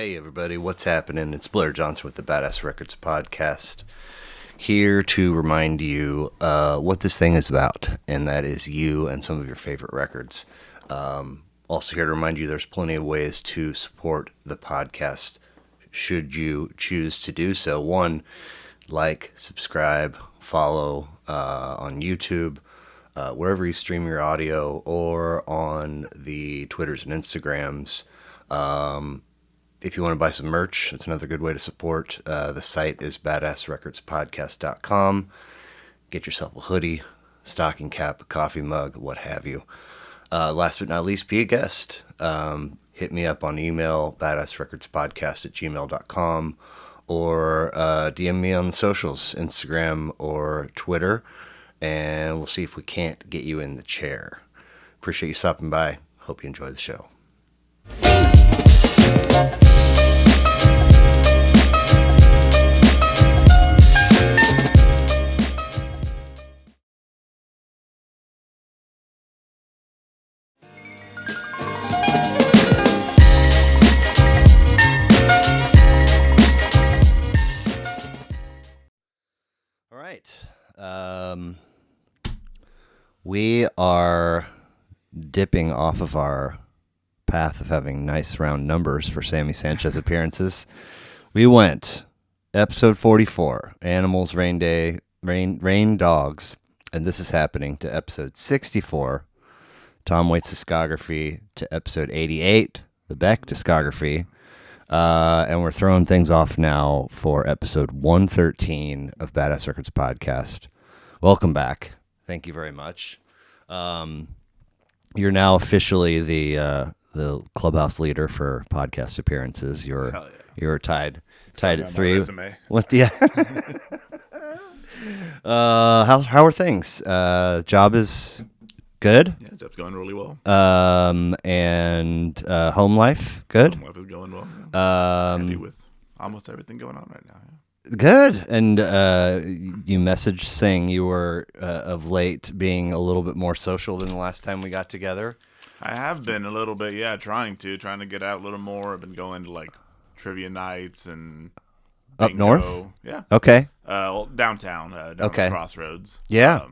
Hey everybody, what's happening? It's Blair Johnson with the Badass Records podcast, here to remind you what this thing is about, and that is you and some of your favorite records. Also here to remind you there's plenty of ways to support the podcast should you choose to do so. One, like, subscribe, follow on YouTube, wherever you stream your audio, or on the Twitters and Instagrams. If you want to buy some merch, that's another good way to support. The site is badassrecordspodcast.com. Get yourself a hoodie, stocking cap, a coffee mug, what have you. Last but not least, be a guest. Hit me up on email, badassrecordspodcast@gmail.com, or DM me on the socials, Instagram or Twitter, and we'll see if we can't get you in the chair. Appreciate you stopping by. Hope you enjoy the show. All right. We are dipping off of our path of having nice round numbers for Sammy Sanchez appearances. We went episode 44, Animals, Rain Day, Rain Dogs, and this is happening to episode 64, Tom Waits' Discography, to episode 88, the Beck Discography. And we're throwing things off now for episode 113 of Badass Records Podcast. Welcome back. Thank you very much. You're now officially the clubhouse leader for podcast appearances. You're tied at 3 with the. How are things? Job is good. Yeah, job's going really well. And home life good. Home life is going well. Yeah. Happy with almost everything going on right now. Yeah. Good. And you messaged saying you were of late being a little bit more social than the last time we got together. I have been a little bit, trying to get out a little more. I've been going to like trivia nights and bingo. Up north. Yeah. Okay. Well, downtown. Down okay. At Crossroads. Yeah.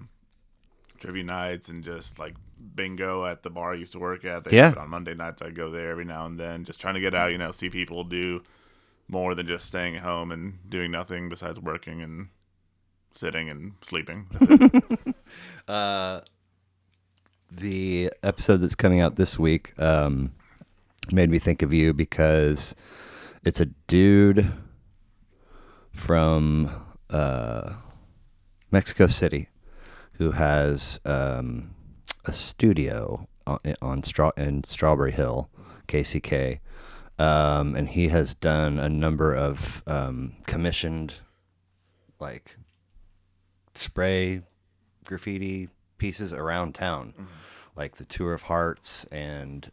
Trivia nights and just like bingo at the bar I used to work at. They have it on Monday nights. I go there every now and then, just trying to get out. See people do more than just staying at home and doing nothing besides working and sitting and sleeping. The episode that's coming out this week made me think of you because it's a dude from Mexico City who has a studio in Strawberry Hill, KCK. And he has done a number of commissioned, like, spray graffiti pieces around town, like the Tour of Hearts, and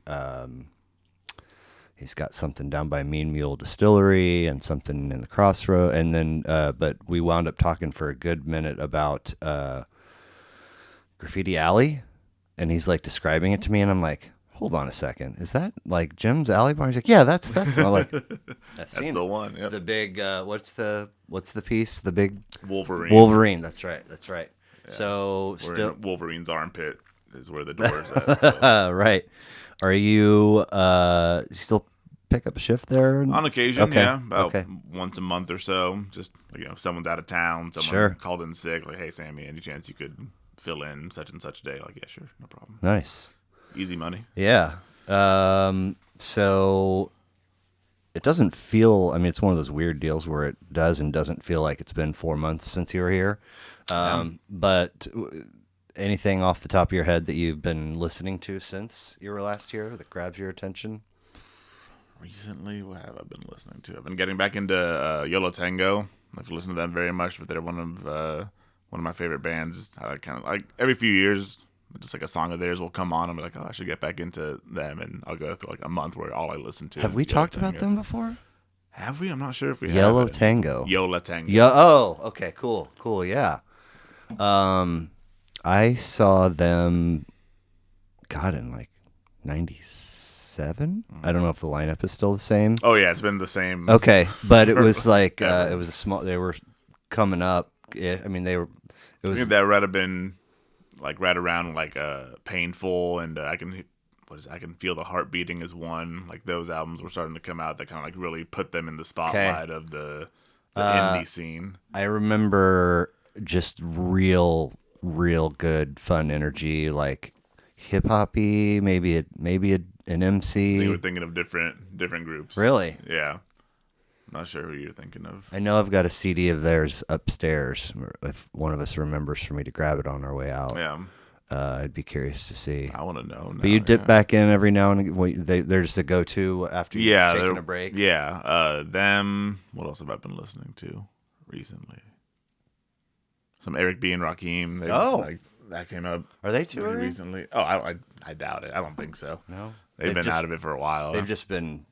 he's got something down by Mean Mule Distillery and something in the Crossroad. And then, but we wound up talking for a good minute about Graffiti Alley, and he's like describing it to me, and I'm like, hold on a second. Is that like Jim's Alley Bar? He's like, yeah, that's. I'm like, that's the one. Yep. The big. What's the piece? The big Wolverine. Wolverine. That's right. Yeah. So we're still in Wolverine's armpit is where the door's at. So. Right. Are you still pick up a shift there? On occasion, okay. Yeah, about once a month or so. Just someone's out of town. Someone called in sick. Like, hey, Sammy, any chance you could fill in such and such day? Like, yeah, sure, no problem. Nice. Easy money. Yeah. So it doesn't feel, it's one of those weird deals where it does and doesn't feel like it's been 4 months since you were here. But anything off the top of your head that you've been listening to since you were last here that grabs your attention? Recently, what have I been listening to? I've been getting back into Yolo Tango. I've listened to them very much, but they're one of my favorite bands. I kind of like every few years, just like a song of theirs will come on. I'm like, oh, I should get back into them, and I'll go through like a month where all I listen to. Have we talked about them before? Have we? I'm not sure if we have. Yellow Tango. Yola Tango. Yeah. Oh, okay. Cool. Yeah. I saw them, God, in like 96. 2007. I don't know if the lineup is still the same. Oh yeah, it's been the same. Okay, but it was like it was a small. They were coming up. I mean, they were. It I was think that would have been like right around like Painful and I can feel the heart beating is one. Like those albums were starting to come out that kind of like really put them in the spotlight of the indie scene. I remember just real good fun energy, like hip hoppy, maybe an MC. I think we're thinking of different groups. Really? Yeah. Not sure who you're thinking of. I know I've got a CD of theirs upstairs. If one of us remembers for me to grab it on our way out, Yeah. I'd be curious to see. I want to know. But you dip back in every now and again. They're just a go-to after you've taken a break. Yeah. Them. What else have I been listening to recently? Some Eric B. and Rakim. That came up. Are they touring recently? Oh, I doubt it. I don't think so. No, they've been out of it for a while. They've just been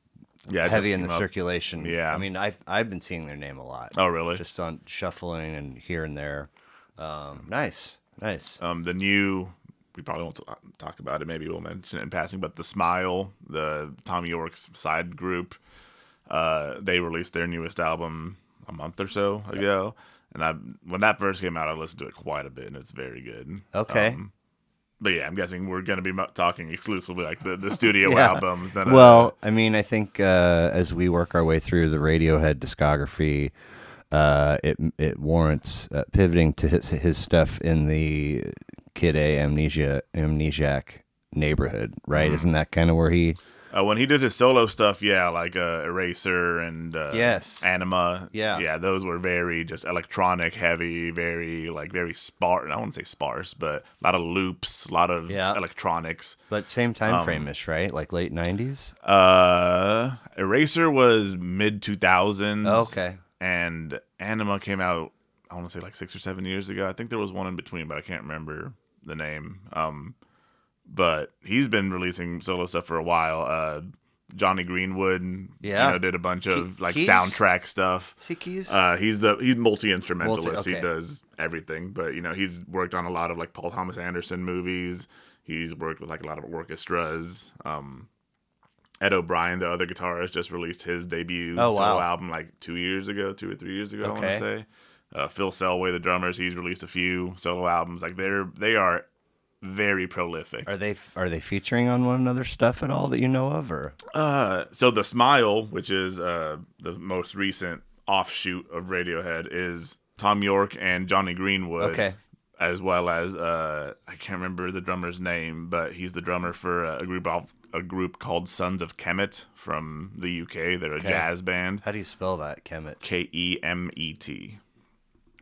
heavy in the circulation. Yeah, I mean, I've been seeing their name a lot. Oh, really? Just on shuffling and here and there. Nice. The new, we probably won't talk about it. Maybe we'll mention it in passing. But the Smile, the Tom York's side group, they released their newest album a month or so ago. And when that first came out, I listened to it quite a bit, and it's very good. Okay. But yeah, I'm guessing we're going to be talking exclusively like the studio albums. Well, I mean, I think as we work our way through the Radiohead discography, it warrants pivoting to his stuff in the Kid A Amnesiac neighborhood, right? Isn't that kind of where he? When he did his solo stuff, like Eraser and yes, Anima, yeah, those were very just electronic heavy, very sparse. I wouldn't say sparse, but a lot of loops, a lot of electronics. But same time frame-ish, right? Like late 90s? Eraser was mid 2000s. Okay. And Anima came out, I want to say like 6 or 7 years ago. I think there was one in between, but I can't remember the name. But he's been releasing solo stuff for a while. Johnny Greenwood, did a bunch of Keys? Soundtrack stuff. Is he Keys? He's multi-instrumentalist. Okay. He does everything. But he's worked on a lot of Paul Thomas Anderson movies. He's worked with a lot of orchestras. Ed O'Brien, the other guitarist, just released his debut solo album 2 years ago, 2 or 3 years ago. Okay. I want to say. Phil Selway, the drummers, he's released a few solo albums. They are very prolific. Are they featuring on one another's stuff at all that you know of, or? So the Smile, which is the most recent offshoot of Radiohead, is Tom York and Johnny Greenwood. Okay. As well as I can't remember the drummer's name, but he's the drummer for a group called Sons of Kemet from the UK. They're a jazz band. How do you spell that, Kemet? Kemet.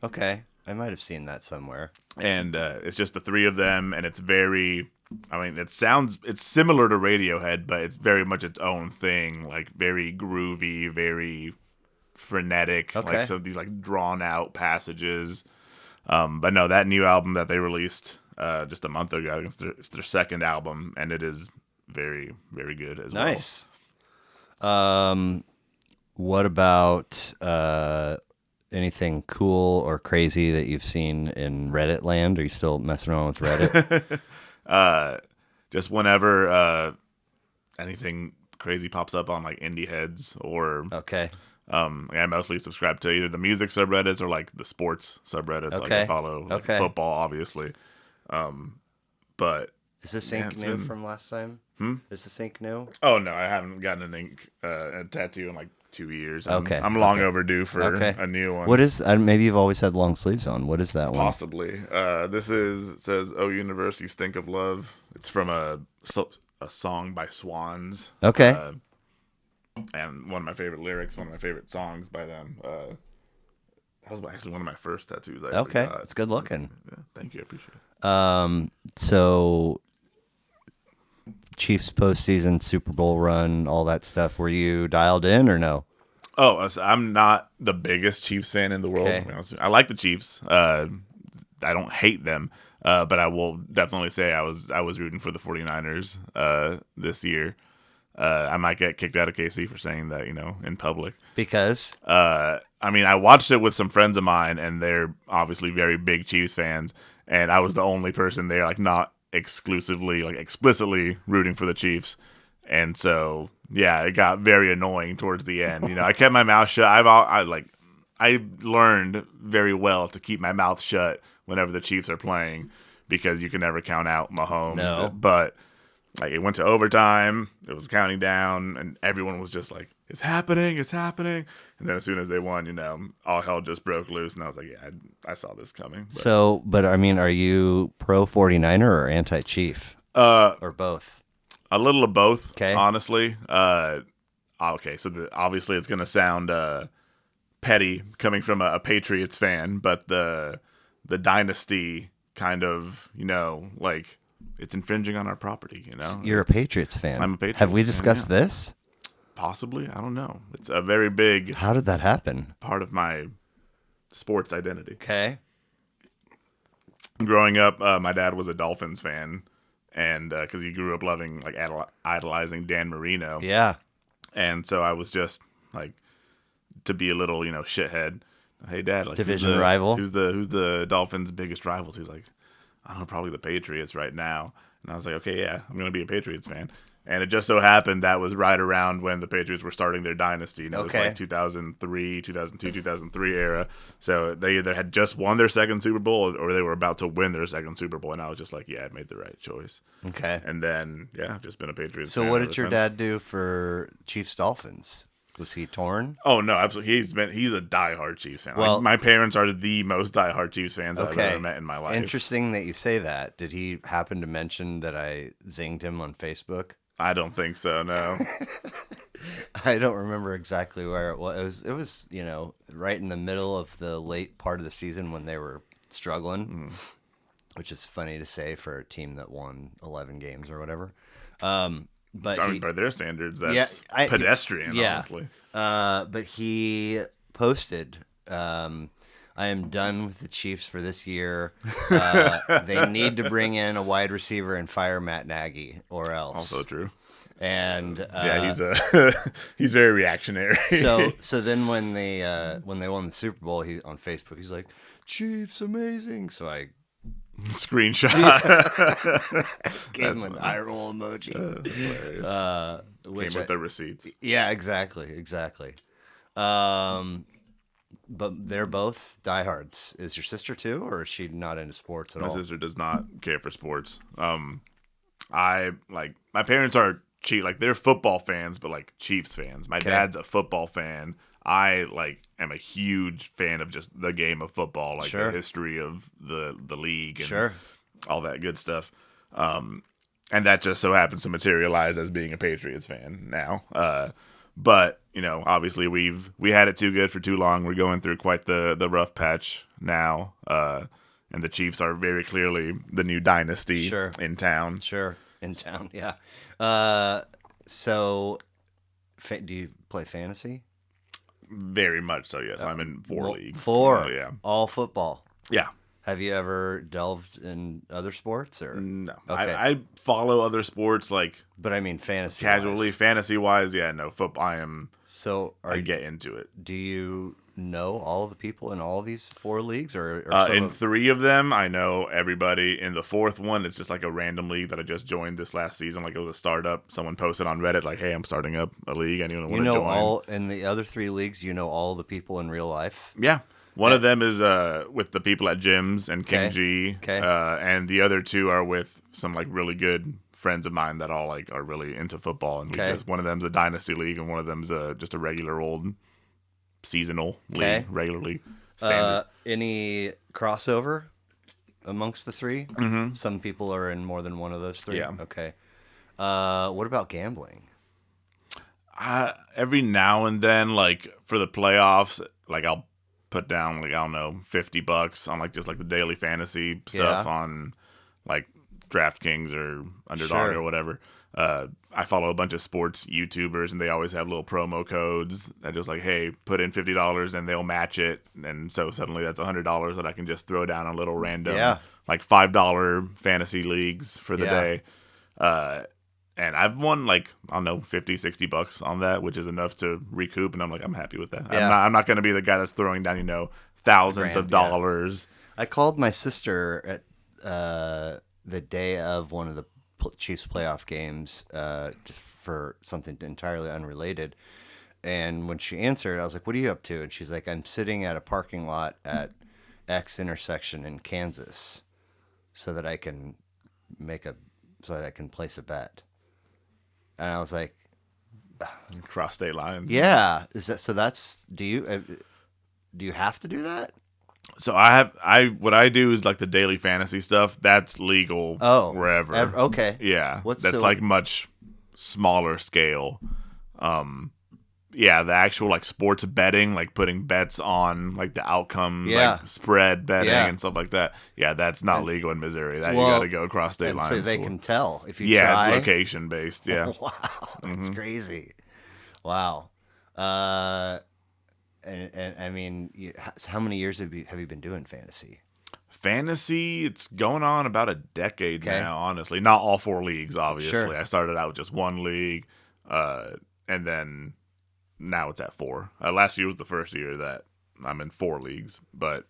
Okay. I might have seen that somewhere. And it's just the three of them, and it's very, it's similar to Radiohead, but it's very much its own thing, very groovy, very frenetic, some of these drawn out passages. But no, that new album that they released just a month ago, it's their second album, and it is very, very good as well. Nice. What about anything cool or crazy that you've seen in Reddit land? Are you still messing around with Reddit? Just whenever anything crazy pops up on Indie Heads or I mostly subscribe to either the music subreddits or the sports subreddits. I follow football, obviously. But is this ink new from last time? Is this ink new? Oh no, I haven't gotten an ink a tattoo in 2 years. I'm long overdue for a new one. What is? Maybe you've always had long sleeves on. What is that one? Possibly. It says, "Oh Universe, You Stink of Love." It's from a song by Swans. Okay. And one of my favorite lyrics, one of my favorite songs by them. That was actually one of my first tattoos. It's good looking. Yeah, thank you. I appreciate it. So Chiefs postseason, Super Bowl run, all that stuff. Were you dialed in or no? Oh, so I'm not the biggest Chiefs fan in the world. Okay. I like the Chiefs. I don't hate them, but I will definitely say I was rooting for the 49ers this year. I might get kicked out of KC for saying that, in public. Because? I watched it with some friends of mine, and they're obviously very big Chiefs fans, and I was the only person there, not exclusively, explicitly rooting for the Chiefs. And so, yeah, it got very annoying towards the end. I kept my mouth shut. I learned very well to keep my mouth shut whenever the Chiefs are playing because you can never count out Mahomes. No. But like it went to overtime, it was counting down, and everyone was just like, "It's happening, it's happening!" And then as soon as they won, all hell just broke loose, and I was like, "Yeah, I saw this coming." But I mean, are you pro 49er or anti-Chief? Or both? A little of both, Okay. honestly. Okay, so obviously it's gonna sound petty coming from a Patriots fan, but the dynasty kind of, like it's infringing on our property, You're a Patriots fan. I'm a Patriots Have we fan, discussed yeah. this? Possibly, I don't know. It's a very big How did that happen? part of my sports identity. Okay. Growing up, my dad was a Dolphins fan, and because he grew up loving like idolizing Dan Marino, Yeah. and so I was just like to be a little, shithead. Hey, Dad, like Division rival. Who's the Dolphins' biggest rivals? He's like, I don't know, probably the Patriots right now. And I was like, okay, yeah, I'm gonna be a Patriots fan. And it just so happened that was right around when the Patriots were starting their dynasty. It was like 2003, 2002, 2003 era. So they either had just won their second Super Bowl or they were about to win their second Super Bowl. And I was just like, yeah, I made the right choice. Okay. And then, yeah, I've just been a Patriots So fan what ever did your since. dad do for Chiefs Dolphins? Was he torn? Oh no, absolutely. He's a diehard Chiefs fan. Well- Like, my parents are the most diehard Chiefs fans I've ever met in my life. Interesting that you say that. Did he happen to mention that I zinged him on Facebook? I don't think so. No. I don't remember exactly where it was. It was, right in the middle of the late part of the season when they were struggling, which is funny to say for a team that won 11 games or whatever. But I mean, by their standards, that's pedestrian, honestly. But he posted, I am done with the Chiefs for this year. They need to bring in a wide receiver and fire Matt Nagy or else. Also true. And Yeah, he's very reactionary. so then when they won the Super Bowl, he on Facebook he's like, Chiefs amazing. So I Screenshot. gave him an eye roll emoji. That's hilarious. Came with the receipts. Yeah, exactly. But they're both diehards. Is your sister too, or is she not into sports at all? My sister does not care for sports. My parents are they're football fans, but like Chiefs fans. My dad's a football fan. I am a huge fan of just the game of football, like the history of the league and all that good stuff. And that just so happens to materialize as being a Patriots fan now. But obviously we had it too good for too long. We're going through quite the rough patch now. And the Chiefs are very clearly the new dynasty in town. In town, yeah. So, do you play fantasy? Very much so, yes. I'm in 4 leagues. 4? Yeah. All football? Yeah. Have you ever delved in other sports? Or No. Okay. I follow other sports But I mean fantasy casually. Fantasy-wise, yeah, no. Football, I get into it. Do you know all the people in all these 4 leagues? Or in 3 of them, I know everybody. In the 4th one, it's just like a random league that I just joined this last season. Like it was a startup. Someone posted on Reddit like, hey, I'm starting up a league. Anyone want to join? In the other 3 leagues, you know all the people in real life? Yeah. One of them is with the people at gyms and King G. Okay. And the other 2 are with some like really good friends of mine that all are really into football. And one of them's a dynasty league and one of them's just a regular old seasonal league, regular league. Standard. Any crossover amongst the 3? Mm-hmm. Some people are in more than one of those 3? Yeah. Okay. What about gambling? Every now and then, for the playoffs, I'll put down I don't know, $50 on just the daily fantasy stuff on DraftKings or Underdog or whatever. I follow a bunch of sports YouTubers and they always have little promo codes that just hey, put in $50 and they'll match it, and so suddenly that's $100 that I can just throw down a little random $5 fantasy leagues for the day. And I've won I don't know, $50-$60 on that, which is enough to recoup, and I'm happy with that. Yeah. I'm not going to be the guy that's throwing down thousands of dollars. I called my sister at the day of one of the Chiefs playoff games for something entirely unrelated. And when she answered, I was like, "What are you up to?" And she's like, "I'm sitting at a parking lot at X intersection in Kansas, so that I can so that I can place a bet." And I was like, Cross state lines. "Yeah, is that so? That's do you have to do that?" So what I do is like the daily fantasy stuff. That's legal. Oh, wherever. Okay. Yeah, that's like much smaller scale. Yeah, the actual like sports betting, like putting bets on like the outcome, like spread betting and stuff like that. Yeah, that's not legal in Missouri. That you got to go across state lines. So they can tell if you try. Yeah, it's location based. Yeah. Wow, that's crazy. Wow. And I mean, how many years have you been doing fantasy? Fantasy, it's going on about a decade now, honestly. Not all 4 leagues, obviously. Sure. I started out with just 1 league, and then now it's at 4. Last year was the first year that I'm in 4 leagues, but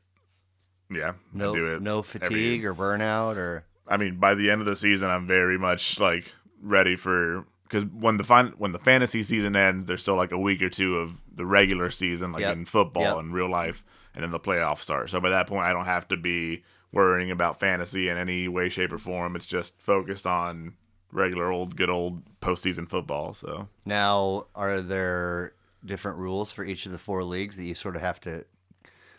yeah, I do it. No fatigue or burnout or. I mean, by the end of the season, I'm very much like ready for, because when the fantasy season ends, there's still like a week or 2 of the regular season, like in football and real life, and then the playoffs start. So by that point, I don't have to be worrying about fantasy in any way, shape, or form. It's just focused on regular good old postseason football. So now, are there different rules for each of the 4 leagues that you sort of have to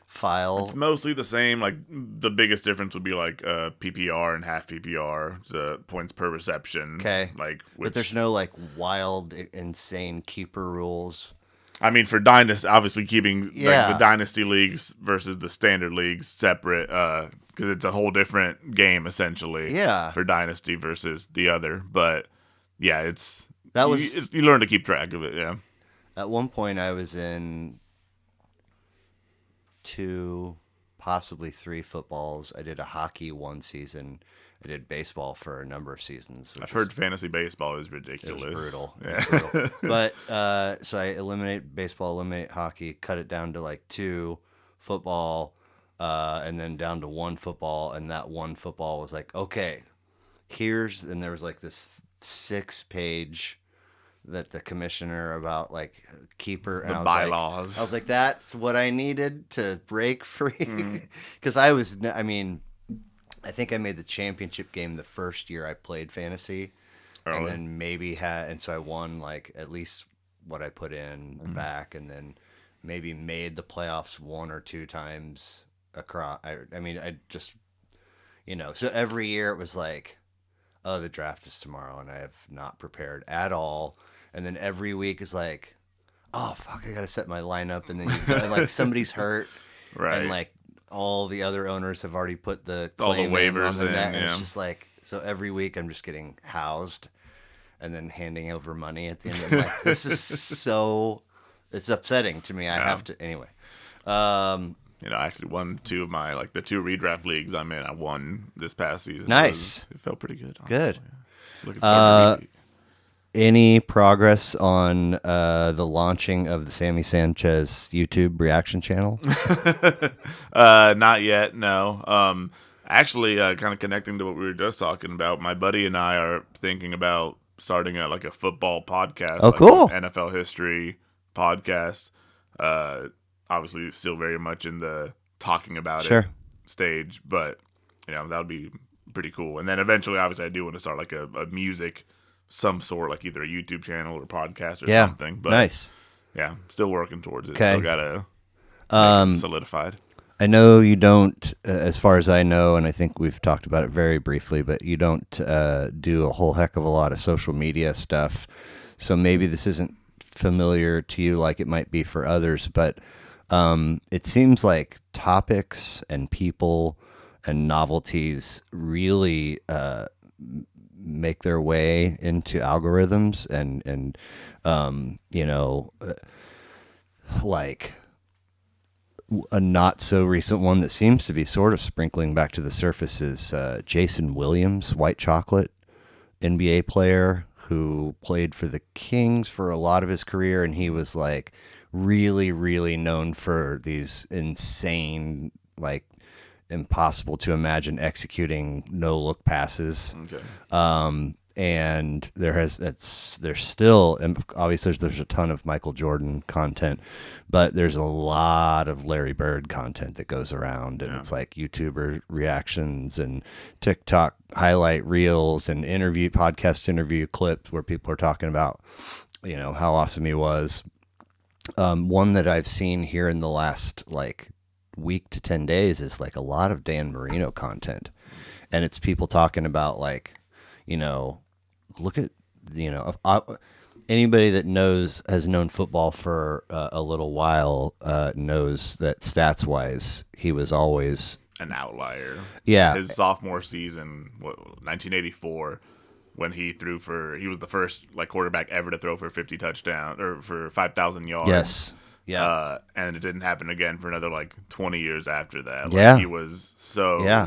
file? It's mostly the same. Like the biggest difference would be like PPR and half PPR, the points per reception. Okay, but there's no like wild, insane keeper rules. I mean, for dynasty, obviously keeping like the dynasty leagues versus the standard leagues separate, because it's a whole different game essentially. Yeah, for dynasty versus the other, but yeah, you learn to keep track of it. Yeah. At one point, I was in 2, possibly 3 footballs. I did a hockey 1 season. I did baseball for a number of seasons. I've heard fantasy baseball is ridiculous. It was brutal. Yeah. But so I eliminate baseball, eliminate hockey, cut it down to like 2 football, and then down to 1 football. And that 1 football was like, okay, and there was like this 6-page that the commissioner about like keeper and the bylaws. I was like, that's what I needed to break free. Because I think I made the championship game the first year I played fantasy, and then and so I won like at least what I put in back, and then maybe made the playoffs 1 or 2 times across. I just, so every year it was like, oh, the draft is tomorrow, and I have not prepared at all. And then every week is like, oh fuck, I gotta set my lineup, and then like somebody's hurt, right? And like all the other owners have already put the all the waivers on the net, in, and it's just like, so every week I'm just getting housed, and then handing over money at the end. I'm like, this is it's upsetting to me. I have to anyway. I actually won 2 of my the 2 redraft leagues I'm in. I won this past season. Nice. It felt pretty good. Honestly. Good. Yeah. Looking forward to any progress on the launching of the Sammy Sanchez YouTube reaction channel? Not yet, no. Actually, kind of connecting to what we were just talking about, my buddy and I are thinking about starting a football podcast. Oh, cool. NFL history podcast. Obviously, still very much in the talking about it stage, but that would be pretty cool. And then eventually, obviously, I do want to start a music, some sort, like either a YouTube channel or podcast or something. But nice. Yeah, still working towards it. Okay. Still gotta solidified. I know you don't, as far as I know, and I think we've talked about it very briefly, but you don't do a whole heck of a lot of social media stuff. So maybe this isn't familiar to you like it might be for others, but it seems like topics and people and novelties really make their way into algorithms and like a not so recent one that seems to be sort of sprinkling back to the surface is Jason Williams, white chocolate NBA player who played for the Kings for a lot of his career, and he was like really, really known for these insane, like impossible to imagine executing no look passes. Okay. and there's still, and obviously there's a ton of Michael Jordan content, but there's a lot of Larry Bird content that goes around, and it's like YouTuber reactions and TikTok highlight reels and podcast interview clips where people are talking about, how awesome he was. One that I've seen here in the last like week to 10 days is like a lot of Dan Marino content, and it's people talking about like, look at, anybody that has known football for a little while knows that stats wise he was always an outlier. Yeah. His sophomore season, 1984, when he was the first like quarterback ever to throw for 50 touchdowns or for 5,000 yards. Yes. Yeah. And it didn't happen again for another like 20 years after that. Yeah. He was so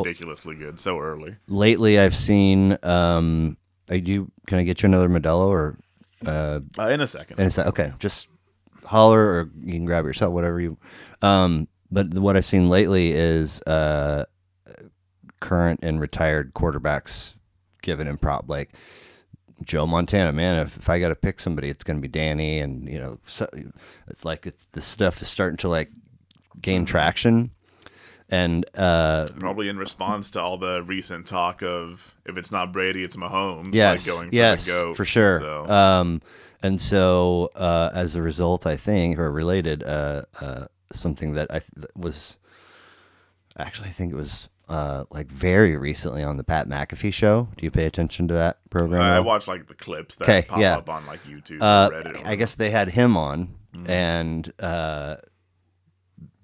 ridiculously good so early. Lately, I've seen. Can I get you another Modelo or? In a second. Okay, just holler or you can grab it yourself, whatever you. But what I've seen lately is current and retired quarterbacks giving him like Joe Montana. Man, if I got to pick somebody, it's going to be Danny, and like the stuff is starting to like gain traction. And probably in response to all the recent talk of if it's not Brady, it's Mahomes. Yes, like going for the GOAT. For sure. So. And so as a result, I think, or related, something that I think it was like very recently on the Pat McAfee show. Do you pay attention to that program? I watch like the clips that pop up on like YouTube or Reddit. I guess they had him on and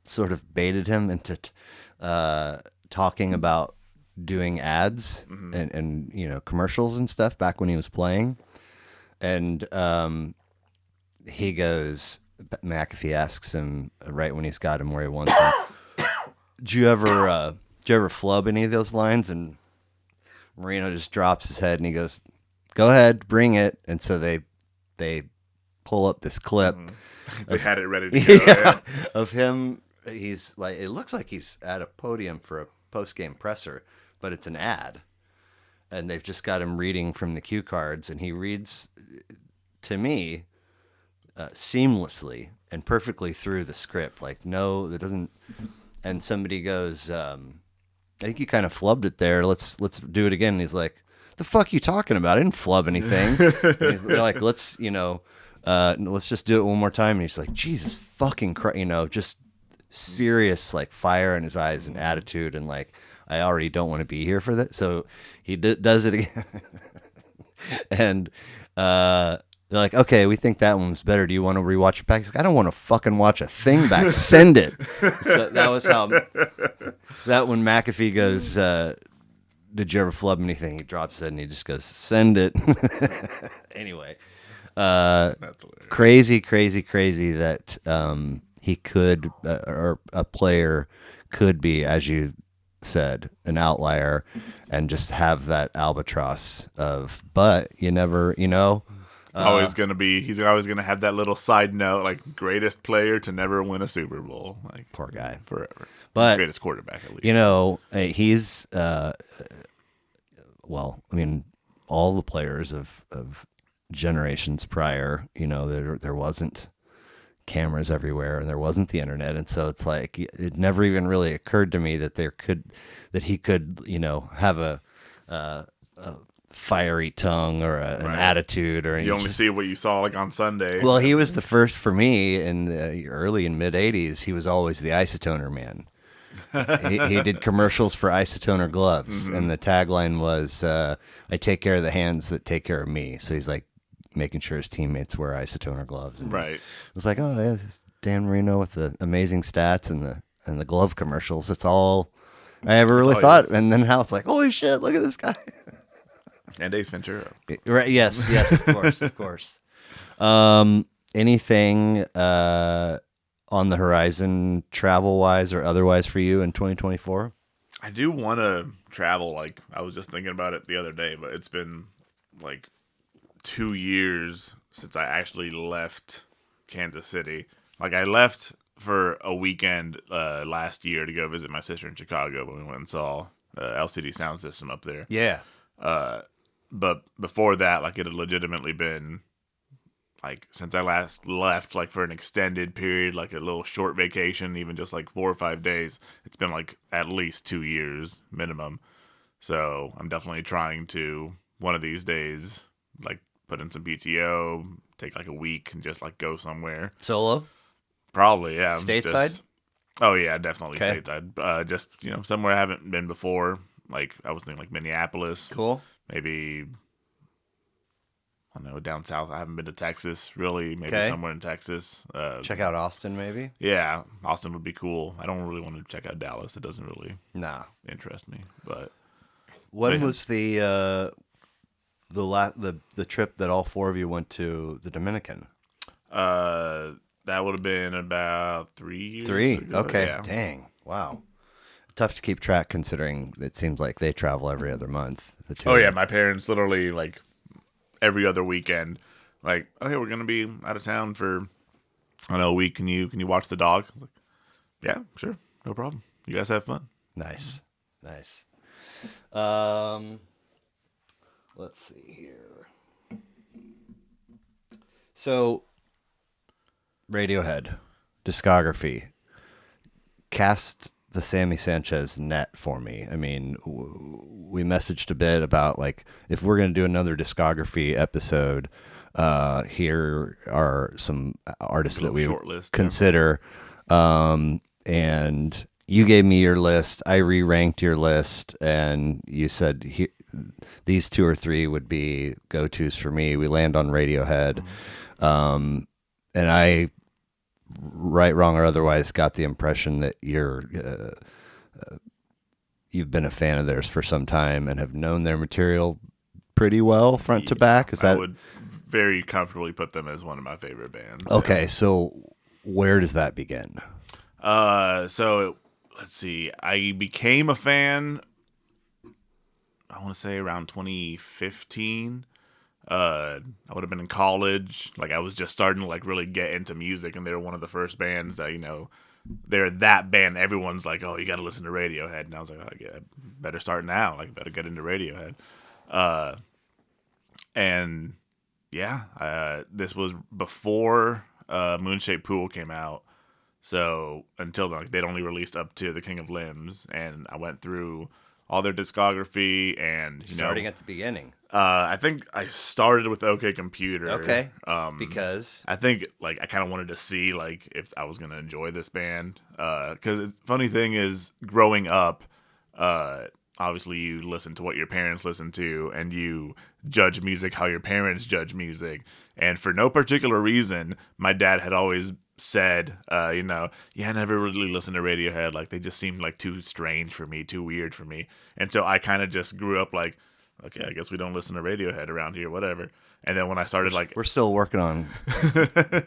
sort of baited him into talking about doing ads and commercials and stuff back when he was playing. And he goes, McAfee asks him right when he's got him where he wants him, did you ever flub any of those lines? And Marino just drops his head and he goes, go ahead, bring it. And so they pull up this clip. They had it ready to go. Of him. He's like, it looks like he's at a podium for a post-game presser, but it's an ad. And they've just got him reading from the cue cards, and he reads, to me, seamlessly and perfectly through the script. Like, no, that doesn't. And somebody goes, I think you kind of flubbed it there. Let's do it again. And he's like, the fuck you talking about? I didn't flub anything. They're like, let's just do it one more time. And he's like, Jesus fucking Christ, just serious like fire in his eyes and attitude, and like, I already don't want to be here for that. So he does it again. And they're like, okay, we think that one's better. Do you want to rewatch it back? He's like, I don't want to fucking watch a thing back. Send it. So that was how that when McAfee goes, did you ever flub anything? He drops it and he just goes, send it. Anyway, that's crazy that he could, or a player could be, as you said, an outlier and just have that albatross of, but you never, he's always going to have that little side note, like greatest player to never win a Super Bowl. Like, poor guy. Forever. But greatest quarterback, at least. He's, all the players of generations prior, there wasn't cameras everywhere and there wasn't the internet, and so it's like it never even really occurred to me that he could have a fiery tongue or an attitude, or you only see what you saw like on Sunday. Well, he was the first for me in the early and mid 80s. He was always the isotoner man. he did commercials for isotoner gloves, and the tagline was I take care of the hands that take care of me. So he's like making sure his teammates wear isotoner gloves. And right. It was like, oh yeah, Dan Marino with the amazing stats and the glove commercials. That's all I ever really thought. And then now it's like, holy shit, look at this guy. And Ace Ventura. Right? Yes, of course. Anything on the horizon, travel wise or otherwise, for you in 2024? I do want to travel. Like, I was just thinking about it the other day, but it's been like 2 years since I actually left Kansas City. Like, I left for a weekend last year to go visit my sister in Chicago when we went and saw LCD Soundsystem up there. Yeah. but before that, like it had legitimately been like since I last left, like for an extended period, like a little short vacation, even just like 4 or 5 days. It's been like at least 2 years minimum. So I'm definitely trying to one of these days, like put in some PTO, take like a week and just like go somewhere. Solo? Probably, yeah. Stateside? Just, oh yeah, definitely Okay. stateside. Just somewhere I haven't been before. Like I was thinking like Minneapolis, Cool. maybe I don't know, down south. I haven't been to Texas, really. Maybe Okay. somewhere in Texas. Check out Austin, maybe? Yeah, Austin would be cool. I don't really want to check out Dallas. It doesn't really Nah. interest me. But When yeah. was the trip that all four of you went to the Dominican? That would have been about 3 years 3. ago. Okay. Yeah. Dang. Wow. Tough to keep track considering it seems like they travel every other month. The two Oh of yeah, them. my parents literally like every other weekend, like, okay, we're gonna be out of town for I don't know a week. Can you watch the dog? I was like, yeah, sure, no problem. You guys have fun. Nice. Nice. Let's see here. So, Radiohead, Discography, cast the Sammy Sanchez net for me. I mean, we messaged a bit about like if we're going to do another Discography episode, here are some artists that we Short list, consider. And you gave me your list. I re-ranked your list, and you said these 2 or 3 would be go-tos for me. We land on Radiohead. And I, right, wrong, or otherwise, got the impression that you've been a fan of theirs for some time and have known their material pretty well, front to back. Is that? I would very comfortably put them as one of my favorite bands. Okay, yeah. so where does that begin? So let's see. I became a fan, I want to say around 2015. I would have been in college. Like I was just starting to like really get into music, and they were one of the first bands that they're that band. Everyone's like, "Oh, you got to listen to Radiohead," and I was like, I better start now. Like, better get into Radiohead." And yeah, this was before Moonshaped Pool came out. So until then, like, they'd only released up to The King of Limbs, and I went through all their discography and Starting at the beginning. I think I started with OK Computer. Okay. Because I think like I kind of wanted to see like if I was gonna enjoy this band. Because the funny thing is, growing up, obviously you listen to what your parents listen to, and you judge music how your parents judge music. And for no particular reason, my dad had always said, yeah, I never really listened to Radiohead. Like they just seemed like too strange for me, too weird for me. And so I kind of just grew up like, okay, I guess we don't listen to Radiohead around here, whatever. And then when I started like, we're still working on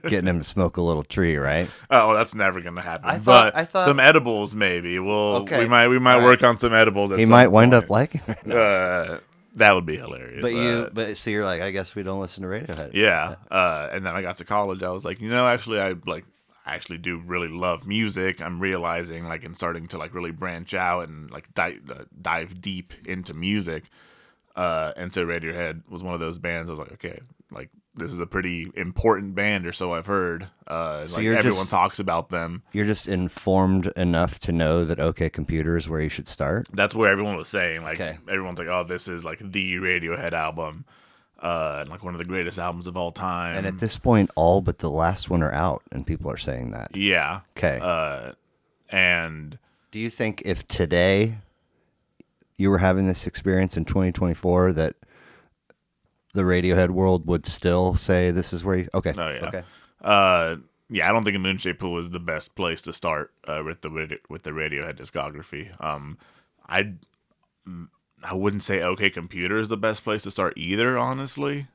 getting him to smoke a little tree, right? oh, that's never gonna happen. I thought some edibles maybe. Okay. We might All work on some edibles. He might wind up liking it. That would be hilarious. But so you're like, I guess we don't listen to Radiohead. Yeah. And then I got to college. I was like, actually, I actually do really love music. I'm realizing like and starting to like really branch out and like dive deep into music. And so Radiohead was one of those bands. I was like, okay, like this is a pretty important band, or so I've heard. So like everyone talks about them. You're just informed enough to know that OK Computer is where you should start. That's where everyone was saying. Like Okay. everyone's like, oh, this is like the Radiohead album. And like one of the greatest albums of all time. And at this point, all but the last one are out, and people are saying that. Yeah. Okay. And do you think if today you were having this experience in 2024 that the Radiohead world would still say this is where you... Okay. Oh, yeah. Okay. Yeah, I don't think a Moonshaped Pool is the best place to start with the Radiohead discography. I wouldn't say OK Computer is the best place to start either, honestly.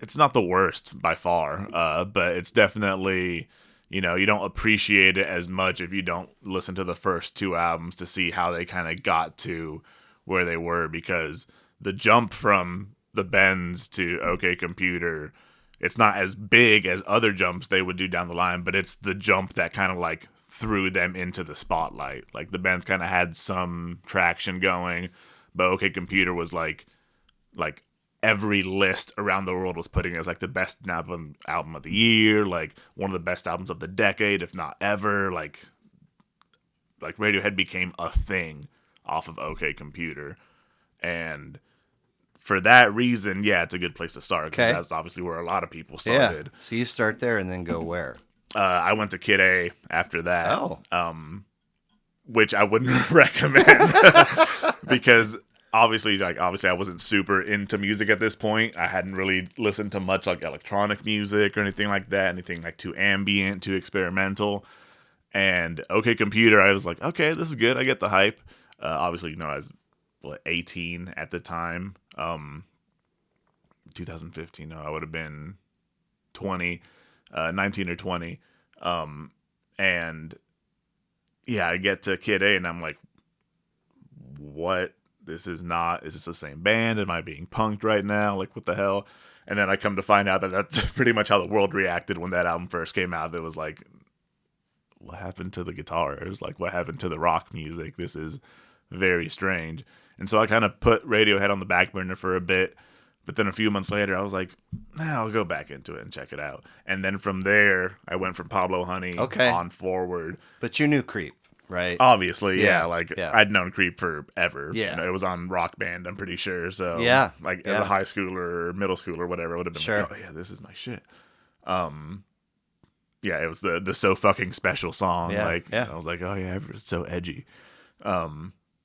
It's not the worst by far, but it's definitely, you don't appreciate it as much if you don't listen to the first 2 albums to see how they kind of got to where they were, because the jump from the Bends to OK Computer, it's not as big as other jumps they would do down the line, but it's the jump that kind of like threw them into the spotlight. Like the Bends kind of had some traction going, but OK Computer was like like every list around the world was putting it as like the best album of the year, like one of the best albums of the decade, if not ever. Like Radiohead became a thing off of OK Computer, and for that reason, yeah, it's a good place to start because that's obviously where a lot of people started. Yeah. So you start there and then go where? I went to Kid A after that. Oh. Which I wouldn't recommend because obviously I wasn't super into music at this point. I hadn't really listened to much like electronic music or anything like that, anything like too ambient, too experimental. And OK Computer, I was like, okay, this is good. I get the hype. Obviously, I was 18 at the time. 2015. No, I would have been 20, 19 or 20. And yeah, I get to Kid A and I'm like, what? Is this the same band? Am I being punked right now? Like, what the hell? And then I come to find out that that's pretty much how the world reacted when that album first came out. It was like, what happened to the guitars? Like, what happened to the rock music? This is very strange. And so I kind of put Radiohead on the back burner for a bit. But then a few months later, I was like, I'll go back into it and check it out. And then from there, I went from Pablo Honey on forward. But you knew Creep, right? Obviously, yeah. I'd known Creep forever. Yeah. It was on Rock Band, I'm pretty sure. So, as a high schooler or middle schooler or whatever, it would have been like, oh, yeah, this is my shit. It was the So Fucking Special song. I was like, oh, yeah, it's so edgy.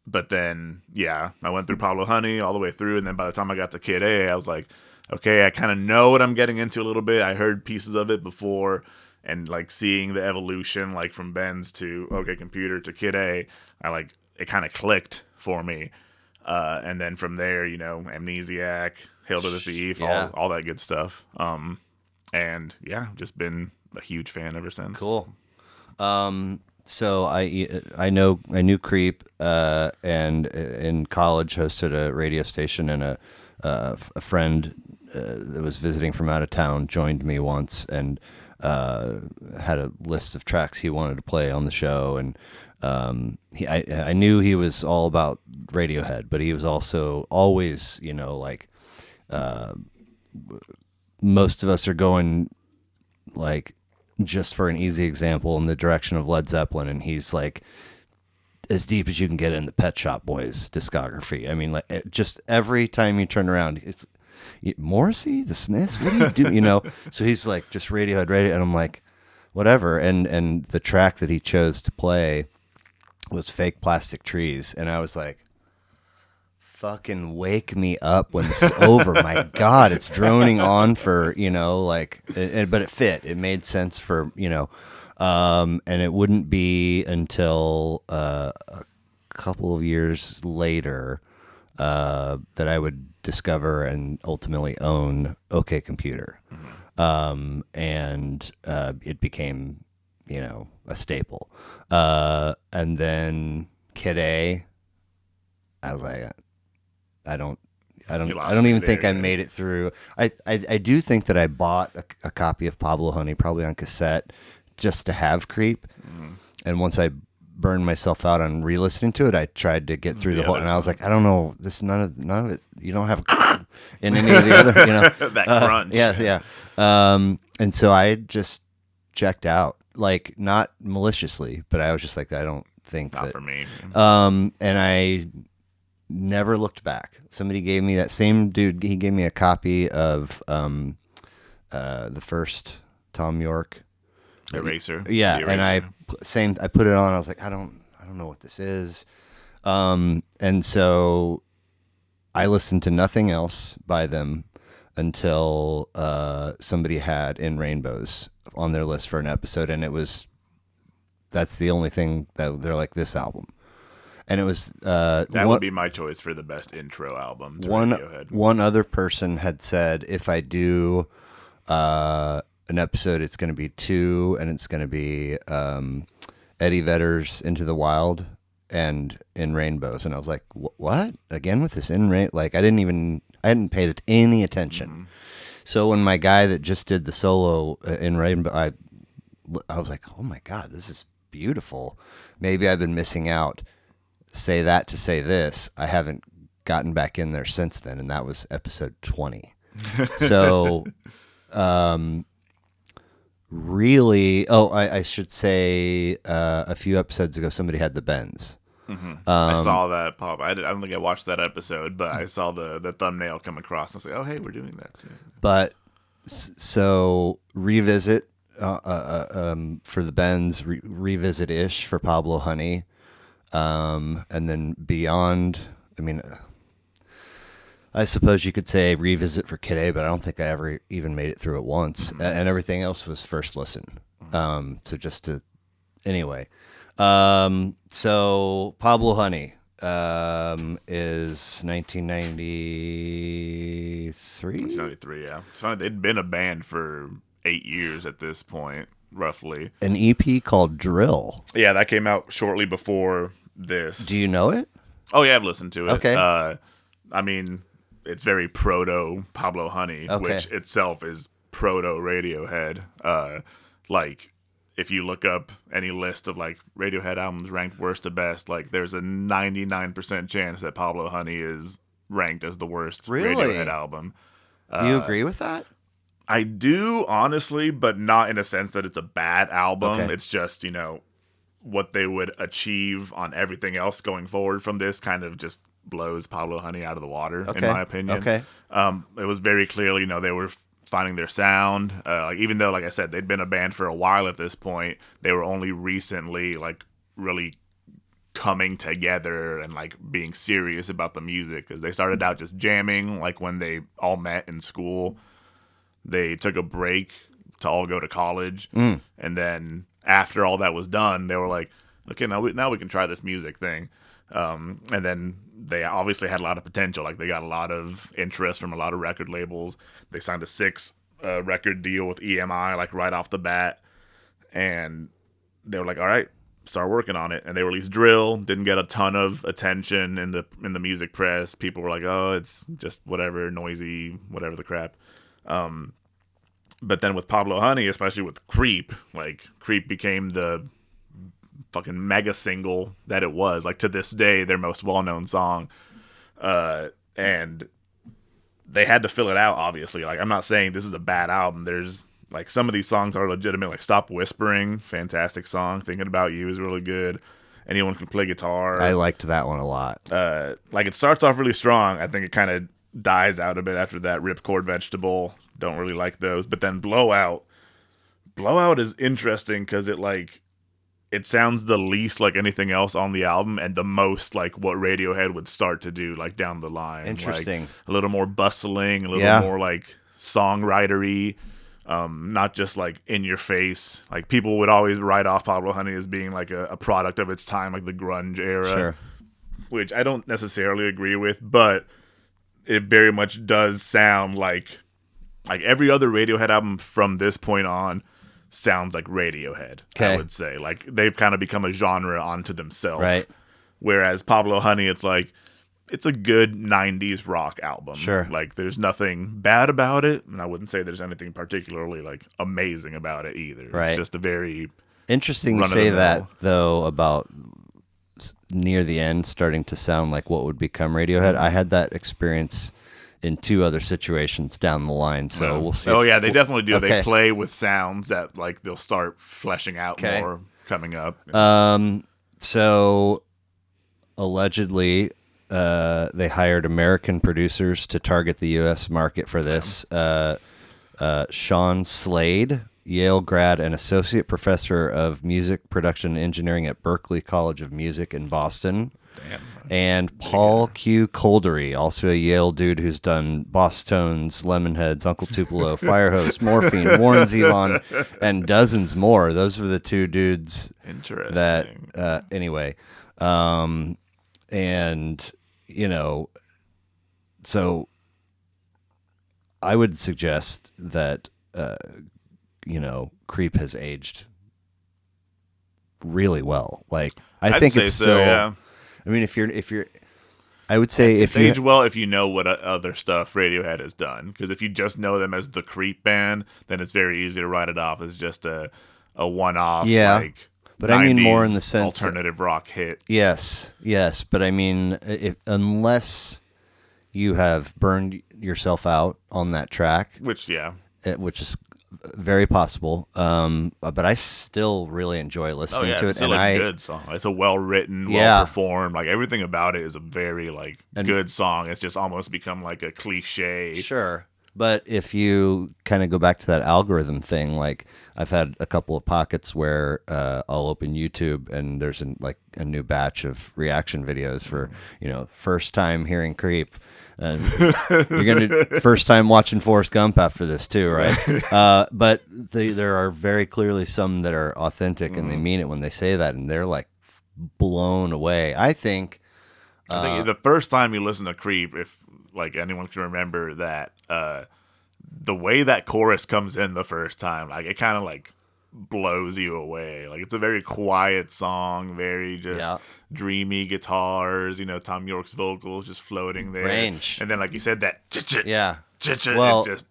But then, I went through Pablo Honey all the way through, and then by the time I got to Kid A, I was like, okay, I kind of know what I'm getting into a little bit. I heard pieces of it before, and like seeing the evolution, like from Ben's to OK Computer to Kid A, it kind of clicked for me. And then from there, Amnesiac, Hail to the Thief, all that good stuff. And just been a huge fan ever since. Cool. So I knew Creep, and in college hosted a radio station, and a friend that was visiting from out of town joined me once and had a list of tracks he wanted to play on the show, and I knew he was all about Radiohead, but he was also always most of us are going like, just for an easy example, in the direction of Led Zeppelin, and he's like as deep as you can get in the Pet Shop Boys discography. I mean, like, just every time you turn around, it's Morrissey, the Smiths. What do you do? So he's like, just Radiohead, and I'm like, whatever. And the track that he chose to play was Fake Plastic Trees, and I was like, fucking wake me up when this is over. My God, it's droning on for, but it fit. It made sense for, and it wouldn't be until a couple of years later that I would discover and ultimately own OK Computer. Mm-hmm. And it became, a staple. And then Kid A, I was like, I don't even think I made it through. I do think that I bought a copy of Pablo Honey, probably on cassette, just to have Creep. Mm-hmm. And once I burned myself out on re-listening to it, I tried to get through the whole, and I was like, I don't know, none of it. You don't have in any of the other, that crunch. Yeah. And so I just checked out, like, not maliciously, but I was just like, I don't think not for me. And I never looked back. Somebody gave me, that same dude, he gave me a copy of the first Tom York Eraser. Yeah, and I put it on. I was like, I don't know what this is. And so I listened to nothing else by them until somebody had In Rainbows on their list for an episode, and that's the only thing that they're like, this album. And it was that would be my choice for the best intro album to Radiohead. One other person had said, if I do an episode, it's going to be 2, and it's going to be Eddie Vedder's Into the Wild and In Rainbows. And I was like, what? Again with this In Rain? Like, I hadn't paid it any attention. Mm-hmm. So when my guy that just did the solo In Rainbow, I was like, oh my God, this is beautiful. Maybe I've been missing out. Say that to say this, I haven't gotten back in there since then, and that was episode 20. So, really, I should say a few episodes ago, somebody had the Bends. I saw that pop. I don't think I watched that episode, but I saw the thumbnail come across and say, "Oh, hey, we're doing that soon." But so revisit for the Bends, revisit ish for Pablo Honey, and then beyond. I mean, I suppose you could say revisit for Kid A, but I don't think I ever even made it through it once, and everything else was first listen. So just to anyway. So Pablo Honey is 1993. 1993, yeah. So they'd been a band for 8 years at this point, roughly. An EP called Drill. Yeah, that came out shortly before this. Do you know it? Oh yeah, I've listened to it. Okay. I mean, it's very proto Pablo Honey, which itself is proto Radiohead. Like, if you look up any list of like Radiohead albums ranked worst to best, like there's a 99% chance that Pablo Honey is ranked as the worst Radiohead album. Do you agree with that? I do, honestly, but not in a sense that it's a bad album. Okay. It's just, what they would achieve on everything else going forward from this kind of just blows Pablo Honey out of the water, in my opinion. Okay. It was very clearly, they were finding their sound. Even though, like I said, they'd been a band for a while at this point, they were only recently, like, really coming together and, like, being serious about the music. Because they started out just jamming, like, when they all met in school. They took a break to all go to college. And then after all that was done, they were like, okay, now we can try this music thing. And then they obviously had a lot of potential. Like, they got a lot of interest from a lot of record labels. They signed a 6 record deal with EMI, like, right off the bat. And they were like, all right, start working on it. And they released Drill. Didn't get a ton of attention in the music press. People were like, oh, it's just whatever, noisy, whatever the crap. But then with Pablo Honey, especially with Creep, like, Creep became the fucking mega single that it was. Like, to this day, their most well-known song. And they had to fill it out, obviously. Like, I'm not saying this is a bad album. There's, like, some of these songs are legitimate. Like, Stop Whispering, fantastic song. Thinking About You is really good. Anyone Can Play Guitar. I liked that one a lot. Like, it starts off really strong. I think it kind of dies out a bit after that. Ripcord Vegetable, don't really like those. But then Blowout is interesting because it sounds the least like anything else on the album and the most like what Radiohead would start to do, like, down the line. Interesting. Like, a little more bustling, a little more like songwritery, not just like in your face. Like, people would always write off Pablo Honey as being like a product of its time, like the grunge era. Sure. Which I don't necessarily agree with, but it very much does sound like every other Radiohead album from this point on sounds like Radiohead. Okay. I would say, like, they've kind of become a genre onto themselves. Right. Whereas Pablo Honey, it's like, it's a good 90s rock album. Sure. Like, there's nothing bad about it, and I wouldn't say there's anything particularly like amazing about it either. Right. It's just a very interesting you say that, though, about near the end starting to sound like what would become Radiohead. I had that experience in 2 other situations down the line, so we'll see. Oh yeah, they definitely do. Okay. They play with sounds that, like, they'll start fleshing out more coming up. So allegedly, they hired American producers to target the U.S. market for this. Sean Slade, Yale grad and associate professor of music production and engineering at Berklee College of Music in Boston. Damn. And Paul Q. Coldery, also a Yale dude who's done Boss Tones, Lemonheads, Uncle Tupelo, Firehose, Morphine, Warren Zevon, and dozens more. Those were the 2 dudes that, anyway. And, so I would suggest that, Creep has aged really well. Like, I think it's still, yeah. I mean, if you're, I would say it's aged well if you know what other stuff Radiohead has done. Because if you just know them as the Creep band, then it's very easy to write it off as just a one-off, like, but I mean more in the sense alternative rock hit. Yes, but I mean, unless you have burned yourself out on that track, Which, yeah. which is very possible. But I still really enjoy Oh, listening yeah, to it's it. still And a good song. It's a well-written, Yeah. well-performed. Like, everything about it is a very, like, good song. It's just almost become, like, a cliche. Sure. But if you kind of go back to that algorithm thing, like I've had a couple of pockets where I'll open YouTube and there's a new batch of reaction videos for, first time hearing Creep. And you're going to first time watching Forrest Gump after this too, right? But there are very clearly some that are authentic and they mean it when they say that, and they're like blown away. I think the first time you listen to Creep, if like anyone can remember that, the way that chorus comes in the first time, like it kind of like blows you away. Like it's a very quiet song, very just dreamy guitars, Tom York's vocals just floating there. Range. And then like you said, that Yeah. it just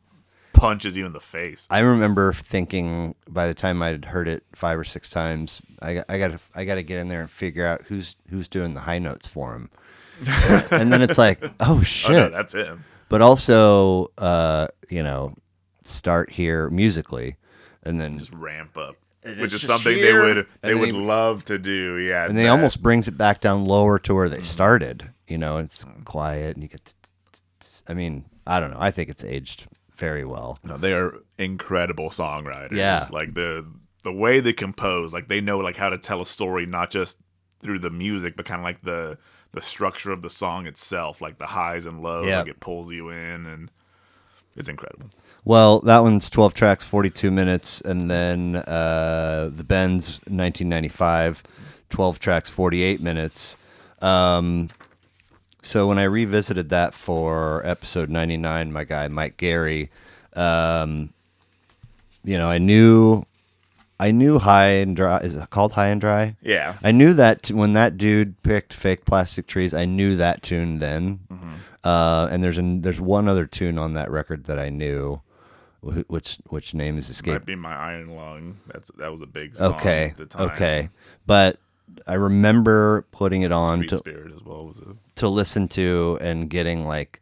punches you in the face. I remember thinking by the time I'd heard it 5 or 6 times, I got to get in there and figure out who's doing the high notes for him. And then it's like, oh shit, Oh, no, that's him. But also, start here musically, and then Just ramp up, and which it's is just something here, they would love to do. Yeah, and they almost brings it back down lower to where they started. It's quiet, and you get. I mean, I don't know. I think it's aged very well. No, they are incredible songwriters. Yeah, like the way they compose, like they know like how to tell a story, not just through the music, but kind of like the structure of the song itself, like the highs and lows, like it pulls you in, and it's incredible. Well, that one's 12 tracks, 42 minutes, and then the Bends, 1995, 12 tracks, 48 minutes. So when I revisited that for episode 99, my guy Mike Gary, I knew High and Dry. Is it called High and Dry? Yeah. I knew that when that dude picked Fake Plastic Trees, I knew that tune then. And there's one other tune on that record that I knew, which name is escaping. Might be My Iron Lung. That was a big song at the time. Okay. But I remember putting it on Street Spirit as well was to listen to and getting like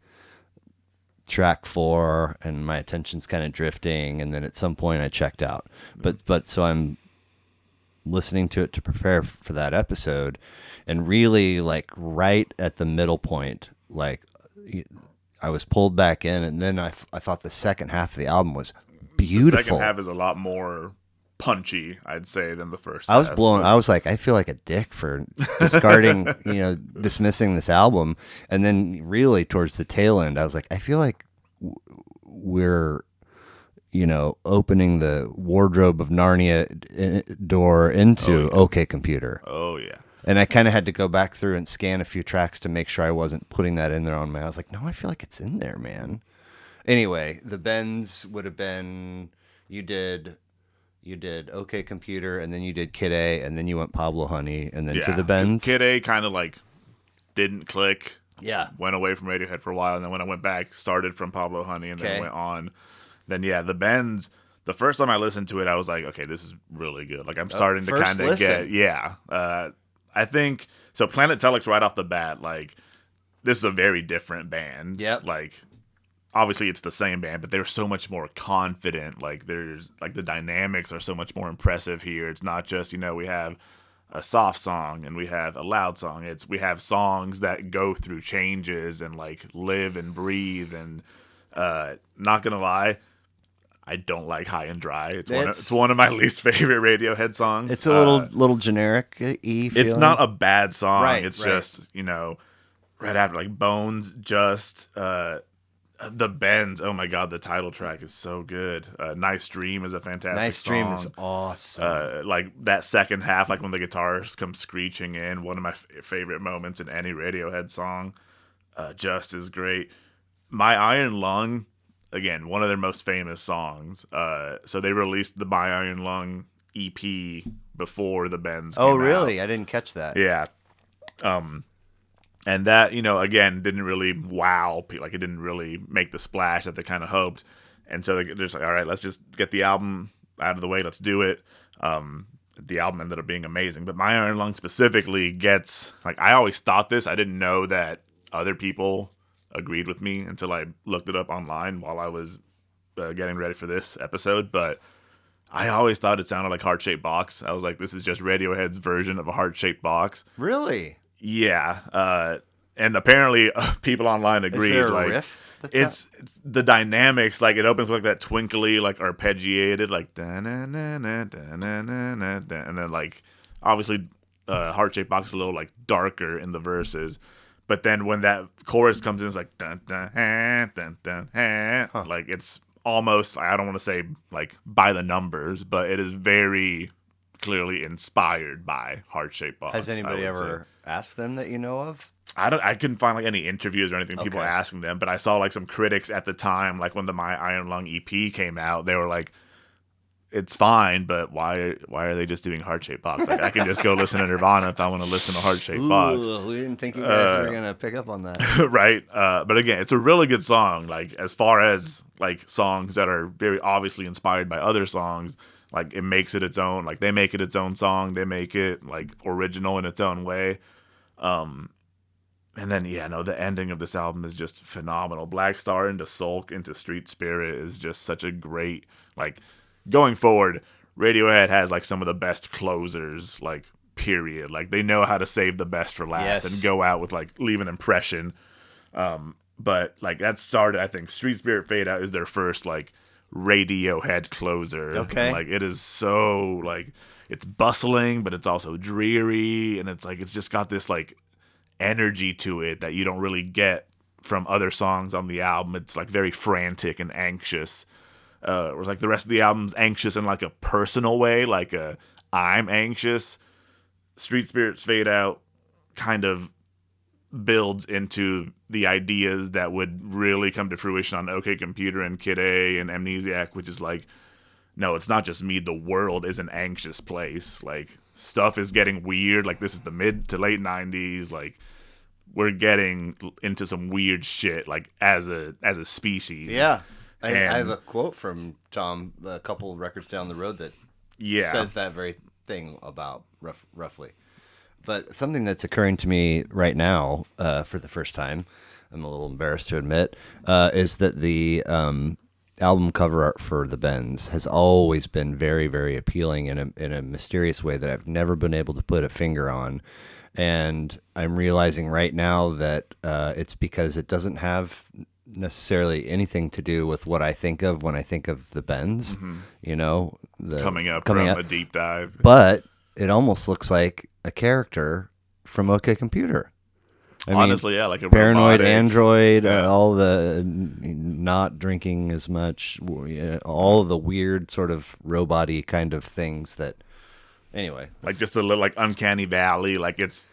track 4 and my attention's kind of drifting, and then at some point I checked out. But so I'm listening to it to prepare for that episode, and really like right at the middle point, like I was pulled back in, and then I thought the second half of the album was beautiful. The second half is a lot more punchy, I'd say, than the first. I was blown. I was like, I feel like a dick for discarding, dismissing this album. And then really towards the tail end, I was like, I feel like we're, opening the wardrobe of Narnia door into OK Computer. Oh, yeah. And I kind of had to go back through and scan a few tracks to make sure I wasn't putting that in there on my. I was like, no, I feel like it's in there, man. Anyway, the Bends would have been, you did OK Computer, and then you did Kid A, and then you went Pablo Honey, and then to the Bends. Kid A kind of like didn't click. Yeah. Went away from Radiohead for a while, and then when I went back, started from Pablo Honey, and then went on. Then the Bends. The first time I listened to it, I was like, okay, this is really good. Like I'm starting to kind of get I think so. Planet Telex right off the bat, like this is a very different band. Yep. Like obviously it's the same band, but they're so much more confident. Like there's like the dynamics are so much more impressive here. It's not just, we have a soft song and we have a loud song. We have songs that go through changes and like live and breathe. And not gonna lie, I don't like High and Dry. It's one of my least favorite Radiohead songs. It's a little generic feeling. It's not a bad song. Right, it's just, right after like Bones, just the Bends. Oh my God, the title track is so good. Nice Dream is a fantastic song. Nice Dream is awesome. Like that second half, like when the guitars come screeching in, one of my favorite moments in any Radiohead song. Just is great. My Iron Lung, again, one of their most famous songs. So they released the My Iron Lung EP before the Bends came really? out. I didn't catch that. Yeah. And that, again, didn't really wow. Like, it didn't really make the splash that they kind of hoped. And so they're just like, all right, let's just get the album out of the way. Let's do it. The album ended up being amazing. But My Iron Lung specifically gets, like, I always thought this. I didn't know that other people agreed with me until I looked it up online while I was getting ready for this episode. But I always thought it sounded like Heart-Shaped Box. I was like, this is just Radiohead's version of a Heart-Shaped Box. Really? Yeah. And apparently people online agreed. Is there a like riff? it's the dynamics, like it opens with like that twinkly, like arpeggiated, like da-na-na-na, da-na-na-na, da, and then like obviously Heart-Shaped Box is a little like darker in the verses, but then when that chorus comes in, it's like dun dun dun dun dun, like it's almost, I don't want to say like by the numbers, but it is very clearly inspired by Heart-Shaped Box. Has anybody ever asked them that you know of? I couldn't find like any interviews or anything, people asking them, but I saw like some critics at the time, like when the My Iron Lung EP came out, they were like, it's fine, but why are they just doing Heart-Shaped Box? Like, I can just go listen to Nirvana if I want to listen to Heart-Shaped Box. We didn't think you guys were gonna pick up on that. Right. But again, it's a really good song. Like, as far as like songs that are very obviously inspired by other songs, like it makes it its own. Like they make it its own song. They make it like original in its own way. And then, the ending of this album is just phenomenal. Black Star into Sulk into Street Spirit is just such a great, like, going forward, Radiohead has, like, some of the best closers, like, period. Like, they know how to save the best for last and go out with, like, leave an impression. But, like, that started, I think, Street Spirit Fade Out is their first, like, Radiohead closer. Okay. Like, it is so, like, it's bustling, but it's also dreary, and it's, like, it's just got this, like, energy to it that you don't really get from other songs on the album. It's like very frantic and anxious. Whereas like the rest of the album's anxious in like a personal way, like I'm anxious. Street Spirits Fade Out kind of builds into the ideas that would really come to fruition on OK Computer and Kid A and Amnesiac, which is like, no, it's not just me. The world is an anxious place. Like, stuff is getting weird. Like, this is the mid to late 90s. Like, we're getting into some weird shit, like, as a species. Yeah. I have a quote from Tom a couple records down the road that says that very thing about roughly. But something that's occurring to me right now for the first time, I'm a little embarrassed to admit, is that the album cover art for the Bends has always been very, very appealing in a mysterious way that I've never been able to put a finger on. And I'm realizing right now that it's because it doesn't have necessarily anything to do with what I think of when I think of the Bends, coming up from a deep dive. But it almost looks like a character from OK Computer. Honestly, like a paranoid robotic android, all the not drinking as much, all the weird sort of robot-y kind of things that. Anyway, like just a little like uncanny valley, like it's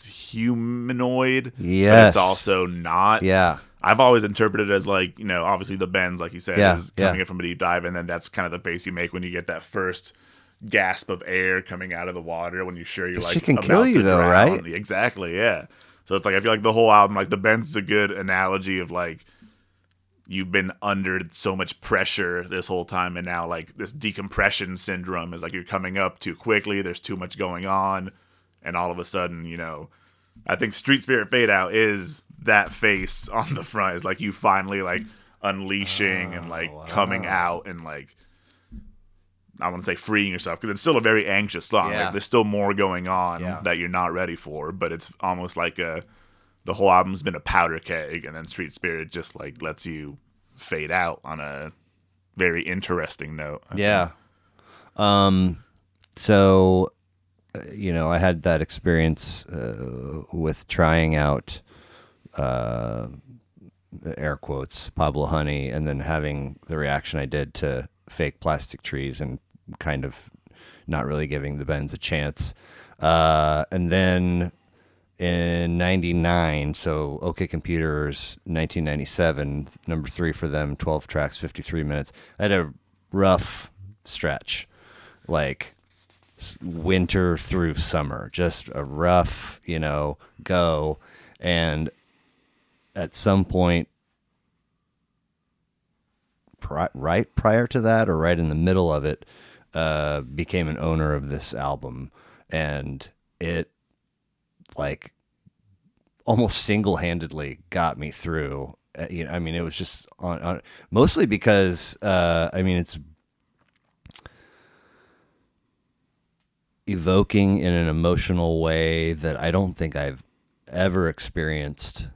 humanoid, but yes, it's also not. Yeah, I've always interpreted it as like, obviously the Bends, like you said, is coming in from a deep dive, and then that's kind of the face you make when you get that first gasp of air coming out of the water when you're sure you're like shit can about kill you to though, drown. right? Exactly, yeah. So it's like I feel like the whole album, like the Bends is a good analogy of like you've been under so much pressure this whole time, and now like this decompression syndrome is like you're coming up too quickly, there's too much going on, and all of a sudden, I think Street Spirit Fade Out is that face on the front. Is like you finally like unleashing and like coming out and like, I want to say freeing yourself, because it's still a very anxious song. Yeah. Like there's still more going on that you're not ready for, but it's almost like the whole album's been a powder keg, and then Street Spirit just like lets you fade out on a very interesting note. Yeah. So, I had that experience with trying out, air quotes, Pablo Honey, and then having the reaction I did to Fake Plastic Trees and kind of not really giving the Bends a chance. And then in 99, so OK Computer's 1997, number 3 for them, 12 tracks, 53 minutes. I had a rough stretch, like winter through summer, just a rough, go. And at some point, right prior to that or right in the middle of it, became an owner of this album, and it like almost single-handedly got me through. I mean, it was just on mostly because I mean, it's evoking in an emotional way that I don't think I've ever experienced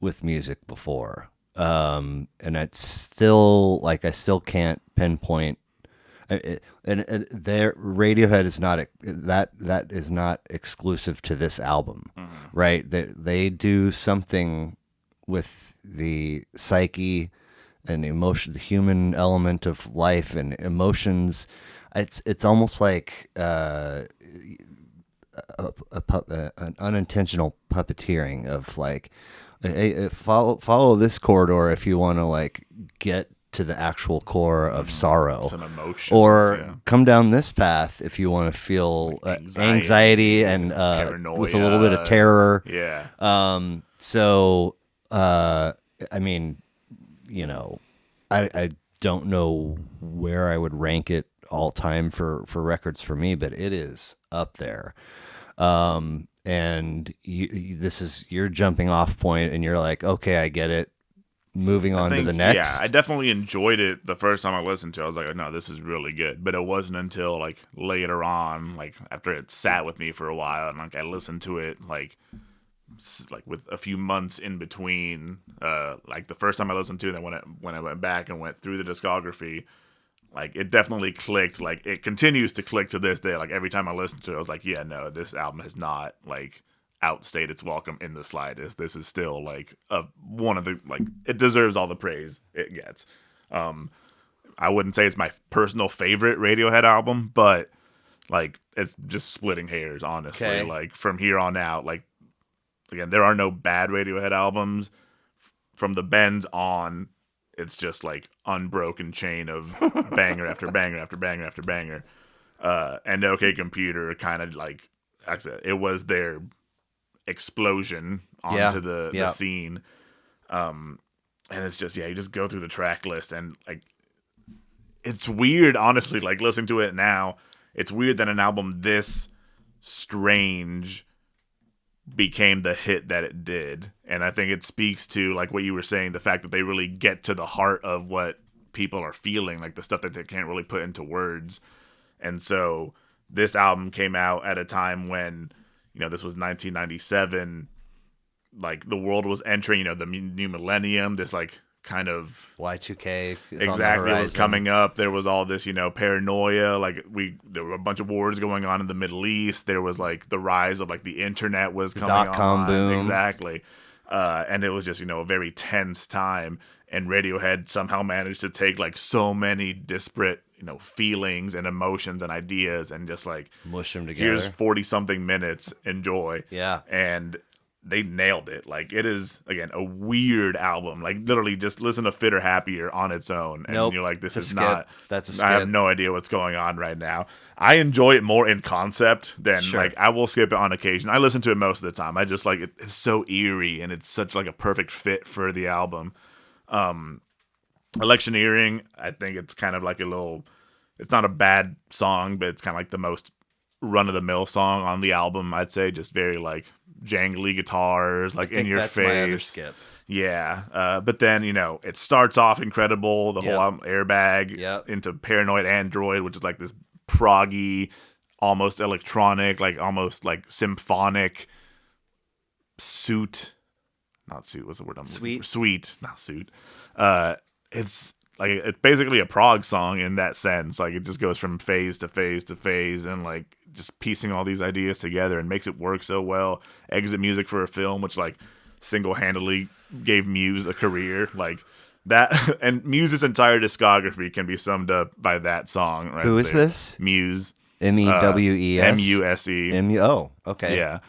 with music before. And it's still like I still can't pinpoint. And their Radiohead is not that is not exclusive to this album, right? They do something with the psyche and emotion, the human element of life and emotions. It's almost like an unintentional puppeteering of like, hey, follow this corridor if you want to like get to the actual core of sorrow, some emotions, or come down this path if you want to feel like anxiety and paranoia, with a little bit of terror. Yeah. So I mean, you know, I don't know where I would rank it all time for records for me, but it is up there. And this is your jumping off point, and you're like, okay, I get it. Moving on to the next. Yeah, I definitely enjoyed it the first time I listened to it. I was like, no, this is really good. But it wasn't until like later on, like after it sat with me for a while, and like I listened to it like with a few months in between. Like the first time I listened to it, then when I went back and went through the discography, like it definitely clicked. Like it continues to click to this day. Like every time I listen to it, I was like, yeah, no, this album has not like outstayed its welcome in the slightest. This is still like one of the, like, it deserves all the praise it gets. I wouldn't say it's my personal favorite Radiohead album, but like it's just splitting hairs, honestly. Okay. Like from here on out, like again, there are no bad Radiohead albums. From the Bends on, it's just like unbroken chain of banger after banger after banger after banger. And OK Computer kind of like I said, it was their explosion onto the scene. And it's just, yeah, you just go through the track list and like it's weird, honestly, like listening to it now, it's weird that an album this strange became the hit that it did. And I think it speaks to like what you were saying, the fact that they really get to the heart of what people are feeling, like the stuff that they can't really put into words. And so this album came out at a time when, you know, this was 1997. Like the world was entering, you know, the new millennium. This like kind of Y2K is exactly on the horizon. was coming up. There was all this, you know, paranoia. Like there were a bunch of wars going on in the Middle East. There was like the rise of like the internet was coming on. .com boom. Exactly. And it was just, you know, a very tense time. And Radiohead somehow managed to take like so many disparate, you know, feelings and emotions and ideas and just like mush them together. Here's 40 something minutes. Enjoy. Yeah. And they nailed it. Like it is, again, a weird album. Like literally just listen to Fit or Happier on its own. And you're like, this is skip. not, that's a skip. I have no idea what's going on right now. I enjoy it more in concept than like, I will skip it on occasion. I listen to it most of the time. I just like it. It's so eerie and it's such like a perfect fit for the album. Electioneering, I think it's kind of like a little, it's not a bad song, but it's kind of like the most run-of-the-mill song on the album, I'd say. Just very like jangly guitars, like in your face. My other skip. Yeah, but then, you know, it starts off incredible, the whole album, Airbag, into Paranoid Android, which is like this proggy, almost electronic, like almost like symphonic not suit, what's the word I'm looking for? Sweet, not suit. It's like, it's basically a prog song in that sense. Like it just goes from phase to phase to phase and like just piecing all these ideas together and makes it work so well. Exit music for a film, which like single-handedly gave Muse a career. Like that, and Muse's entire discography can be summed up by that song. Right? Who is this? Muse. MEWES? MUSE. Oh, okay. Yeah.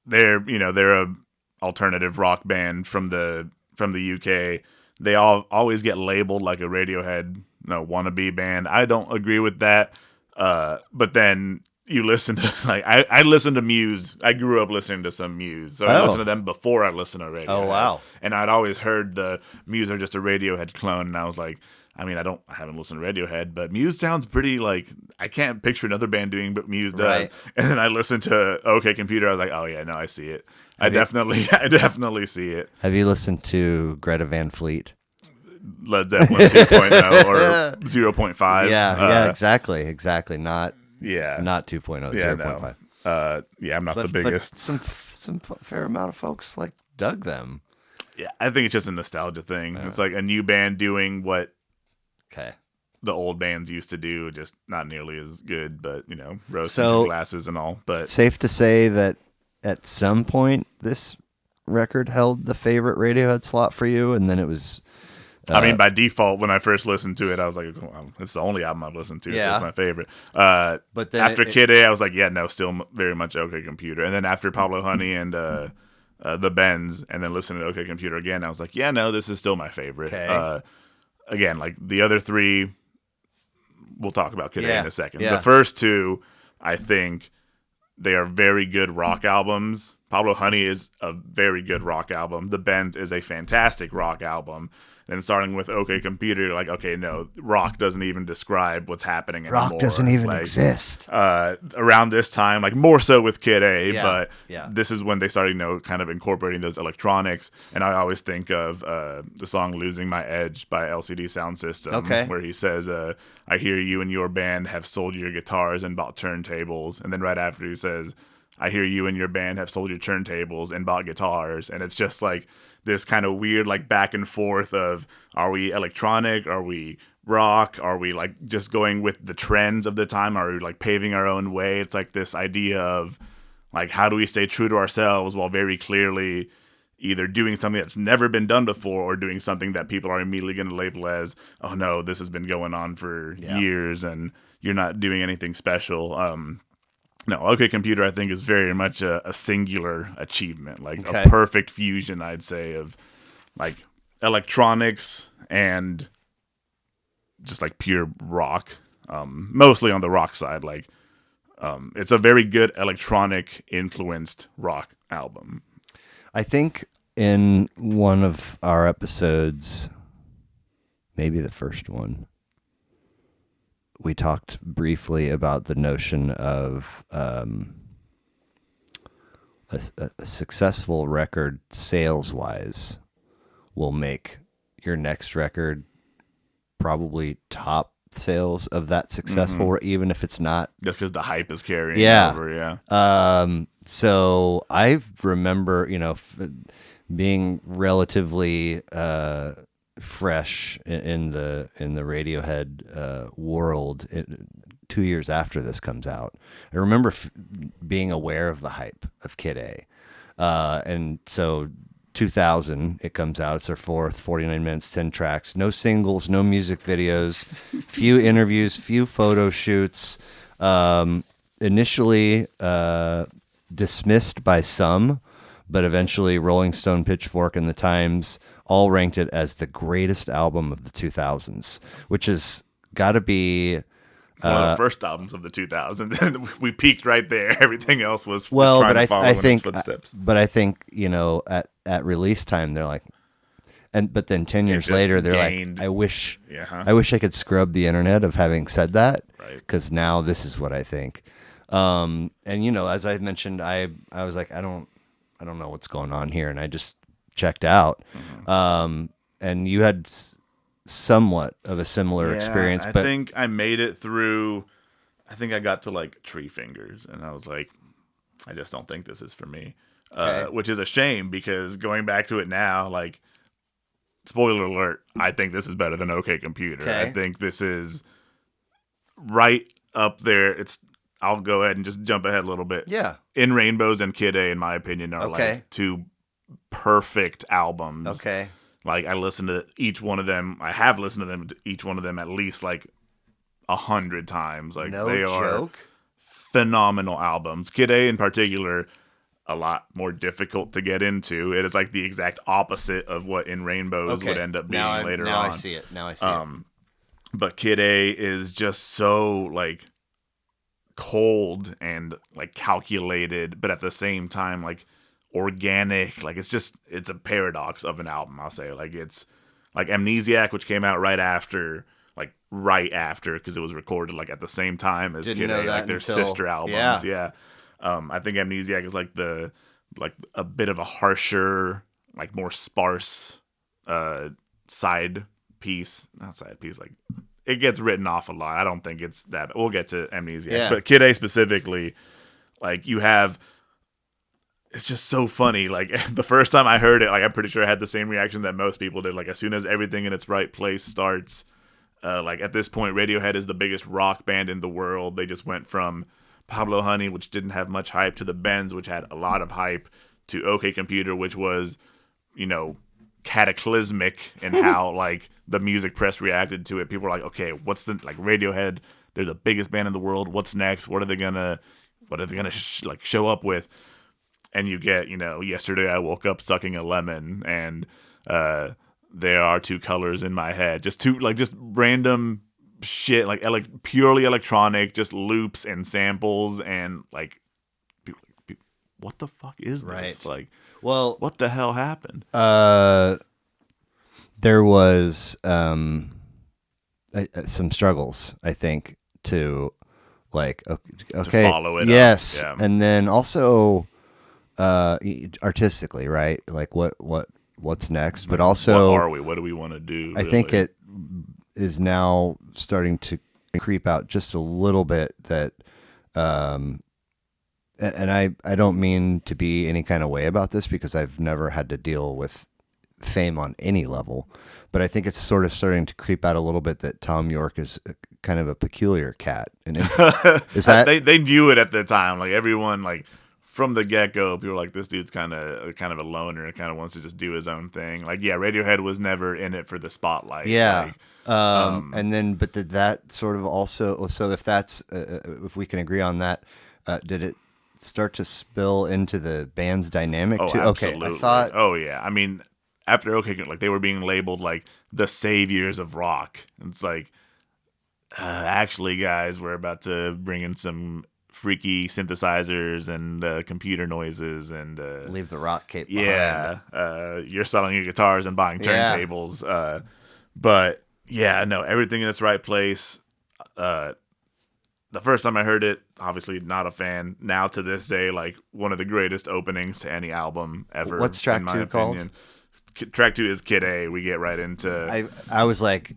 They're a alternative rock band from the UK. They always get labeled like a Radiohead wannabe band. I don't agree with that. But then you listen to like I listen to Muse. I grew up listening to some Muse, so I listened to them before I listened to Radiohead. Oh wow! And I'd always heard the Muse are just a Radiohead clone, and I was like, I mean, I haven't listened to Radiohead, but Muse sounds pretty like, I can't picture another band doing what Muse does. Right. And then I listened to OK Computer. I was like, oh yeah, no, I see it. I definitely see it. Have you listened to Greta Van Fleet? Led Zeppelin 2.0 or 0.5. Yeah, exactly. Not Yeah. not 2.0, Yeah, 0.5. I'm not the biggest. But some fair amount of folks like dug them. Yeah, I think it's just a nostalgia thing. It's like a new band doing what Okay. the old bands used to do, just not nearly as good, but rose So- tinted glasses and all. But Safe to say that at some point this record held the favorite Radiohead slot for you, and then it was. I mean, by default, when I first listened to it, I was like, oh, "It's the only album I've listened to, so Yeah. it's my favorite." But then after Kid A, I was like, "Yeah, no, still very much OK Computer." And then after Pablo Honey and the Bends, and then listening to OK Computer again, I was like, "Yeah, no, this is still my favorite." Okay. Again, like the other three, we'll talk about Kid A in a second. Yeah. The first two, I think, they are very good rock albums. Pablo Honey is a very good rock album. The Bends is a fantastic rock album. Then starting with OK Computer, like, okay, no, rock doesn't even describe what's happening anymore. rock doesn't even like, exist. Around this time, like more so with Kid A, but yeah. this is when they started, kind of incorporating those electronics. And I always think of the song "Losing My Edge" by LCD Soundsystem, where he says, "I hear you and your band have sold your guitars and bought turntables," and then right after he says, "I hear you and your band have sold your turntables and bought guitars," and it's just like this kind of weird like back and forth of, are we electronic, are we rock, are we like just going with the trends of the time, are we like paving our own way? It's like this idea of like, how do we stay true to ourselves while very clearly either doing something that's never been done before or doing something that people are immediately going to label as, oh no, this has been going on for years and you're not doing anything special. No, OK Computer, I think, is very much a singular achievement, like a perfect fusion, I'd say, of like electronics and just like pure rock, mostly on the rock side. Like, it's a very good electronic influenced rock album. I think in one of our episodes, maybe the first one, we talked briefly about the notion of a successful record sales-wise will make your next record probably top sales of that successful, even if it's not. Just because the hype is carrying over, So I remember, being relatively fresh in the Radiohead world 2 years after this comes out. I remember being aware of the hype of Kid A, and so 2000 it comes out. It's their fourth, 49 minutes, 10 tracks, no singles, no music videos, few interviews, few photo shoots. Initially dismissed by some, but eventually Rolling Stone, Pitchfork, and the Times all ranked it as the greatest album of the 2000s, which has got to be one of the first albums of the 2000s. We peaked right there. Everything else was well, trying but to follow I in think, its footsteps. But I think at release time they're like, but then 10 years later they're like, I wish I could scrub the internet of having said that, because now this is what I think. And as I mentioned, I was like, I don't know what's going on here, and I just checked out. And you had somewhat of a similar experience. I but think I made it through. I think I got to like Tree Fingers, and I was like, I just don't think this is for me. Which is a shame, because going back to it now, like, spoiler alert, I think this is better than OK Computer. I think this is right up there. I'll go ahead and just jump ahead a little bit. Yeah. In Rainbows and Kid A, in my opinion, are like two perfect albums. Okay. Like, I listened to each one of them. I have listened to each one of them at least like 100 times. Like, no they joke. are phenomenal albums. Kid A in particular, a lot more difficult to get into. It is like the exact opposite of what In Rainbows would end up being later on. Now I see it. But Kid A is just so like cold and like calculated, but at the same time like organic. Like, it's a paradox of an album, I'll say. Like, it's like Amnesiac, which came out right after, because it was recorded like at the same time as Kid A, like their sister albums. I think Amnesiac is like the like a bit of a harsher, like more sparse side piece. Not side piece, like it gets written off a lot. I don't think it's that. We'll get to Amnesiac, Yeah. but Kid A specifically, like you have. It's just so funny. Like the first time I heard it, like I'm pretty sure I had the same reaction that most people did. Like as soon as everything in its right place starts, like at this point, Radiohead is the biggest rock band in the world. They just went from Pablo Honey, which didn't have much hype, to the Bends, which had a lot of hype, to OK Computer, which was, cataclysmic in how like the music press reacted to it. People were like, okay, what's the like Radiohead? They're the biggest band in the world. What's next? What are they gonna show up with? And you get, yesterday I woke up sucking a lemon, and there are two colors in my head. Just random shit, like purely electronic, just loops and samples, and like, what the fuck is this? Right. Like, Well, what the hell happened? there was some struggles, I think, to like okay, To follow it yes, up. Yeah. and then also artistically, right? Like what's next, but also what are we? What do we want to do? I think it is now starting to creep out just a little bit that and I don't mean to be any kind of way about this because I've never had to deal with fame on any level, but I think it's sort of starting to creep out a little bit that Tom York is kind of a peculiar cat. And is that they knew it at the time? Like everyone, like from the get go, people were like, this dude's kind of a loner, kind of wants to just do his own thing. Like, yeah, Radiohead was never in it for the spotlight. yeah. Like, And then, but did that sort of also? So if that's if we can agree on that, did it start to spill into the band's dynamic too? Absolutely. Okay, I thought. Oh yeah, I mean, after OK, like they were being labeled like the saviors of rock. It's like, actually, guys, we're about to bring in some freaky synthesizers and computer noises and Leave the rock cape behind. Yeah, you're selling your guitars and buying turntables. But yeah, no, everything in its right place. The first time I heard it, obviously not a fan. Now to this day, like one of the greatest openings to any album ever. What's track in my 2 opinion. called? Track 2 is Kid A. We get right into. I was like,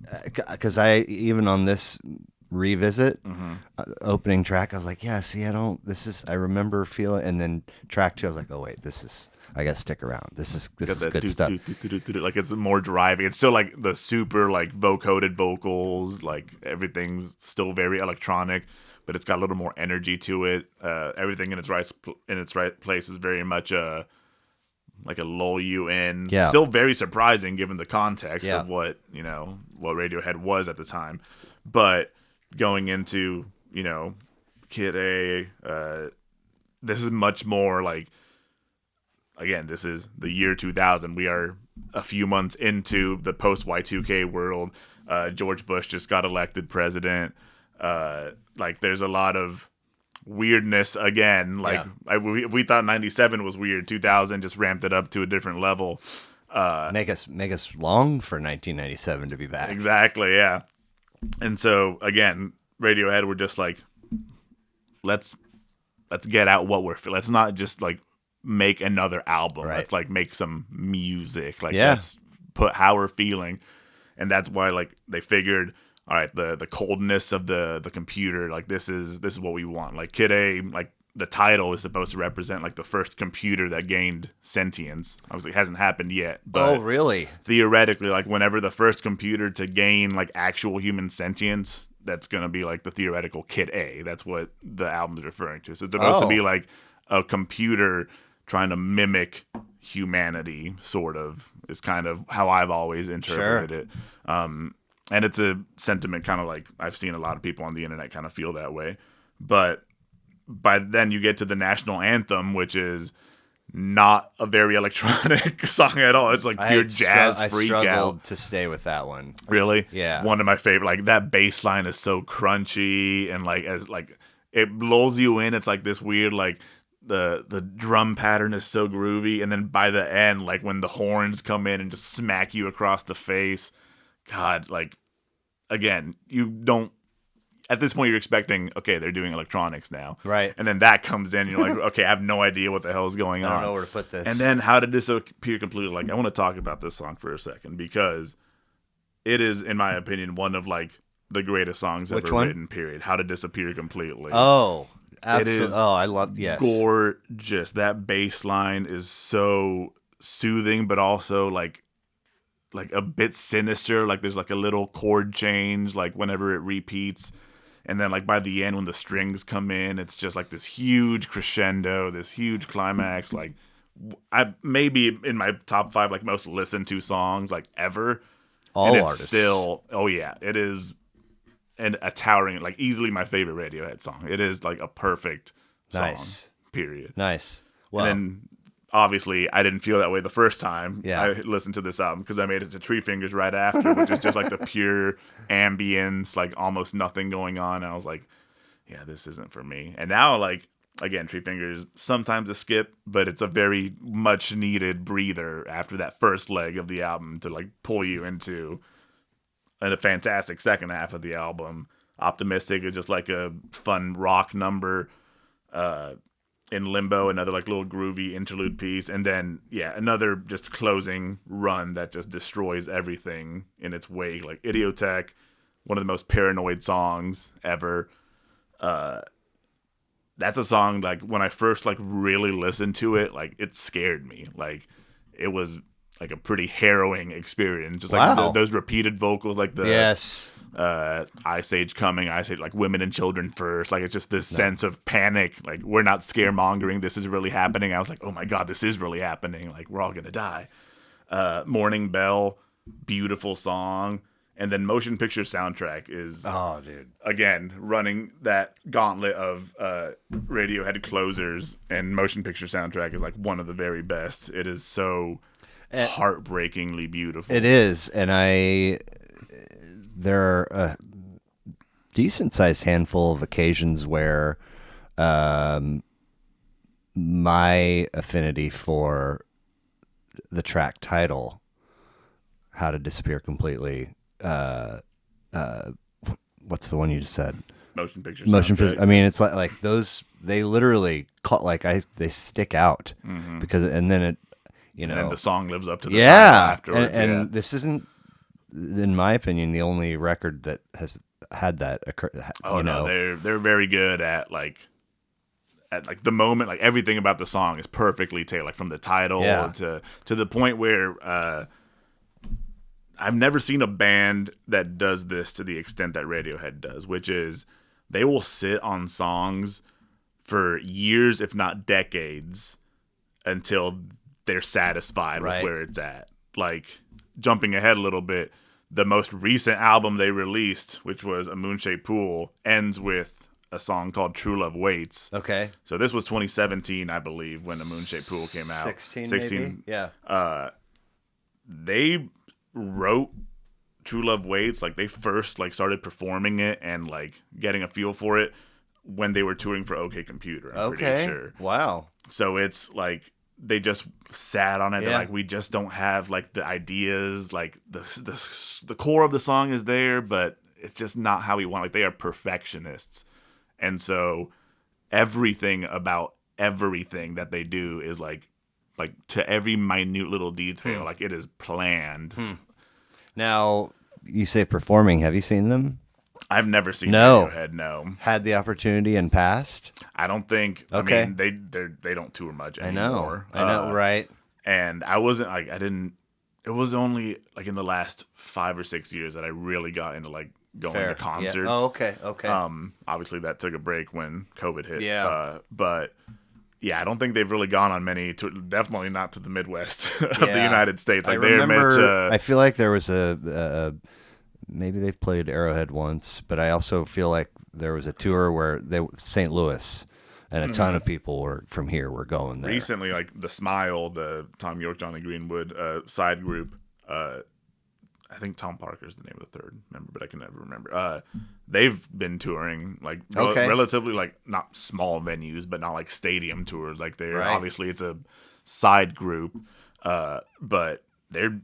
because I even on this revisit opening track, I was like, yeah, see, I remember feeling, and then track 2, I was like, oh wait, I gotta stick around. This is good stuff. Like it's more driving. It's still like the super like vocoded vocals. Like everything's still very electronic, but it's got a little more energy to it. Everything in its right place is very much like a lull you in. Yeah. Still very surprising given the context Yeah. of what Radiohead was at the time. But going into, Kid A, this is much more like, again, this is the year 2000. We are a few months into the post Y2K world. George Bush just got elected president. Like there's a lot of weirdness again. Like if we thought 97 was weird, 2000 just ramped it up to a different level. Make us long for 1997 to be back. Exactly, yeah. And so again, Radiohead were just like, let's get out what we're feeling. Let's not just like make another album. Right. Let's like make some music. Like Yeah. let's put how we're feeling. And that's why like they figured, all right, the coldness of the computer, like this is what we want. Like Kid A, like the title is supposed to represent like the first computer that gained sentience. Obviously, it hasn't happened yet. But Oh, really? theoretically, like whenever the first computer to gain like actual human sentience, that's gonna be like the theoretical Kid A. That's what the album's referring to. So it's supposed to be like a computer trying to mimic humanity, sort of, is kind of how I've always interpreted it. And it's a sentiment kind of like I've seen a lot of people on the internet kind of feel that way. But by then you get to the national anthem, which is not a very electronic song at all. It's like pure jazz freak out. I struggled to stay with that one. Really? Yeah. One of my favorite. Like that bass line is so crunchy and like as like it lulls you in. It's like this weird like the drum pattern is so groovy, and then by the end, like when the horns come in and just smack you across the face, God, like again, you don't. at this point you're expecting, okay, they're doing electronics now. Right. And then that comes in and you're like, okay, I have no idea what the hell is going on. I don't know where to put this. And then How Did Disappear Completely? Like, I want to talk about this song for a second because it is, in my opinion, one of like the greatest songs ever written, period. How to Disappear Completely. Oh, absolutely. It is I love, yes. gorgeous. That bass line is so soothing, but also like a bit sinister. Like there's like a little chord change, like whenever it repeats. And then like by the end when the strings come in, it's just like this huge crescendo, this huge climax. Like I maybe in my top 5 like most listened to songs like ever. All and it's artists. still, oh yeah, it is a towering, like easily my favorite Radiohead song. It is like a perfect song. Period. Nice. Well, and then obviously I didn't feel that way the first time I listened to this album because I made it to Tree Fingers right after, which is just like the pure ambience, like almost nothing going on. And I was like, yeah, this isn't for me. And now, like, again, Tree Fingers, sometimes a skip, but it's a very much needed breather after that first leg of the album to like pull you into a fantastic second half of the album. Optimistic is just like a fun rock number. In Limbo, another like little groovy interlude piece, and then another just closing run that just destroys everything in its wake. Like Idiotech, one of the most paranoid songs ever. That's a song like when I first like really listened to it, like it scared me. Like it was like a pretty harrowing experience. Just like those repeated vocals, like the Ice Age coming, Ice Age, like women and children first. Like it's just this sense of panic. Like we're not scaremongering. This is really happening. I was like, oh my God, this is really happening. Like we're all gonna die. Morning Bell, beautiful song. And then Motion Picture Soundtrack is, again, running that gauntlet of Radiohead closers, and Motion Picture Soundtrack is like one of the very best. It is so heartbreakingly beautiful. It is, and there are a decent-sized handful of occasions where my affinity for the track title, How to Disappear Completely, what's the one you just said? Motion Picture. I mean, it's like those. They literally they stick out because, and then it, and then the song lives up to the title afterwards. And this isn't, in my opinion, the only record that has had that occur. Oh no, they're very good at the moment, like everything about the song is perfectly tailored, like from the title to the point where. I've never seen a band that does this to the extent that Radiohead does, which is they will sit on songs for years, if not decades, until they're satisfied with where it's at. Like, jumping ahead a little bit, the most recent album they released, which was A Moonshaped Pool, ends with a song called True Love Waits. Okay. So this was 2017, I believe, when A Moonshaped Pool came out. 16 maybe? Yeah. They wrote True Love Waits, like they first like started performing it and like getting a feel for it when they were touring for OK Computer. I'm pretty sure. Wow. So it's like they just sat on it. They're like, we just don't have like the ideas, like the core of the song is there, but it's just not how we want. Like they are perfectionists, and so everything about everything that they do is like to every minute little detail, like it is planned. Now, you say performing. Have you seen them? I've never seen Radiohead. No. Had the opportunity and passed? I don't think. Okay. I mean, they don't tour much anymore. I know, right? And I wasn't like, I didn't. It was only like in the last 5 or 6 years that I really got into like going to concerts. Yeah. Oh, okay. Obviously that took a break when COVID hit. Yeah. But. Yeah, I don't think they've really gone on many. Definitely not to the Midwest of the United States. Like I feel like there was maybe they've played Arrowhead once, but I also feel like there was a tour where St. Louis, and a ton of people from here were going there. Recently, like the Smile, the Tom York, Johnny Greenwood side group. I think Tom Parker's the name of the third member, but I can never remember. They've been touring like relatively like not small venues, but not like stadium tours. Like they're obviously it's a side group, but they're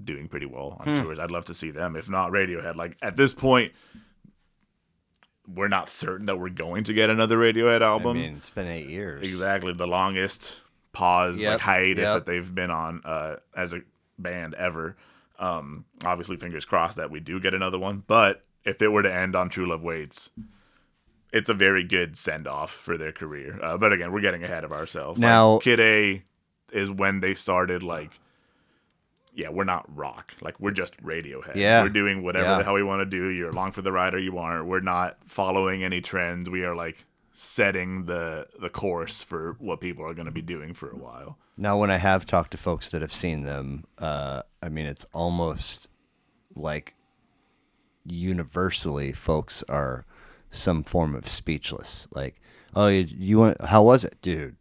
doing pretty well on tours. I'd love to see them. If not Radiohead, like at this point, we're not certain that we're going to get another Radiohead album. I mean, it's been 8 years. Exactly, the longest pause, Yep, like hiatus yep. that they've been on as a band ever. Obviously, fingers crossed that we do get another one. But if it were to end on True Love Waits, it's a very good send off for their career. But again, we're getting ahead of ourselves. Now, like, Kid A is when they started like. Yeah, we're not rock. Like, we're just Radiohead. Yeah. We're doing whatever Yeah. the hell we want to do. You're along for the ride or you aren't. We're not following any trends. We are, like, setting the course for what people are going to be doing for a while. now, when I have talked to folks that have seen them, I mean, it's almost like universally folks are some form of speechless. Like, oh, you want? How was it, dude?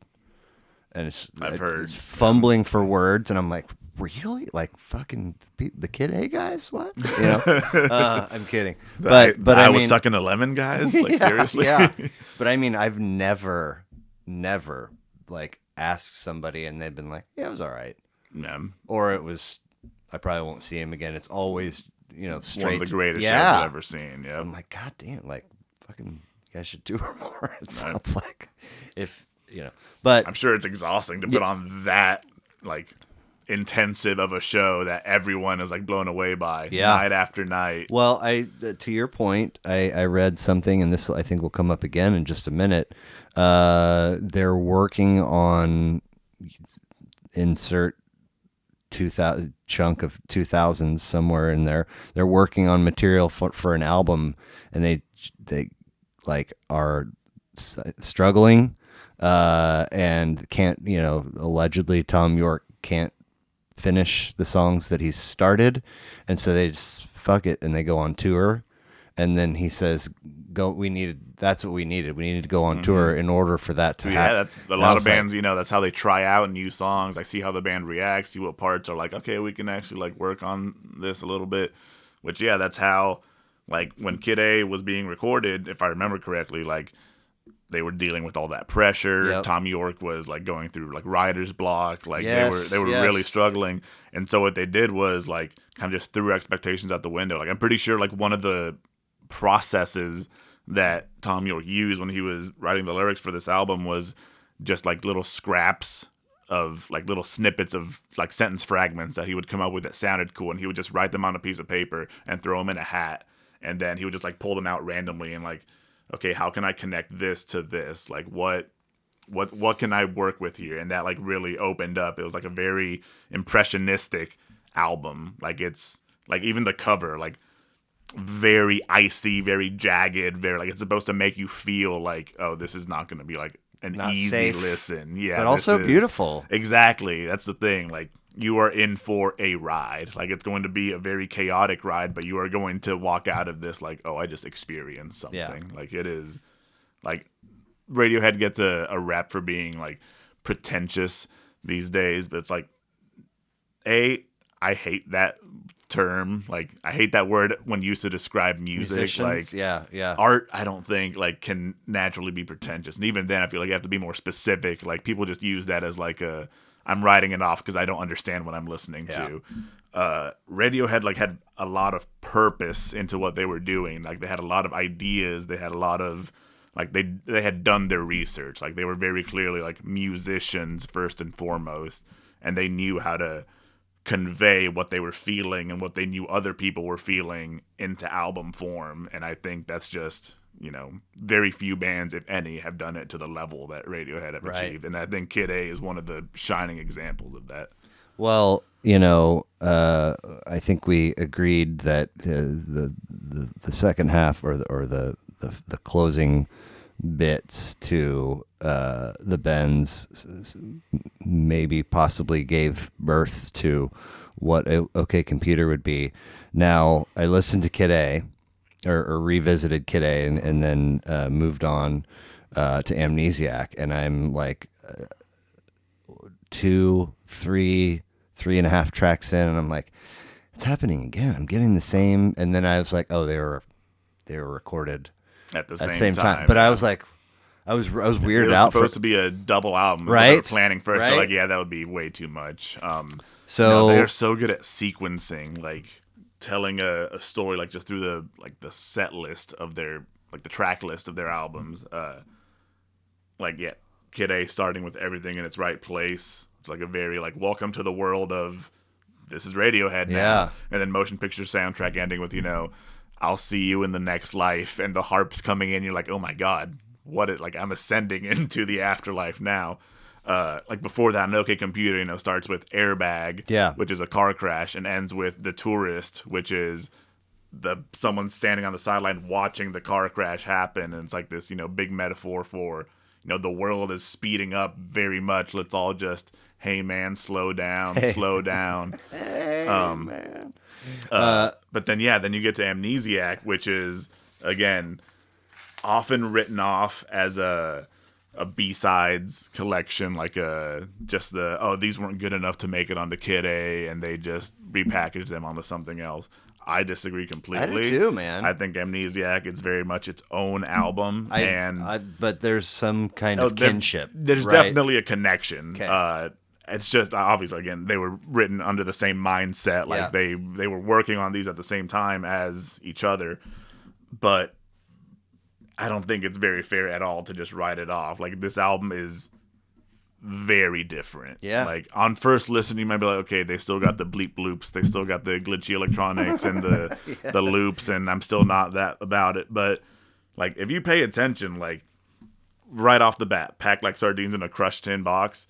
And I've heard. it's fumbling for words, and I'm like, really? Like fucking the Kid A guys? What? You know? I'm kidding. But I was mean, sucking a lemon, guys. Like, yeah, seriously. yeah. But I mean, I've never like asked somebody and they've been like, yeah, it was all right, Yeah. or it was, I probably won't see him again. It's always, straight. One of the greatest shows Yeah. I've ever seen. Yeah. I'm like, God damn, like fucking, you guys should tour more. It sounds like, if but I'm sure it's exhausting to put on that like intensive of a show that everyone is like blown away by night after night. Well, to your point, I read something, and this I think will come up again in just a minute. They're working on insert 2000 chunk of 2000s somewhere in there. They're working on material for an album, and they like are struggling, and can't, allegedly Tom York can't finish the songs that he's started, and so they just fuck it and they go on tour. And then he says, that's what we needed to go on tour in order for that to happen. Yeah, that's a lot of bands, that's how they try out new songs. Like, see how the band reacts, see what parts are like, okay, we can actually like work on this a little bit. Which, yeah, that's how, like, when Kid A was being recorded, if I remember correctly, like, they were dealing with all that pressure. Yep. Tom York was like going through like writer's block. Like, Yes, they were yes. really struggling. And so what they did was like kind of just threw expectations out the window. Like, I'm pretty sure like one of the processes that Tom York used when he was writing the lyrics for this album was just like little scraps of like little snippets of like sentence fragments that he would come up with that sounded cool, and he would just write them on a piece of paper and throw them in a hat, and then he would just like pull them out randomly and like, okay, how can I connect this to this? Like, what can I work with here? And that like really opened up. It was like a very impressionistic album. Like, it's like even the cover, like very icy, very jagged, very like it's supposed to make you feel like, oh, this is not going to be like an Not easy safe, listen. Yeah, but also beautiful. Exactly. That's the thing. Like, you are in for a ride. Like, it's going to be a very chaotic ride, but you are going to walk out of this like, oh, I just experienced something. Yeah. Like, it is like Radiohead gets a rep for being like pretentious these days, but it's like, I hate that term. Like, I hate that word when used to describe music. Musicians, like, yeah. art, I don't think like can naturally be pretentious. And even then, I feel like you have to be more specific. Like, people just use that as like I'm writing it off because I don't understand what I'm listening to. Radiohead like had a lot of purpose into what they were doing. Like, they had a lot of ideas. They had a lot of like they had done their research. Like, they were very clearly like musicians first and foremost, and they knew how to convey what they were feeling and what they knew other people were feeling into album form. And I think that's just, very few bands, if any, have done it to the level that Radiohead have achieved. And I think Kid A is one of the shining examples of that. Well, I think we agreed that the second half or the closing bits to the Bends maybe possibly gave birth to what OK Computer would be. Now, I listened to Kid A or revisited Kid A and then moved on to Amnesiac, and I'm like 2, 3, 3.5 tracks in, and I'm like, it's happening again. I'm getting the same. And then I was like, oh, they were recorded at the same time. But I was like, I was weirded it was out. Supposed to be a double album, right? They were planning first. Right? They're like, yeah, that would be way too much. So they're so good at sequencing, like telling a story, like just through the set list of their like the track list of their albums. Kid A starting with Everything in Its Right Place. It's like a very like welcome to the world of this is Radiohead now. Yeah. And then Motion Picture Soundtrack ending with, I'll see you in the next life, and the harps coming in. You're like, oh my God, I'm ascending into the afterlife now. Like before that, an OK Computer, starts with Airbag, Yeah. which is a car crash, and ends with The Tourist, which is someone standing on the sideline watching the car crash happen. And it's like this, big metaphor for, the world is speeding up very much. Let's all just, hey man, slow down, slow down. Hey, man. But then you get to Amnesiac, which is, again, often written off as a B-sides collection, like these weren't good enough to make it onto Kid A, and they just repackaged them onto something else. I disagree completely. I do too, man. I think Amnesiac, it's very much its own album, but there's some kind of kinship. There's right? definitely a connection. Okay. It's just obviously, again, they were written under the same mindset. Like they were working on these at the same time as each other, but I don't think it's very fair at all to just write it off. Like, this album is very different. Yeah. Like, on first listen, you might be like, okay, they still got the bleep bloops, they still got the glitchy electronics and the loops, and I'm still not that about it. But like, if you pay attention, like right off the bat, packed like sardines in a crushed tin box.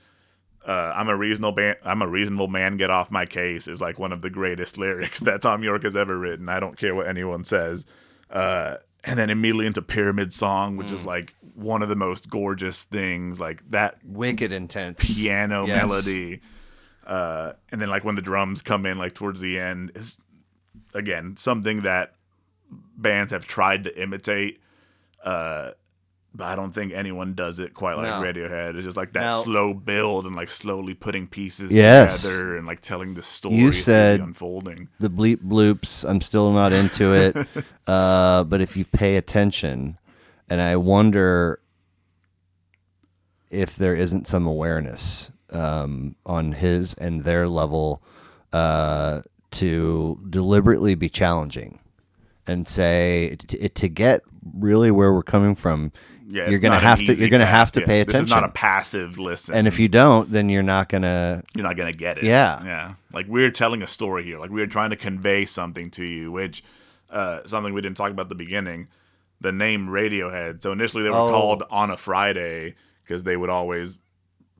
I'm a reasonable man. Get off my case is like one of the greatest lyrics that Tom York has ever written. I don't care what anyone says. And then immediately into Pyramid Song, which is like one of the most gorgeous things, like that wicked intense piano melody. And then like when the drums come in like towards the end is, again, something that bands have tried to imitate. But I don't think anyone does it quite like Radiohead. It's just like that slow build and like slowly putting pieces together and like telling the story. You said unfolding. The bleep bloops, I'm still not into it. But if you pay attention, and I wonder if there isn't some awareness on his and their level to deliberately be challenging and say to get really where we're coming from. Yeah, you're gonna have to pay attention. This is not a passive listen. And if you don't, then you're not gonna get it. Yeah. Like, we're telling a story here. Like, we're trying to convey something to you, which something we didn't talk about at the beginning. The name Radiohead. So initially they were called On a Friday because they would always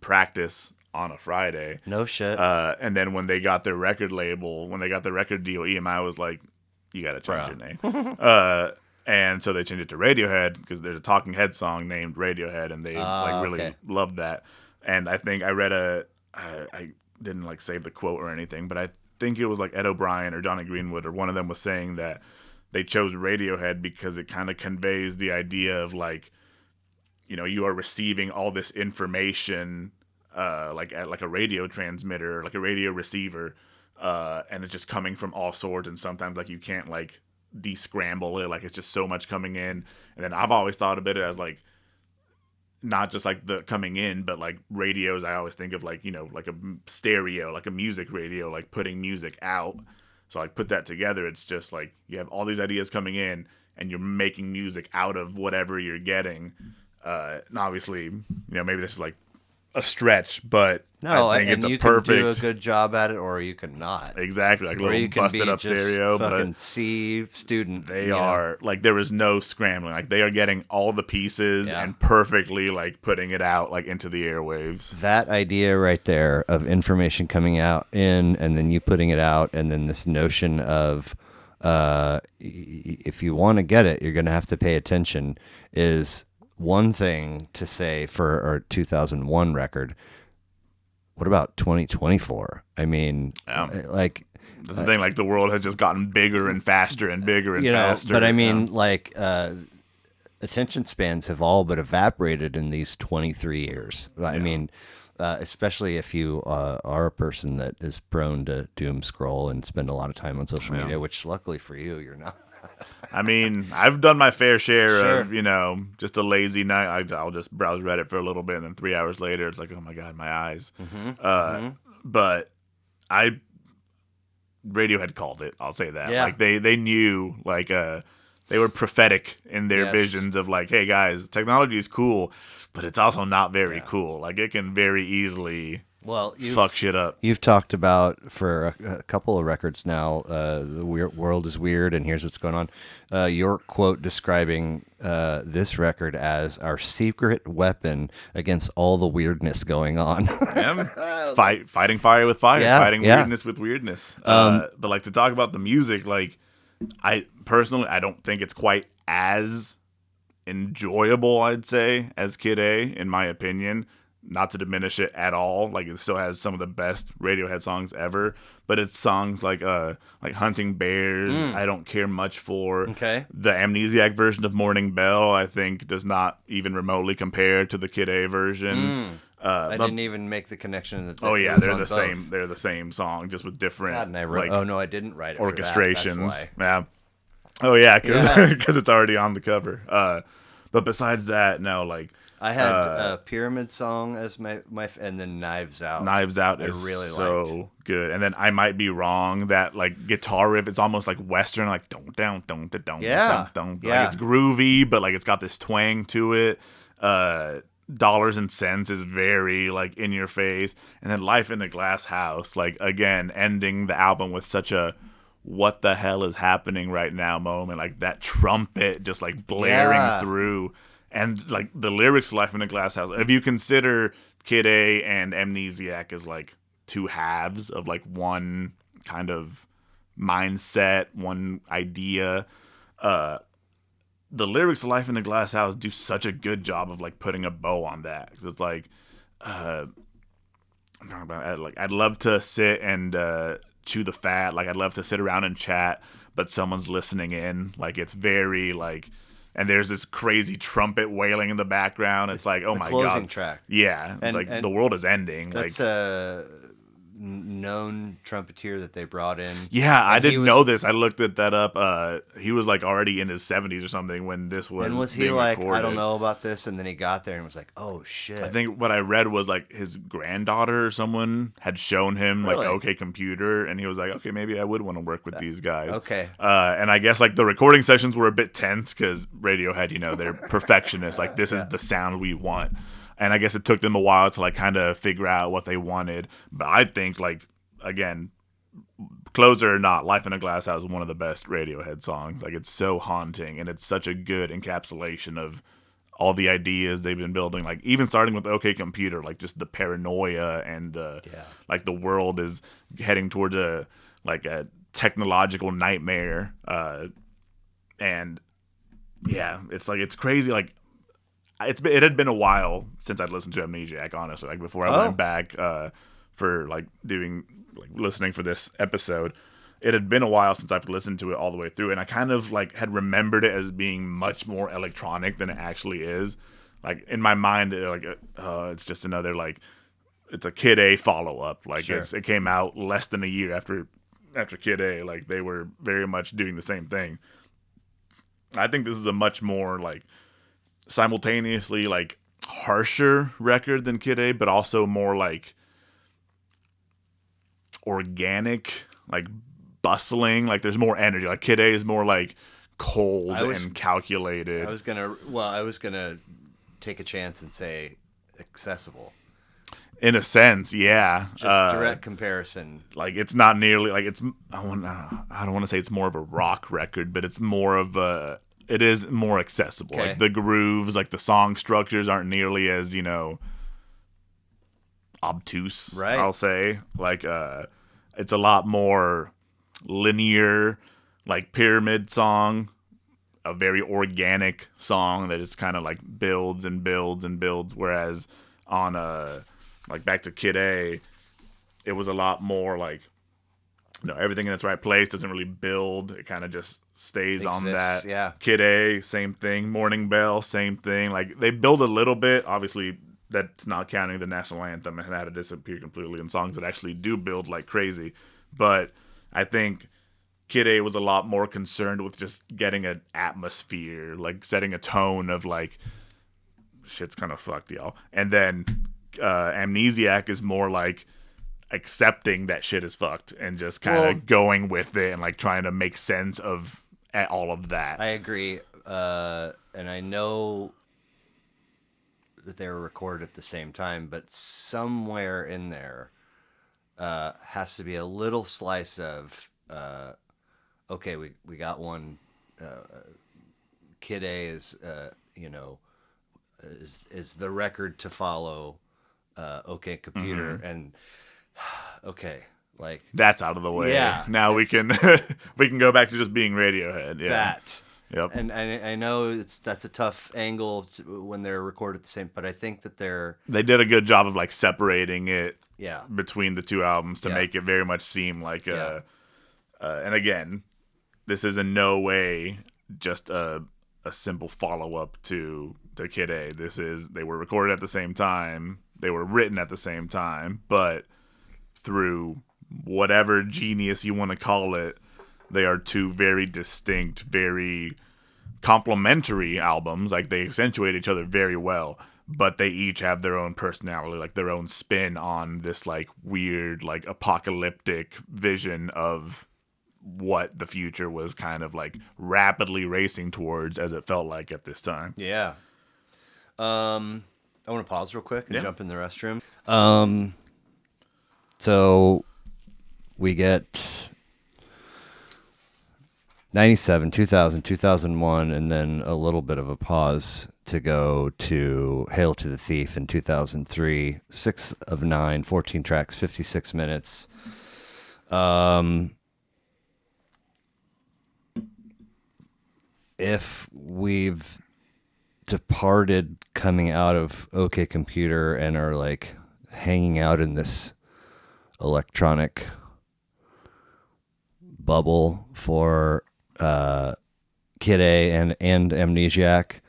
practice on a Friday. No shit. And then when they got their record label, when they got their record deal, EMI was like, you got to change your name. And so they changed it to Radiohead because there's a Talking Head song named Radiohead, and they really loved that. And I think I read I didn't like save the quote or anything, but I think it was like Ed O'Brien or Johnny Greenwood or one of them was saying that they chose Radiohead because it kind of conveys the idea of like, you are receiving all this information like at like a radio transmitter, like a radio receiver, and it's just coming from all sorts, and sometimes like you can't like de-scramble it, like it's just so much coming in. And then I've always thought of it as like not just like the coming in, but like radios, I always think of like, like a stereo, like a music radio, like putting music out. So like put that together, it's just like you have all these ideas coming in and you're making music out of whatever you're getting. And obviously, maybe this is like a stretch, but no, I think it's you a perfect. Can do a good job at it, or you can not. Exactly, like a or little you can busted be up just stereo. Fucking but C student. They are like there is no scrambling. Like they are getting all the pieces and perfectly like putting it out like into the airwaves. That idea right there of information coming out in, and then you putting it out, and then this notion of if you want to get it, you're going to have to pay attention is one thing to say for our 2001 record. What about 2024? I mean, like... That's the thing, like the world has just gotten bigger and faster and bigger and faster. But I mean, like, attention spans have all but evaporated in these 23 years. I mean, especially if you are a person that is prone to doom scroll and spend a lot of time on social media, which luckily for you, you're not. I mean, I've done my fair share of, just a lazy night. I'll just browse Reddit for a little bit, and then 3 hours later, it's like, oh my God, my eyes. But Radiohead called it. I'll say that. Yeah. Like they knew, like prophetic in their Yes. visions of like, hey guys, technology is cool, but it's also not very cool. Like it can very easily fuck shit up. You've talked about for a couple of records now, the world is weird, and here's what's going on. Your quote describing this record as our secret weapon against all the weirdness going on. Fighting fire with fire, fighting yeah. weirdness with weirdness. But like to talk about the music, like I don't think it's quite as enjoyable, I'd say, as Kid A, in my opinion. Not to diminish it at all. Like it still has some of the best Radiohead songs ever, but it's songs like Hunting Bears, I don't care much for. Okay. The Amnesiac version of Morning Bell, I think, does not even remotely compare to the Kid A version. I didn't even make the connection that. They're the same. They're the same song, just with different. God, and I wrote, oh no, I didn't write it. Orchestrations. For that. That's why. Yeah. Oh yeah, because it's already on the cover. But besides that, no, like. I had a Pyramid Song as my and then Knives Out. Knives Out is really so good. And then I Might Be Wrong, that like guitar riff, it's almost like Western, like don't. Yeah. Like it's groovy, but like it's got this twang to it. Dollars and Cents is very like in your face. And then Life in the Glass House, like again, ending the album with such a what the hell is happening right now moment. Like that trumpet just like blaring through. And like the lyrics, "Life in a Glass House." If you consider Kid A and Amnesiac as like two halves of like one kind of mindset, one idea, the lyrics of "Life in a Glass House" do such a good job of like putting a bow on that. Because it's like, I'm talking about like I'd love to sit and chew the fat. Like I'd love to sit around and chat, but someone's listening in. Like it's very like. And there's this crazy trumpet wailing in the background. It's like, oh my god, closing track. Yeah, it's like the world is ending. That's a known trumpeter that they brought in. Yeah, I didn't know this. I looked that up. He was like already in his 70s or something when this was. And was he like, recorded. I don't know about this, and then he got there and was like, oh shit. I think what I read was like his granddaughter or someone had shown him like OK Computer, and he was like, okay, maybe I would want to work with these guys. Okay. And I guess like the recording sessions were a bit tense because Radiohead, you know, they're perfectionists. Like this is the sound we want. And I guess it took them a while to like kind of figure out what they wanted. But I think like, again, closer or not, Life in a Glass House is one of the best Radiohead songs. Like it's so haunting and it's such a good encapsulation of all the ideas they've been building. Like even starting with OK Computer, like just the paranoia and like the world is heading towards a technological nightmare. And yeah, it's crazy. Like, it had been a while since I'd listened to Amnesiac, honestly. Like before I went back for like doing like listening for this episode, it had been a while since I've listened to it all the way through, and I kind of like had remembered it as being much more electronic than it actually is. Like in my mind, it's just another like it's a Kid A follow up. Like sure. It came out less than a year after Kid A. Like they were very much doing the same thing. I think this is a much more like simultaneously like harsher record than Kid A, but also more like organic, like bustling. Like there's more energy. Like Kid A is more like cold and calculated. I was gonna take a chance and say accessible. In a sense, yeah. Just direct comparison. Like it's not nearly like it's. I don't want to say it's more of a rock record, but it's more of a. It is more accessible. Okay. Like the grooves, like the song structures aren't nearly as, you know, obtuse, right. I'll say. Like it's a lot more linear, like Pyramid Song, a very organic song that is kind of like builds and builds and builds, whereas on like back to Kid A, it was a lot more like, you know, everything in its right place, doesn't really build. It kind of just stays on that. Yeah. Kid A, same thing. Morning Bell, same thing. Like they build a little bit. Obviously, that's not counting the national anthem and had to disappear completely in songs that actually do build like crazy. But I think Kid A was a lot more concerned with just getting an atmosphere, like setting a tone of like, shit's kind of fucked, y'all. And then Amnesiac is more like accepting that shit is fucked and just kind of going with it and like trying to make sense of all of that. I agree. And I know that they were recorded at the same time, but somewhere in there has to be a little slice of, okay, we got one. Kid A is, is the record to follow. Okay, Computer, and okay, like That's out of the way. Yeah. Now we can go back to just being Radiohead. Yeah. that. Yep. And I know that's a tough angle when they're recorded the same, but I think that they did a good job of like separating it yeah. between the two albums to Yeah. make it very much seem like Yeah. and again, this is in no way just a simple follow up to Kid A. They were recorded at the same time, they were written at the same time, but through whatever genius you want to call it, they are two very distinct, very complementary albums. Like, they accentuate each other very well, but they each have their own personality, like their own spin on this like weird, like apocalyptic vision of what the future was kind of like rapidly racing towards, as it felt like at this time. Yeah. I want to pause real quick and jump in the restroom. So we get 97, 2000, 2001, and then a little bit of a pause to go to Hail to the Thief in 2003. 6 of 9, 14 tracks, 56 minutes. If we've departed coming out of OK Computer and are like hanging out in this electronic bubble for Kid A and Amnesiac,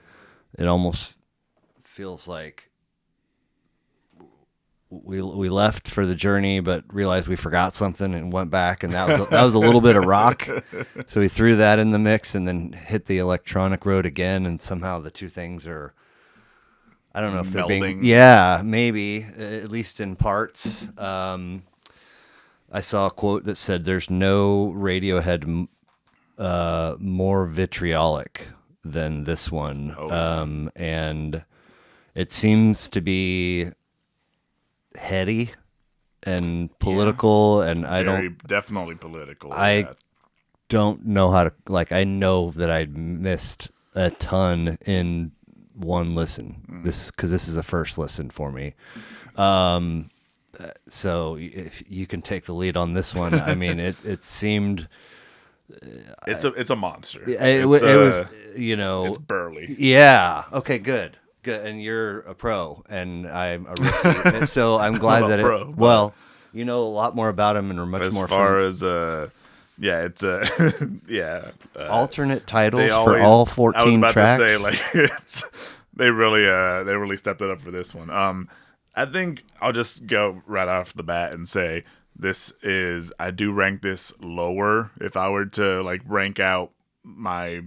it almost feels like we left for the journey, but realized we forgot something and went back, and that was a little bit of rock. So we threw that in the mix and then hit the electronic road again, and somehow the two things are, I don't know if they're melding. Maybe at least in parts. I saw a quote that said, "There's no Radiohead more vitriolic than this one," and it seems to be heady and political, and definitely political. I don't know how to, like, I know that I missed a ton in one listen, because this is a first listen for me. So if you can take the lead on this one, I mean, it seemed it's a monster. It was, it's burly. Yeah. Okay. Good. And you're a pro, and I'm a rookie. And so I'm glad that pro, well, you know a lot more about him and are much more far as it's alternate titles for all 14 I was about tracks. to say, like, they really stepped it up for this one. I think I'll just go right off the bat and say I do rank this lower. If I were to like rank out my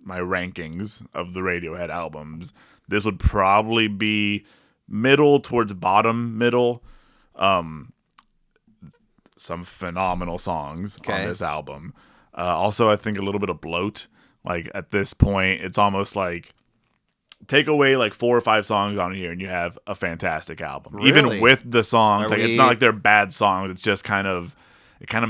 rankings of the Radiohead albums, this would probably be middle towards bottom middle. Some phenomenal songs on this album. Also, I think a little bit of bloat. Like, at this point, it's almost like take away like 4 or 5 songs on here and you have a fantastic album. Really? Even with the songs, it's not like they're bad songs. It's just kind of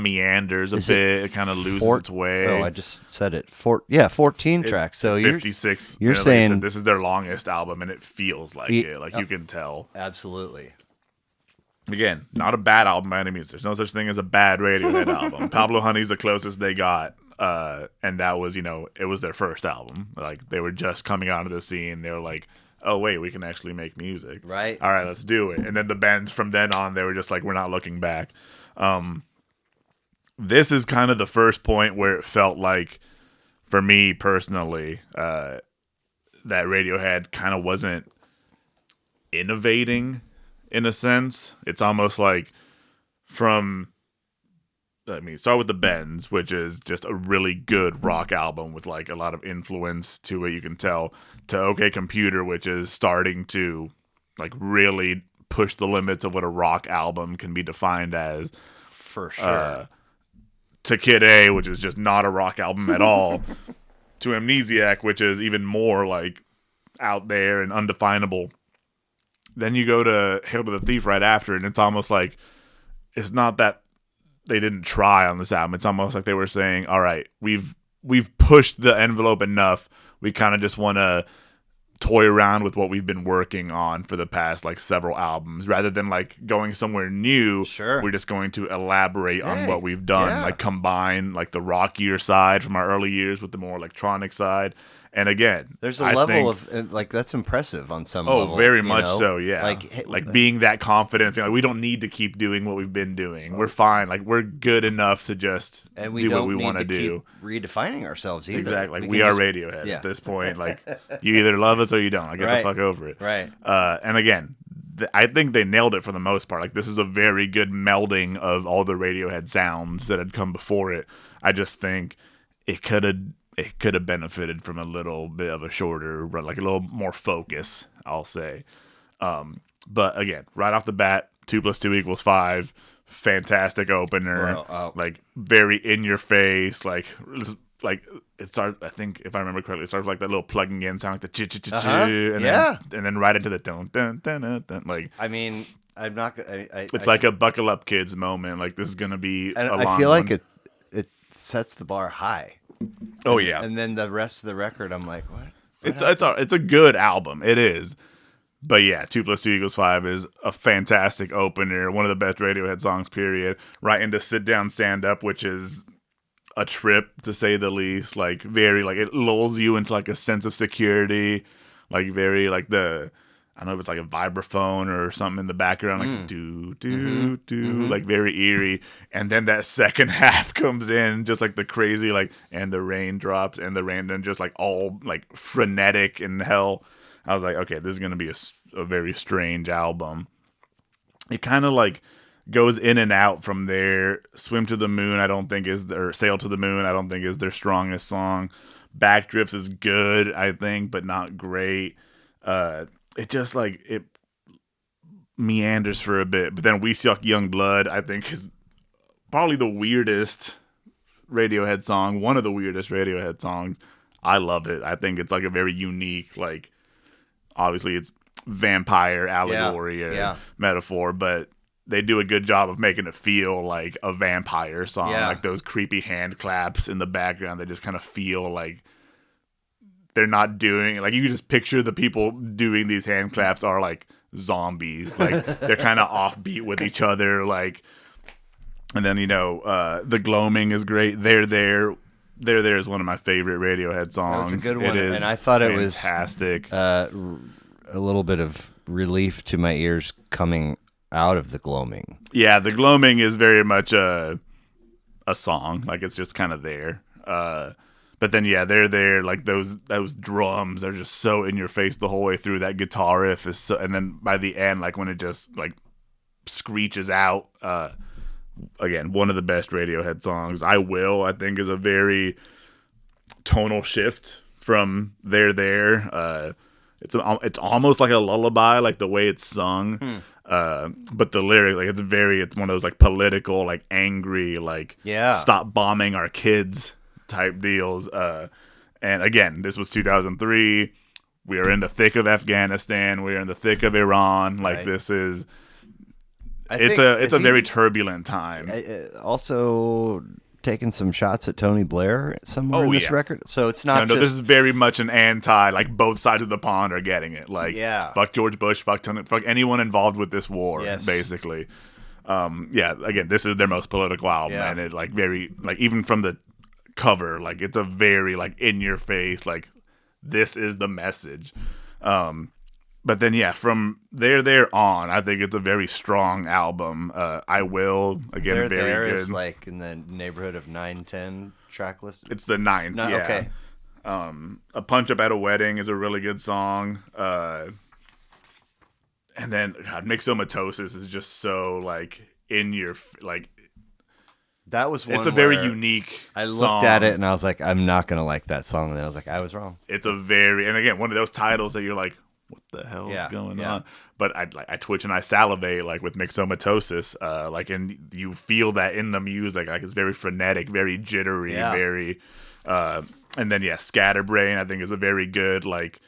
meanders a bit. It kind of loses its way. Oh, I just said it. 14 tracks. So 56. You're saying, like I said, this is their longest album, and it feels like it. Like, you can tell. Absolutely. Again, not a bad album by any means. There's no such thing as a bad Radiohead album. Pablo Honey's the closest they got. And that was, it was their first album. Like, they were just coming onto the scene. They were like, oh, wait, we can actually make music. Right. All right, let's do it. And then the bands from then on, they were just like, we're not looking back. This is kind of the first point where it felt like, for me personally, that Radiohead kind of wasn't innovating in a sense. It's almost like start with The Bends, which is just a really good rock album with like a lot of influence to it, you can tell, to OK Computer, which is starting to like really push the limits of what a rock album can be defined as. For sure. to Kid A, which is just not a rock album at all, to Amnesiac, which is even more like out there and undefinable. Then you go to Hail to the Thief right after, and it's almost like it's not that they didn't try on this album. It's almost like they were saying, all right, we've pushed the envelope enough. We kind of just want to toy around with what we've been working on for the past like several albums, rather than like going somewhere new. Sure. We're just going to elaborate on what we've done, like combine like the rockier side from our early years with the more electronic side. And again, there's a level of like that's impressive on some level. Oh, very much so, yeah. Like being that confident, like we don't need to keep doing what we've been doing. We're fine. Like we're good enough to just and we do don't what we want to do. Keep redefining ourselves either. Exactly. We are Radiohead at this point. Like you either love us or you don't. Like, get the fuck over it. Right. And again, I think they nailed it for the most part. Like this is a very good melding of all the Radiohead sounds that had come before it. I just think it could have benefited from a little bit of a shorter, like a little more focus, I'll say. But again, right off the bat, 2 + 2 = 5. Fantastic opener. Like very in your face. Like it starts. I think if I remember correctly, it starts like that little plugging in sound, like the and then right into the dun dun dun dun dun. Like I mean, I'm not. It's like a buckle up kids moment. Like this is gonna be. And a I long feel like one. it sets the bar high. Oh yeah, and then the rest of the record, I'm like, what? It's a good album. It is, but yeah, 2 + 2 = 5 is a fantastic opener. One of the best Radiohead songs. Period. Right into Sit Down, Stand Up, which is a trip to say the least. Like very like it lulls you into like a sense of security. Like very like I don't know if it's like a vibraphone or something in the background, like do, like very eerie. And then that second half comes in, just like the crazy, like, and the rain drops, and the random, just like all like frenetic and hell. I was like, okay, this is gonna be a very strange album. It kind of like goes in and out from there. Swim to the Moon, I don't think or Sail to the Moon, I don't think is their strongest song. Backdrifts is good, I think, but not great. It just like it meanders for a bit, but then We Suck Young Blood, I think, is probably the weirdest Radiohead song, one of the weirdest Radiohead songs. I love it. I think it's like a very unique, like obviously it's vampire allegory or metaphor, but they do a good job of making it feel like a vampire song. Like those creepy hand claps in the background, they just kind of feel like they're not doing like you just picture the people doing these hand claps are like zombies. Like they're kind of offbeat with each other. Like, and then the gloaming is great. They're there is one of my favorite Radiohead songs. That's a good one, it is and I thought fantastic. It was fantastic. A little bit of relief to my ears coming out of the gloaming. Yeah, the gloaming is very much a song. Like it's just kind of there. But then, they're there. Like those drums are just so in your face the whole way through. That guitar riff is so, and then by the end, like when it just like screeches out. Again, one of the best Radiohead songs. I think is a very tonal shift from there. It's almost like a lullaby, like the way it's sung. But the lyric, like it's one of those like political, like angry, like stop bombing our kids type deals. And again, this was 2003. We are in the thick of Afghanistan. We are in the thick of Iran. Like this is, it's a very turbulent time. Also taking some shots at Tony Blair somewhere in this record. So it's not no, this is very much an anti, like both sides of the pond are getting it. Like fuck George Bush, fuck Tony, fuck anyone involved with this war, basically. Again, this is their most political album, and it like very like even from the cover, like it's a very like in your face, like this is the message. But then from there on, I think it's a very strong album. I Will, again, very good. Is like in the neighborhood of 9-10 track list. It's the 9th. Okay. A Punch Up at a Wedding is a really good song. And then Myxomatosis is just so like in your like. That was one. It's a very unique I looked at it and I was like, I'm not gonna like that song. And then I was like, I was wrong. It's a very, and again, one of those titles that you're like, what the hell is Yeah, going yeah. on? But I twitch and I salivate like with myxomatosis, like, and you feel that in the music, like it's very frenetic, very jittery, Yeah. very, and then Scatterbrain I think is a very good like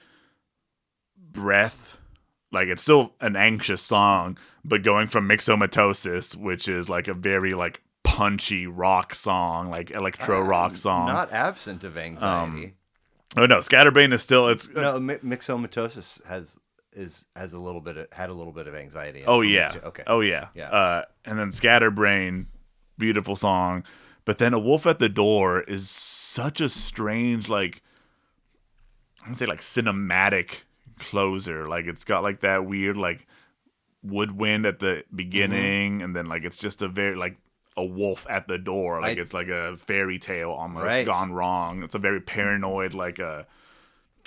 breath. Like it's still an anxious song, but going from myxomatosis, which is like a very like punchy rock song, like electro rock song. Not absent of anxiety. Oh no, Scatterbrain is still it's No, myxomatosis has a little bit had a little bit of anxiety. In it oh for me yeah, too. Okay. oh yeah, Yeah. and then Scatterbrain, beautiful song, but then A Wolf at the Door is such a strange like I don't say like cinematic closer. Like it's got like that weird like woodwind at the beginning, and then like it's just a very like a wolf at the door. Like it's like a fairy tale almost Right. gone wrong. It's a very paranoid like a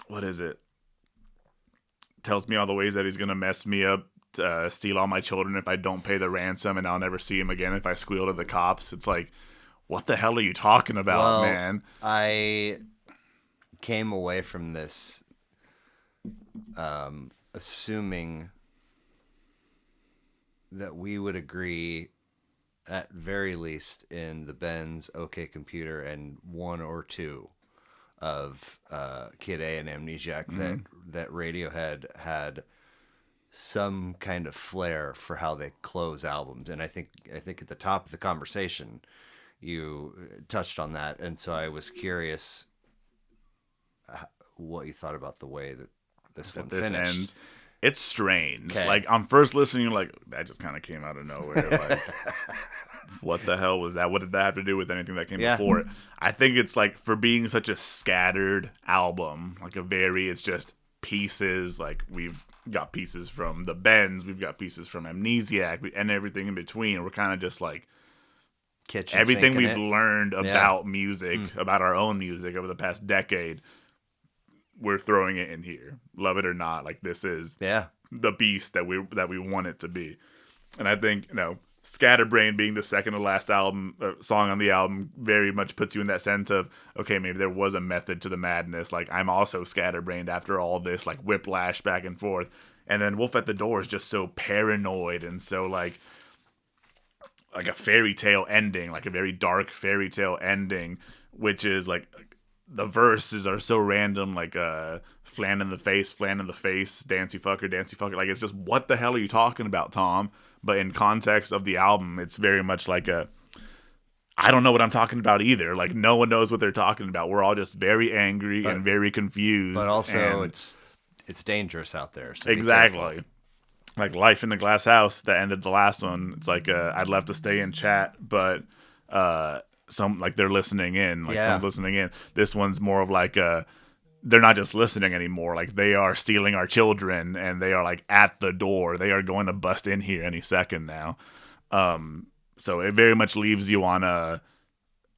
what is it? Tells me all the ways that he's gonna mess me up, steal all my children if I don't pay the ransom, and I'll never see him again if I squeal to the cops. It's like, what the hell are you talking about, Well, man? I came away from this assuming that we would agree at very least in the Benz OK Computer and one or two of Kid A and Amnesiac that Radiohead had some kind of flair for how they close albums, and I think at the top of the conversation you touched on that, and so I was curious what you thought about the way that this one finished. Ends. It's strange. Okay. Like on first listening, you're like, that just kind of came out of nowhere. Like, what the hell was that? What did that have to do with anything that came before it? I think it's like for being such a scattered album, like it's just pieces. Like we've got pieces from the Bends, we've got pieces from Amnesiac, and everything in between. We're kind of just like everything we've learned about music, about our own music over the past decade. We're throwing it in here, love it or not. Like this is the beast that we want it to be, and I think Scatterbrain being the second to last song on the album very much puts you in that sense of okay, maybe there was a method to the madness. Like I'm also scatterbrained after all this, like whiplash back and forth, and then Wolf at the Door is just so paranoid and so like a fairy tale ending, like a very dark fairy tale ending, which is like. The verses are so random, like flan in the face, dancey fucker. Like it's just what the hell are you talking about, Tom? But in context of the album, it's very much like I don't know what I'm talking about either. Like no one knows what they're talking about. We're all just very angry and very confused. But also, it's dangerous out there. So exactly. Like Life in the Glass House that ended the last one. It's like I'd love to stay in chat, but. Some like they're listening in, like someone's listening in. This one's more of like they're not just listening anymore. Like they are stealing our children, and they are like at the door. They are going to bust in here any second now. So it very much leaves you on a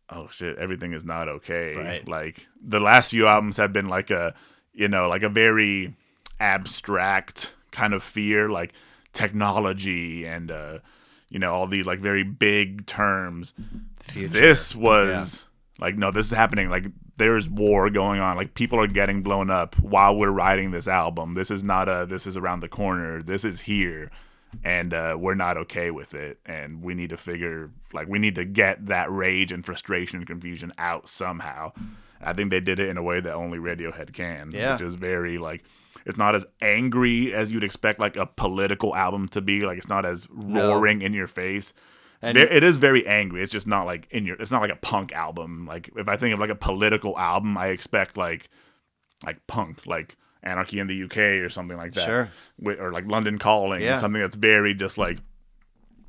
oh shit, everything is not okay. Right. Like the last few albums have been like a like a very abstract kind of fear, like technology and all these like very big terms. Future. This was like, no, this is happening. Like there's war going on. Like people are getting blown up while we're writing this album. This is not this is around the corner. This is here. And we're not okay with it. And we need to get that rage and frustration and confusion out somehow. I think they did it in a way that only Radiohead can. Yeah. Which is very like, it's not as angry as you'd expect like a political album to be. Like it's not as roaring in your face. And it is very angry. It's just not like it's not like a punk album. Like if I think of like a political album, I expect like punk, like Anarchy in the UK or something like that. Sure. Or like London Calling, something that's very just like,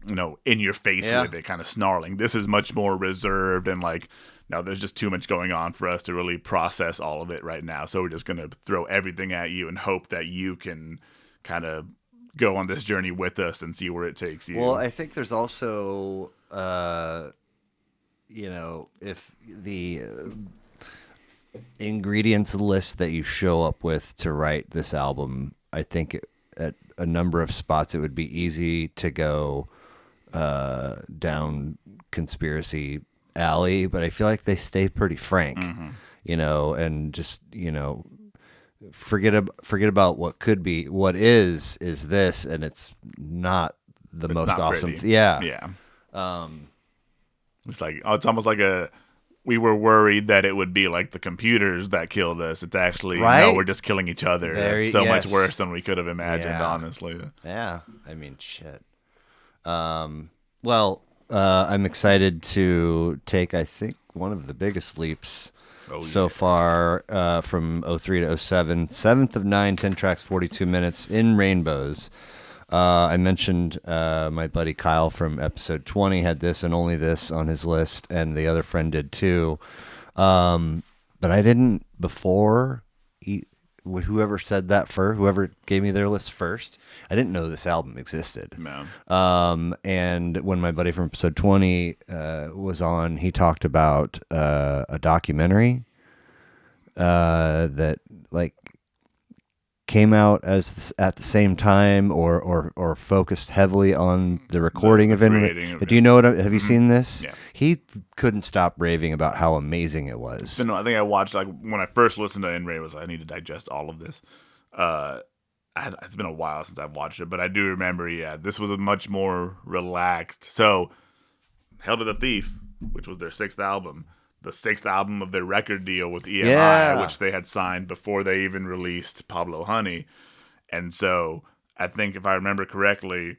in your face with it, kind of snarling. This is much more reserved and like, no, there's just too much going on for us to really process all of it right now. So we're just going to throw everything at you and hope that you can kind of go on this journey with us and see where it takes you. Well, I think there's also, if the ingredients list that you show up with to write this album, I think at a number of spots it would be easy to go down conspiracy alley, but I feel like they stay pretty frank, and just, forget about what could be. What is this, and it's not the most not awesome. pretty. Yeah. It's like it's almost like we were worried that it would be like the computers that killed us. It's actually no, we're just killing each other. It's so much worse than we could have imagined, honestly. Yeah, I mean, shit. Well, I'm excited to take, I think, one of the biggest leaps so far from 03 to 07. 7th of 9, 10 tracks, 42 minutes in Rainbows. I mentioned my buddy Kyle from episode 20 had this and only this on his list, and the other friend did too. But I didn't before. Whoever said that first, whoever gave me their list first, I didn't know this album existed. No. And when my buddy from episode 20 was on, he talked about a documentary that like came out at the same time or focused heavily on the recording of it. Do you know what? Have you seen this? Yeah. He couldn't stop raving about how amazing it was. No, I think I watched like when I first listened to In Ray was I need to digest all of this. It's been a while since I've watched it, but I do remember. Yeah, this was a much more relaxed. So, Hell to the Thief, which was their 6th album. The 6th album of their record deal with EMI, which they had signed before they even released Pablo Honey. And so I think if I remember correctly,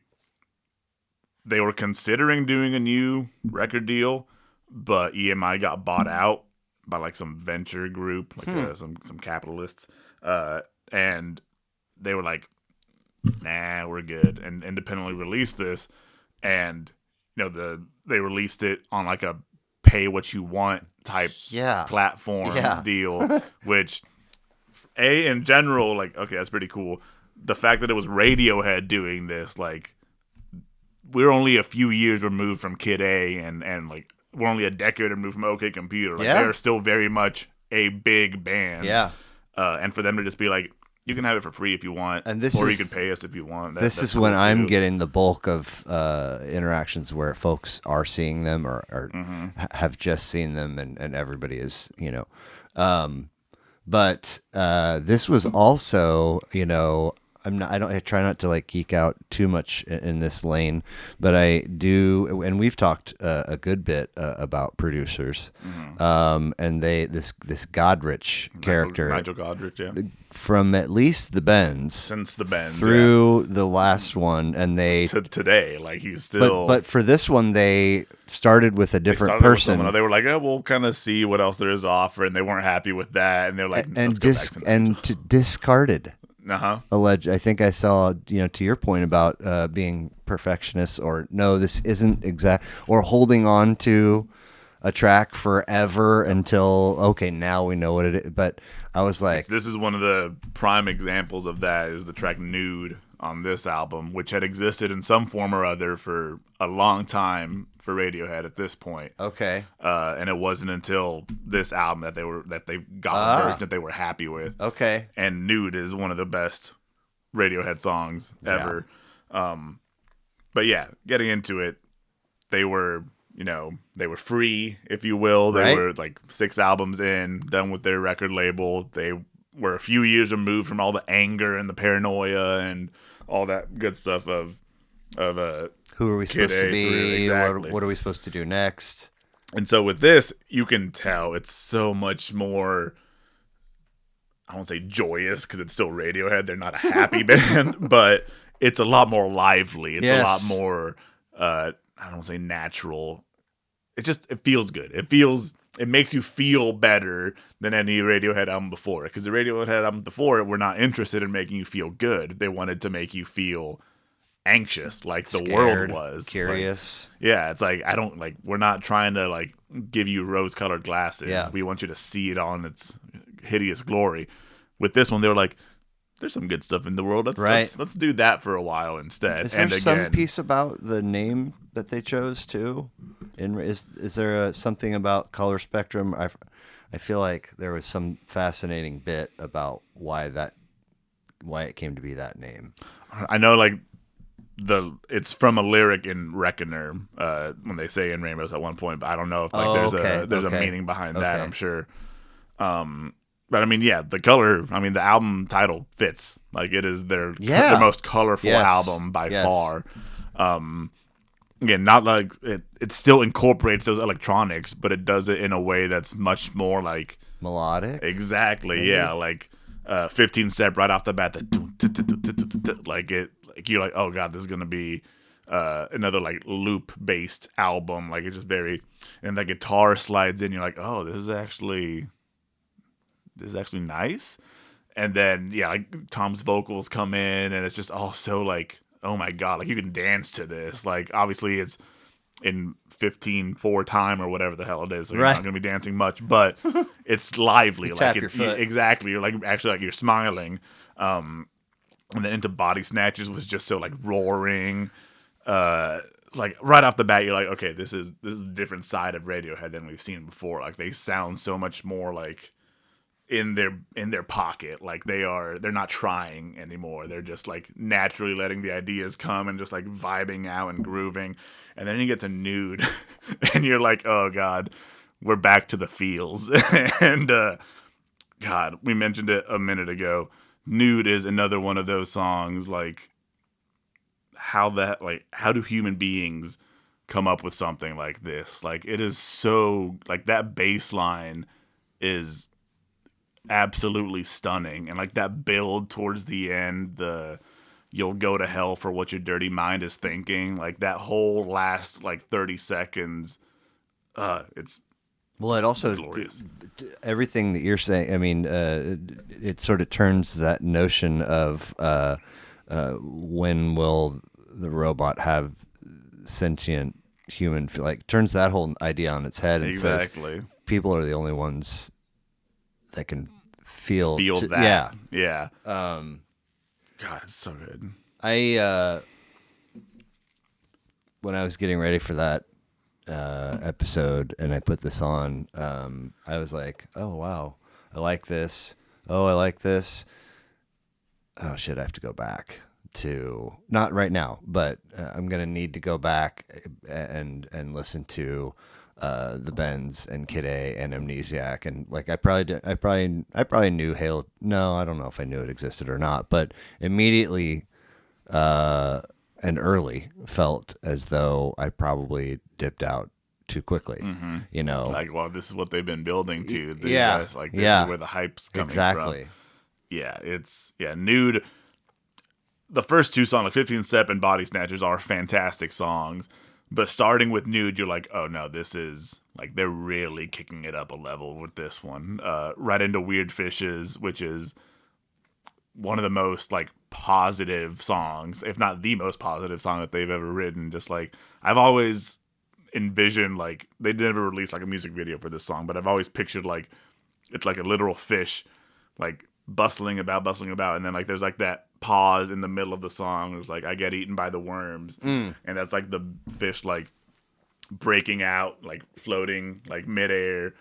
they were considering doing a new record deal, but EMI got bought out by like some venture group, like some capitalists. And they were like, nah, we're good. And independently released this. And, they released it on like a pay what you want type platform deal, which in general, like, okay, that's pretty cool. The fact that it was Radiohead doing this, like, we're only a few years removed from Kid A and like we're only a decade removed from OK Computer. Like they're still very much a big band. Yeah. And for them to just be like, you can have it for free if you want, or you can pay us if you want. This is when I'm getting the bulk of interactions where folks are seeing them or have just seen them, and everybody is, But this was also, I try not to like geek out too much in this lane, but I do, and we've talked a good bit about producers, and this Godrich character, Nigel Godrich, from at least the Bends, since the Bends through the last one, and they to today, like he's still. But for this one, they started with a different person. They were like, we'll kind of see what else there is to offer, and they weren't happy with that, and they're like, discarded. Alleged. I think I saw, to your point about being perfectionists, or no, this isn't exact, or holding on to a track forever until, okay, now we know what it is. But I was like, this is one of the prime examples of that is the track Nude on this album, which had existed in some form or other for a long time for Radiohead at this point. Okay. And it wasn't until this album that they got the version that they were happy with. Okay. And Nude is one of the best Radiohead songs ever. But yeah, getting into it, they were free, if you will. They were like 6 albums in, done with their record label. They were a few years removed from all the anger and the paranoia and all that good stuff of who are we supposed to be? Exactly. What are we supposed to do next? And so with this, you can tell it's so much more, I won't say joyous because it's still Radiohead. They're not a happy band, but it's a lot more lively. It's a lot more, I don't say natural. It feels good. It makes you feel better than any Radiohead album before. Because the Radiohead album before were not interested in making you feel good. They wanted to make you feel anxious, like scared, the world was. Curious. Like, it's like, we're not trying to like give you rose-colored glasses. Yeah. We want you to see it on its hideous glory. With this one, they were like, there's some good stuff in the world. Let's do that for a while instead. Is there some piece about the name that they chose too? Is there something about color spectrum? I feel like there was some fascinating bit about why it came to be that name. I know, like it's from a lyric in Reckoner when they say in Rainbows at one point, but I don't know if there's a meaning behind that. I'm sure. But I mean, yeah, the color. I mean, the album title fits. Like it is their most colorful album by far. Again, not like it still incorporates those electronics, but it does it in a way that's much more like melodic. Exactly, maybe? Yeah, like 15 step right off the bat. Like you're like, oh god, this is gonna be another like loop based album. Like it's just very, and the guitar slides in. You're like, oh, this is actually nice. And then yeah, like Tom's vocals come in, and it's just all so like, oh my god, like you can dance to this. Like obviously it's in 15/4 time or whatever the hell it is, so you're not gonna be dancing much, but it's lively. Like your foot. Exactly, you're like actually like you're smiling. And then into Body Snatchers was just so like roaring. Like right off the bat, you're like, okay, this is a different side of Radiohead than we've seen before. Like they sound so much more like in their pocket. Like they're not trying anymore. They're just like naturally letting the ideas come and just like vibing out and grooving. And then you get to Nude and you're like, oh god, we're back to the feels. And god, we mentioned it a minute ago. Nude is another one of those songs like how do human beings come up with something like this? Like it is so like that bass line is absolutely stunning, and like that build towards the end, the you'll go to hell for what your dirty mind is thinking, like that whole last like 30 seconds, it's well, it also glorious. Everything that you're saying, I mean, it sort of turns that notion of when will the robot have sentient human like turns that whole idea on its head and says people are the only ones that can feel that. Yeah. God, it's so good. I when I was getting ready for that episode and I put this on, I was like, oh wow, I like this. Oh, I like this. Oh shit, I have to go back to, not right now, but I'm gonna need to go back and listen to the Bends and Kid A and Amnesiac, and like I probably knew Hail. No, I don't know if I knew it existed or not, but immediately and early felt as though I probably dipped out too quickly. Mm-hmm. You know, like, well, this is what they've been building to. These guys, like this is where the hype's coming from. Yeah, it's Nude. The first two songs, like 15 Step and Body Snatchers, are fantastic songs. But starting with Nude, you're like, oh no, this is like they're really kicking it up a level with this one. Right into Weird Fishes, which is one of the most like positive songs, if not the most positive song that they've ever written. Just like I've always envisioned, like they never released like a music video for this song, but I've always pictured like it's like a literal fish, like bustling about, and then like there's like that pause in the middle of the song. It's like I get eaten by the worms, and that's like the fish like breaking out, like floating like midair,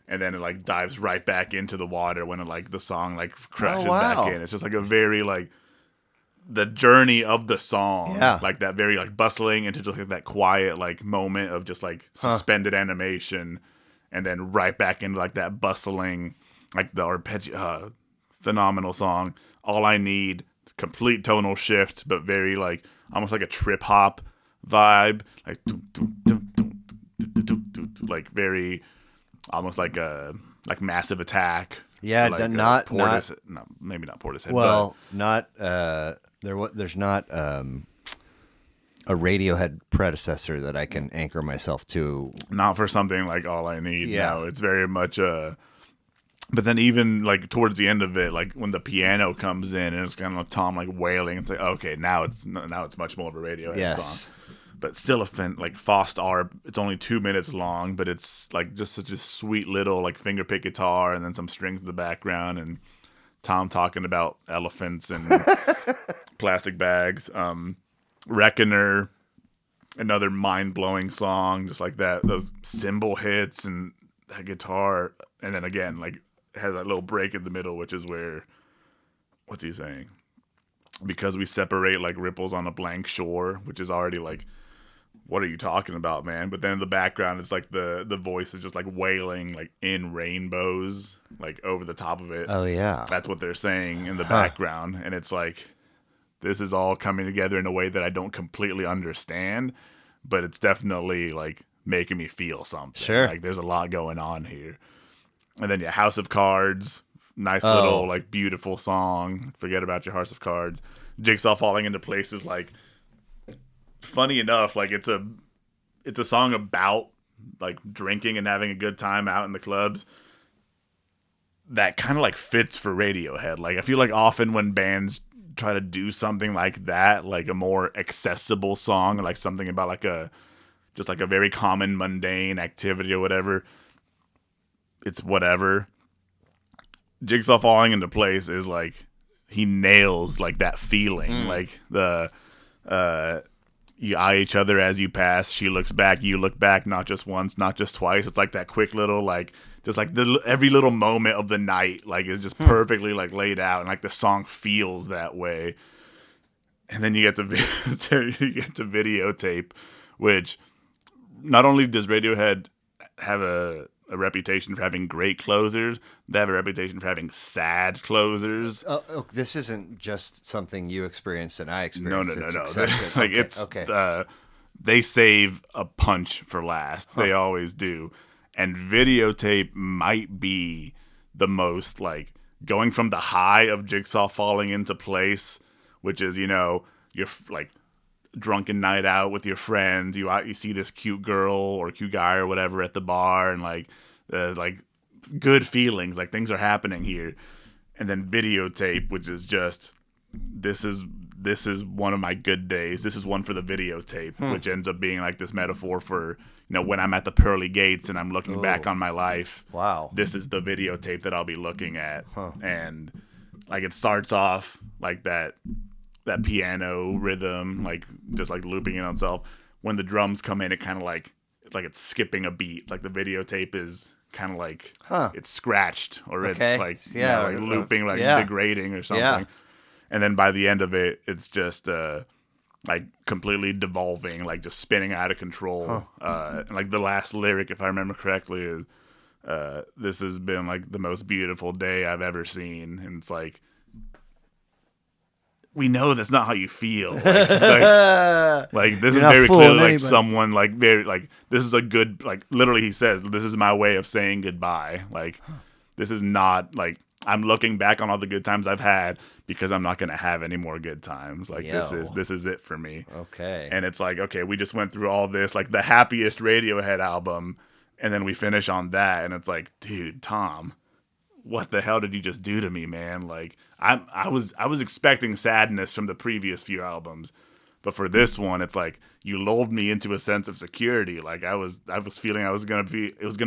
and then it like dives right back into the water when it like the song like crashes back in. It's just like a very like the journey of the song, like that very like bustling into just like that quiet like moment of just like suspended animation, and then right back into like that bustling like the arpeggio. Phenomenal song. All I Need, complete tonal shift, but very like almost like a trip hop vibe, like like very almost like a like Massive Attack. Yeah, like, not maybe not Portishead. Well, but not there's not a Radiohead predecessor that I can anchor myself to. Not for something like All I Need. Yeah, no, it's very much But then even like towards the end of it, like when the piano comes in and it's kind of Tom like wailing, it's like okay, now it's much more of a Radiohead song. But still like Faust Arp, it's only 2 minutes long, but it's like just such a sweet little like fingerpick guitar and then some strings in the background and Tom talking about elephants and plastic bags. Reckoner, another mind blowing song, just like that. Those cymbal hits and that guitar, and then again like. Has that little break in the middle, which is where, what's he saying? Because we separate like ripples on a blank shore, which is already like what are you talking about, man? But then in the background, it's like the voice is just like wailing like in rainbows, like over the top of it. Oh yeah. That's what they're saying in the background. And it's like, this is all coming together in a way that I don't completely understand, but it's definitely like making me feel something. Sure. Like there's a lot going on here. And then House of Cards, nice little like beautiful song. Forget About Your House of Cards. Jigsaw Falling Into Place is like, funny enough, like it's a song about like drinking and having a good time out in the clubs. That kind of like fits for Radiohead. Like I feel like often when bands try to do something like that, like a more accessible song, like something about like just like a very common mundane activity or whatever, it's whatever. Jigsaw Falling Into Place is like, he nails like that feeling, like the you eye each other as you pass, she looks back, you look back, not just once, not just twice. It's like that quick little like, just like every little moment of the night like is just perfectly like laid out, and like the song feels that way. And then you get to Videotape, which not only does Radiohead have a reputation for having great closers, they have a reputation for having sad closers. This isn't just something you experienced and I experienced. No. Like they save a punch for last. They always do. And Videotape might be the most like going from the high of Jigsaw Falling Into Place, which is, you're like drunken night out with your friends. You see this cute girl or cute guy or whatever at the bar, and like good feelings, like things are happening here. And then Videotape, which is just, this is one of my good days. This is one for the videotape, which ends up being like this metaphor for, when I'm at the pearly gates and I'm looking back on my life. Wow. This is the videotape that I'll be looking at. And like it starts off like that piano rhythm, like just like looping in on itself. When the drums come in, it kind of like it's skipping a beat. It's like the videotape is kind of like it's scratched, or it's like like looping, like degrading or something. Yeah. And then by the end of it, it's just like completely devolving, like just spinning out of control. And like the last lyric, if I remember correctly, is this has been like the most beautiful day I've ever seen. And it's like, we know that's not how you feel. Like this is very clearly like someone like very like, this is a good, like literally he says, this is my way of saying goodbye. Like this is not like, I'm looking back on all the good times I've had because I'm not going to have any more good times. Like this is it for me. Okay. And it's like, okay, we just went through all this, like the happiest Radiohead album, and then we finish on that, and it's like, dude, Tom, what the hell did you just do to me, man? Like I was expecting sadness from the previous few albums, but for this one, it's like you lulled me into a sense of security. Like I was feeling it was gonna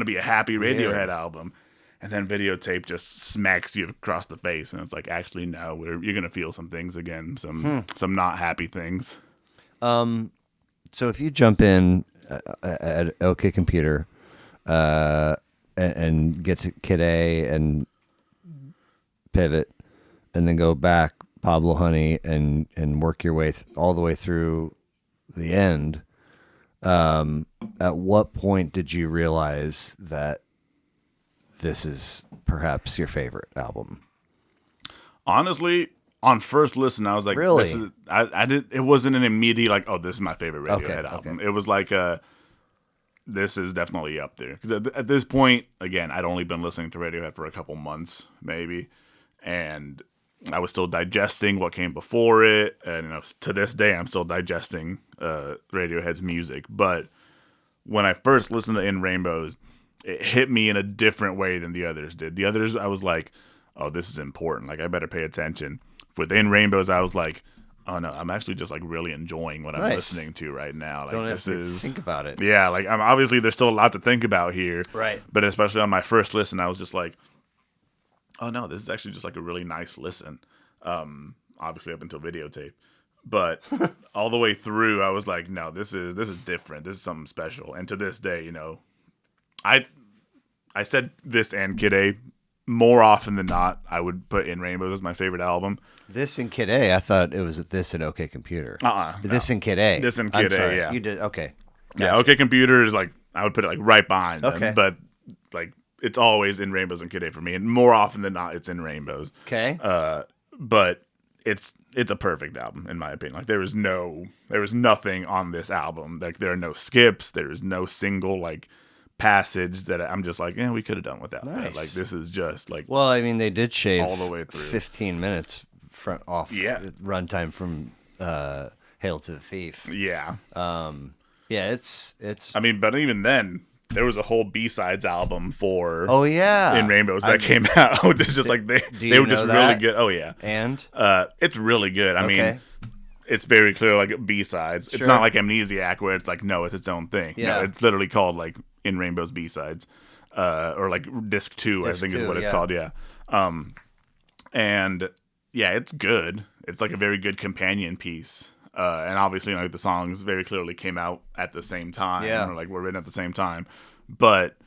be a happy Radiohead album, and then Videotape just smacks you across the face, and it's like, actually no, you're gonna feel some things again, some not happy things. So if you jump in at OK Computer, and get to Kid A and pivot, and then go back Pablo Honey and work your way all the way through the end. At what point did you realize that this is perhaps your favorite album? Honestly, on first listen, I was like, really? This is, I did. It wasn't an immediate like, oh, this is my favorite Radiohead album. It was like this is definitely up there. Because at this point, again, I'd only been listening to Radiohead for a couple months, maybe, and I was still digesting what came before it, and to this day, I'm still digesting Radiohead's music. But when I first listened to In Rainbows, it hit me in a different way than the others did. The others, I was like, oh, this is important. Like, I better pay attention. With In Rainbows, I was like, oh no, I'm actually just like really enjoying what I'm listening to right now. Like, don't have to think about it. Yeah, like I'm obviously there's still a lot to think about here. Right. But especially on my first listen, I was just like, oh no, this is actually just like a really nice listen. Obviously up until Videotape. But all the way through, I was like, no, this is different. This is something special. And to this day, I said this and Kid A, more often than not, I would put In Rainbows as my favorite album. This and Kid A, I thought it was this and OK Computer. No. This and Kid A. This and Kid A, yeah. You did, okay. Yeah, Gotcha. OK Computer is like, I would put it like right behind them. Okay. But like, it's always In Rainbows and Kid A for me, and more often than not, it's In Rainbows. Okay. But it's a perfect album in my opinion. Like there was nothing on this album. Like there are no skips. There is no single like passage that I'm just like, we could have done without that. Like this is just like, well, I mean, they did shave all the way through 15 minutes off runtime from Hail to the Thief. Yeah. Yeah, it's. I mean, but even then, there was a whole B-sides album for In Rainbows that came out. It's just like they were just really good. Oh yeah. And it's really good. I mean, it's very clear like B-sides. Sure. It's not like Amnesiac where it's like, no, it's its own thing. Yeah. No, it's literally called like In Rainbows B-sides. Or like Disc 2, I think is what it's called. Yeah. And yeah, it's good. It's like a very good companion piece. And obviously, like the songs very clearly came out at the same time, or like were written at the same time. But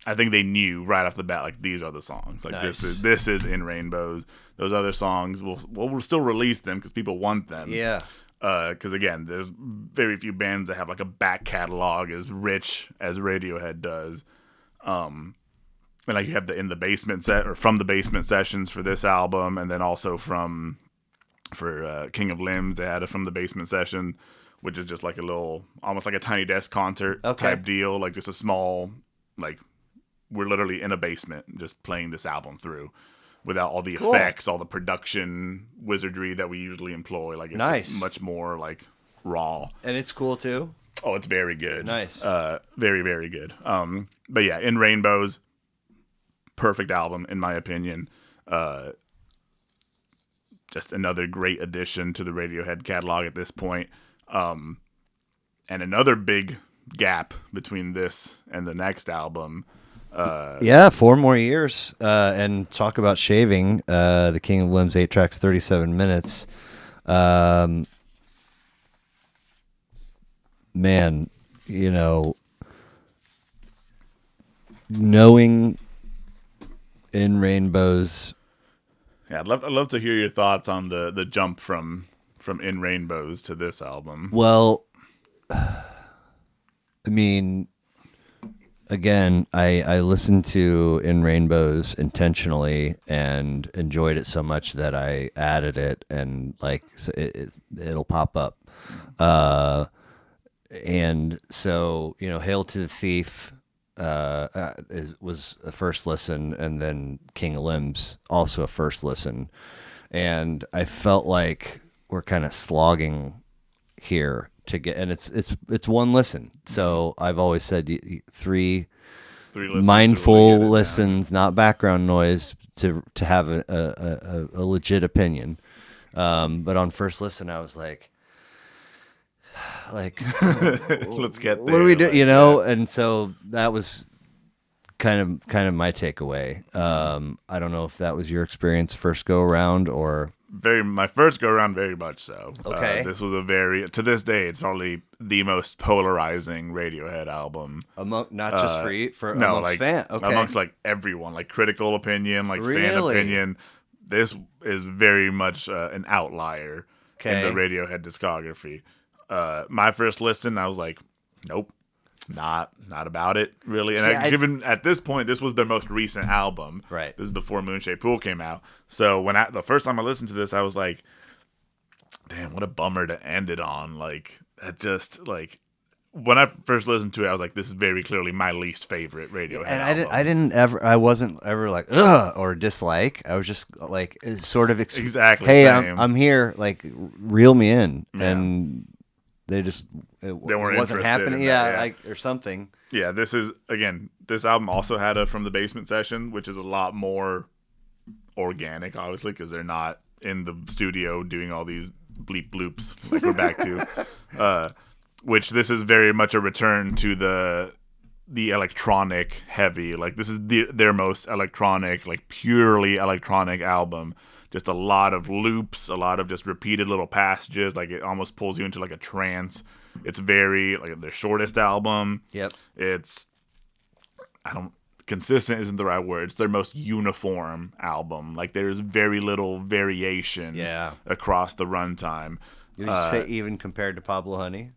I think they knew right off the bat, like these are the songs. Like this is In Rainbows. Those other songs we'll still release them because people want them. Yeah. Because again, there's very few bands that have like a back catalog as rich as Radiohead does. And like you have the In the Basement set or From the Basement sessions for this album, and then also for King of Limbs, they had a From the Basement session, which is just like a little, almost like a Tiny Desk concert type deal, like just a small, like we're literally in a basement just playing this album through without all the effects, all the production wizardry that we usually employ. Like it's just much more like raw. And it's cool too. Oh, it's very good. Nice. Very, very good. But yeah, In Rainbows, perfect album in my opinion. Just another great addition to the Radiohead catalog at this point. And another big gap between this and the next album. 4 more years. And talk about shaving. The King of Limbs, 8 tracks, 37 minutes. Man, knowing In Rainbows. Yeah, I'd love to hear your thoughts on the jump from In Rainbows to this album. Well, I mean, again, I listened to In Rainbows intentionally and enjoyed it so much that I added it, and like so it'll pop up. And so Hail to the Thief was a first listen, and then King of Limbs also a first listen, and I felt like we're kind of slogging here to get, and it's one listen. So I've always said three mindful listens, not background noise, to have a legit opinion. But on first listen, I was like let's get there. What do we do? And so that was kind of my takeaway. I don't know if that was your experience first go around or my first go around, very much so. Okay. This was to this day, it's probably the most polarizing Radiohead album. Not just for no, amongst like fan. Okay. amongst like everyone, like critical opinion, like Really? fan opinion. This is very much an outlier in the Radiohead discography. My first listen, I was like, nope, not about it, really. And given at this point, this was their most recent album. Right. This is before Moonshaped Pool came out. So the first time I listened to this, I was like, damn, what a bummer to end it on. Like, that just, like, when I first listened to it, I was like, this is very clearly my least favorite Radiohead album. I wasn't ever like, ugh, or dislike. I was just like, sort of, exactly. Hey, same. I'm here, like, reel me in. Yeah. And they wasn't happening. Yeah, like, or something. Yeah, this album also had a From the Basement session, which is a lot more organic, obviously, because they're not in the studio doing all these bleep bloops like we're back to. Which this is very much a return to the electronic heavy. Like, this is their most electronic, like purely electronic album. Just a lot of loops, a lot of just repeated little passages. Like, it almost pulls you into like a trance. It's very like their shortest album. Yep. Consistent isn't the right word. It's their most uniform album. Like, there's very little variation across the runtime. Would you say even compared to Pablo Honey?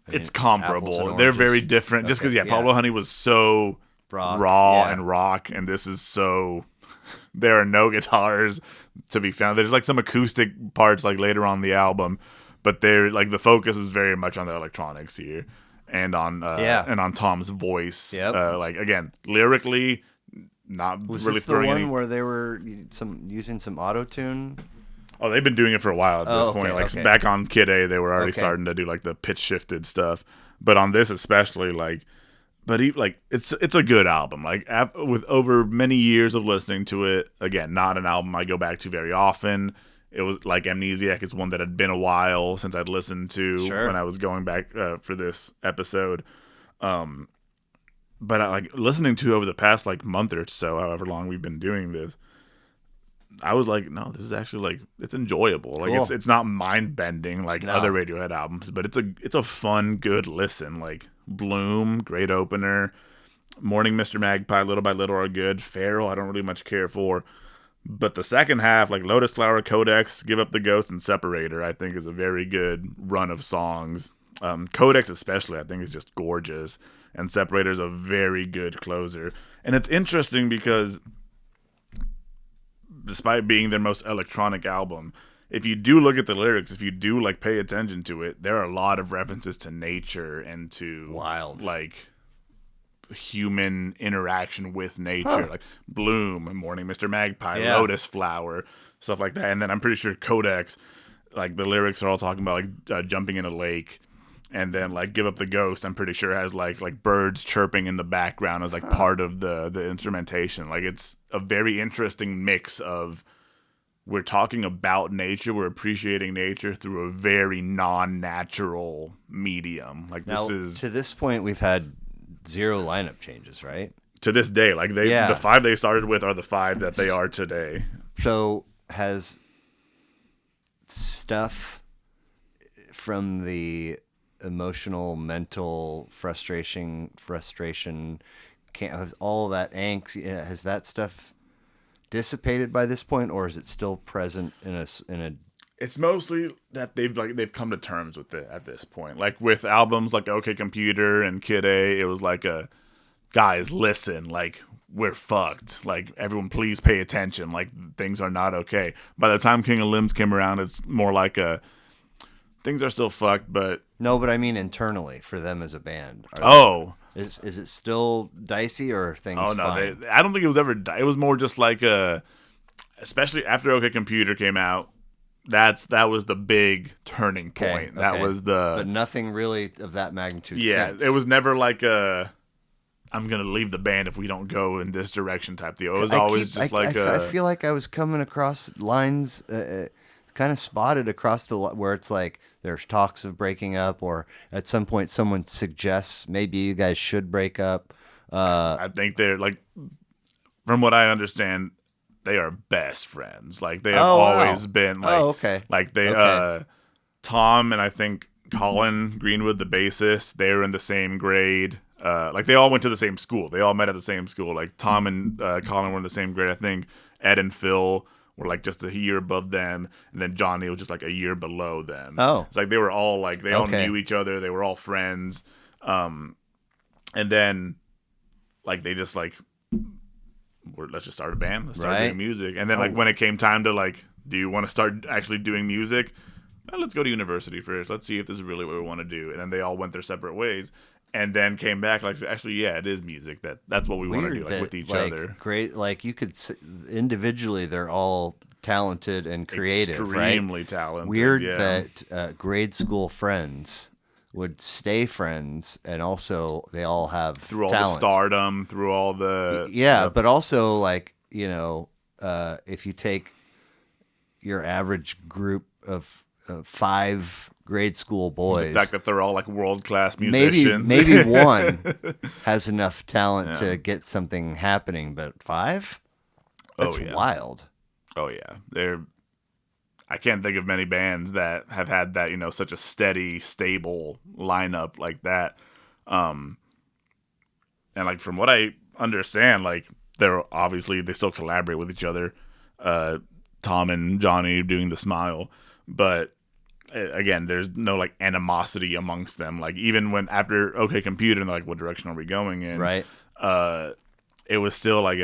It's apples and comparable. They're very oranges. different. Just because, Okay, Pablo Honey was so raw and rock, and this is so. There are no guitars to be found. There's like some acoustic parts like later on the album, but they're like the focus is very much on the electronics here, and on Tom's voice. Yep. Like again, lyrically, not Was really this the throwing one any. where they were using some auto tune? Oh, they've been doing it for a while at this point. Like back on Kid A, they were already starting to do like the pitch shifted stuff. But on this especially, it's a good album. Like with over many years of listening to it, again, not an album I go back to very often. It was like Amnesiac is one that had been a while since I'd listened to when I was going back for this episode. But I like listening to over the past like month or so, however long we've been doing this. I was like, no, this is actually like it's enjoyable. Like cool. it's not mind bending like other Radiohead albums, but it's a fun, good listen. Like Bloom, great opener. Morning Mr. Magpie, Little by Little are good. Feral, I don't really much care for. But the second half, like Lotus Flower, Codex, Give Up the Ghost, and Separator, I think is a very good run of songs. Codex especially, I think is just gorgeous. And Separator is a very good closer. And it's interesting because despite being their most electronic album, if you do look at the lyrics, if you do like pay attention to it, there are a lot of references to nature and to like human interaction with nature, like Bloom, Morning Mr. Magpie, Lotus Flower, stuff like that. And then I'm pretty sure Codex, like the lyrics are all talking about like jumping in a lake. And then like Give Up the Ghost, I'm pretty sure has like birds chirping in the background as like part of the instrumentation. Like it's a very interesting mix of we're talking about nature, we're appreciating nature through a very non-natural medium. Like now, to this point we've had 0 lineup changes, right? To this day, like the 5 they started with are the 5 that they are today. So has stuff from the emotional, mental frustration has all that angst, has that stuff dissipated by this point, or is it still present in a It's mostly that they've come to terms with it at this point. Like with albums like OK Computer and Kid A, it was like guys, listen, like we're fucked. Like everyone please pay attention. Like things are not okay. By the time King of Limbs came around, it's more like things are still fucked, but no, but I mean internally for them as a band. Is it still dicey or are things? Oh no, fine? I don't think it was ever. It was more just like especially after OK Computer came out. That was the big turning point. That was but nothing really of that magnitude. Yeah, since. It was never like I'm gonna leave the band if we don't go in this direction type deal. It was always I feel like I was coming across lines. Kind of spotted across where it's like there's talks of breaking up, or at some point someone suggests maybe you guys should break up. I think they're like, from what I understand, they are best friends. Like they have always been. Like, Like they, Tom and I think Colin Greenwood, the bassist, they were in the same grade. Like they all went to the same school. They all met at the same school. Like Tom and Colin were in the same grade. I think Ed and Phil were like just a year above them, and then Johnny was just like a year below them. It's like they were all like they all knew each other. They were all friends, and then like they just like let's just start a band. Let's start doing music. And then like when it came time to like, do you want to start actually doing music? Well, let's go to university first. Let's see if this is really what we want to do. And then they all went their separate ways. And then came back like, actually, yeah, it is music. That's what we want to do, like with each other. Great, like you could individually, they're all talented and creative, extremely right? talented. Weird that grade school friends would stay friends, and also they all have through all talent. the stardom, through all the but also like if you take your average group of 5 grade school boys. The fact that they're all like world-class musicians. Maybe one has enough talent to get something happening, but 5? That's wild. Oh yeah. I can't think of many bands that have had that, such a steady, stable lineup like that. And like from what I understand, like they still collaborate with each other. Tom and Johnny doing the Smile, but again, there's no like animosity amongst them. Like even when after OK Computer, and they're like, what direction are we going in? Right. It was still like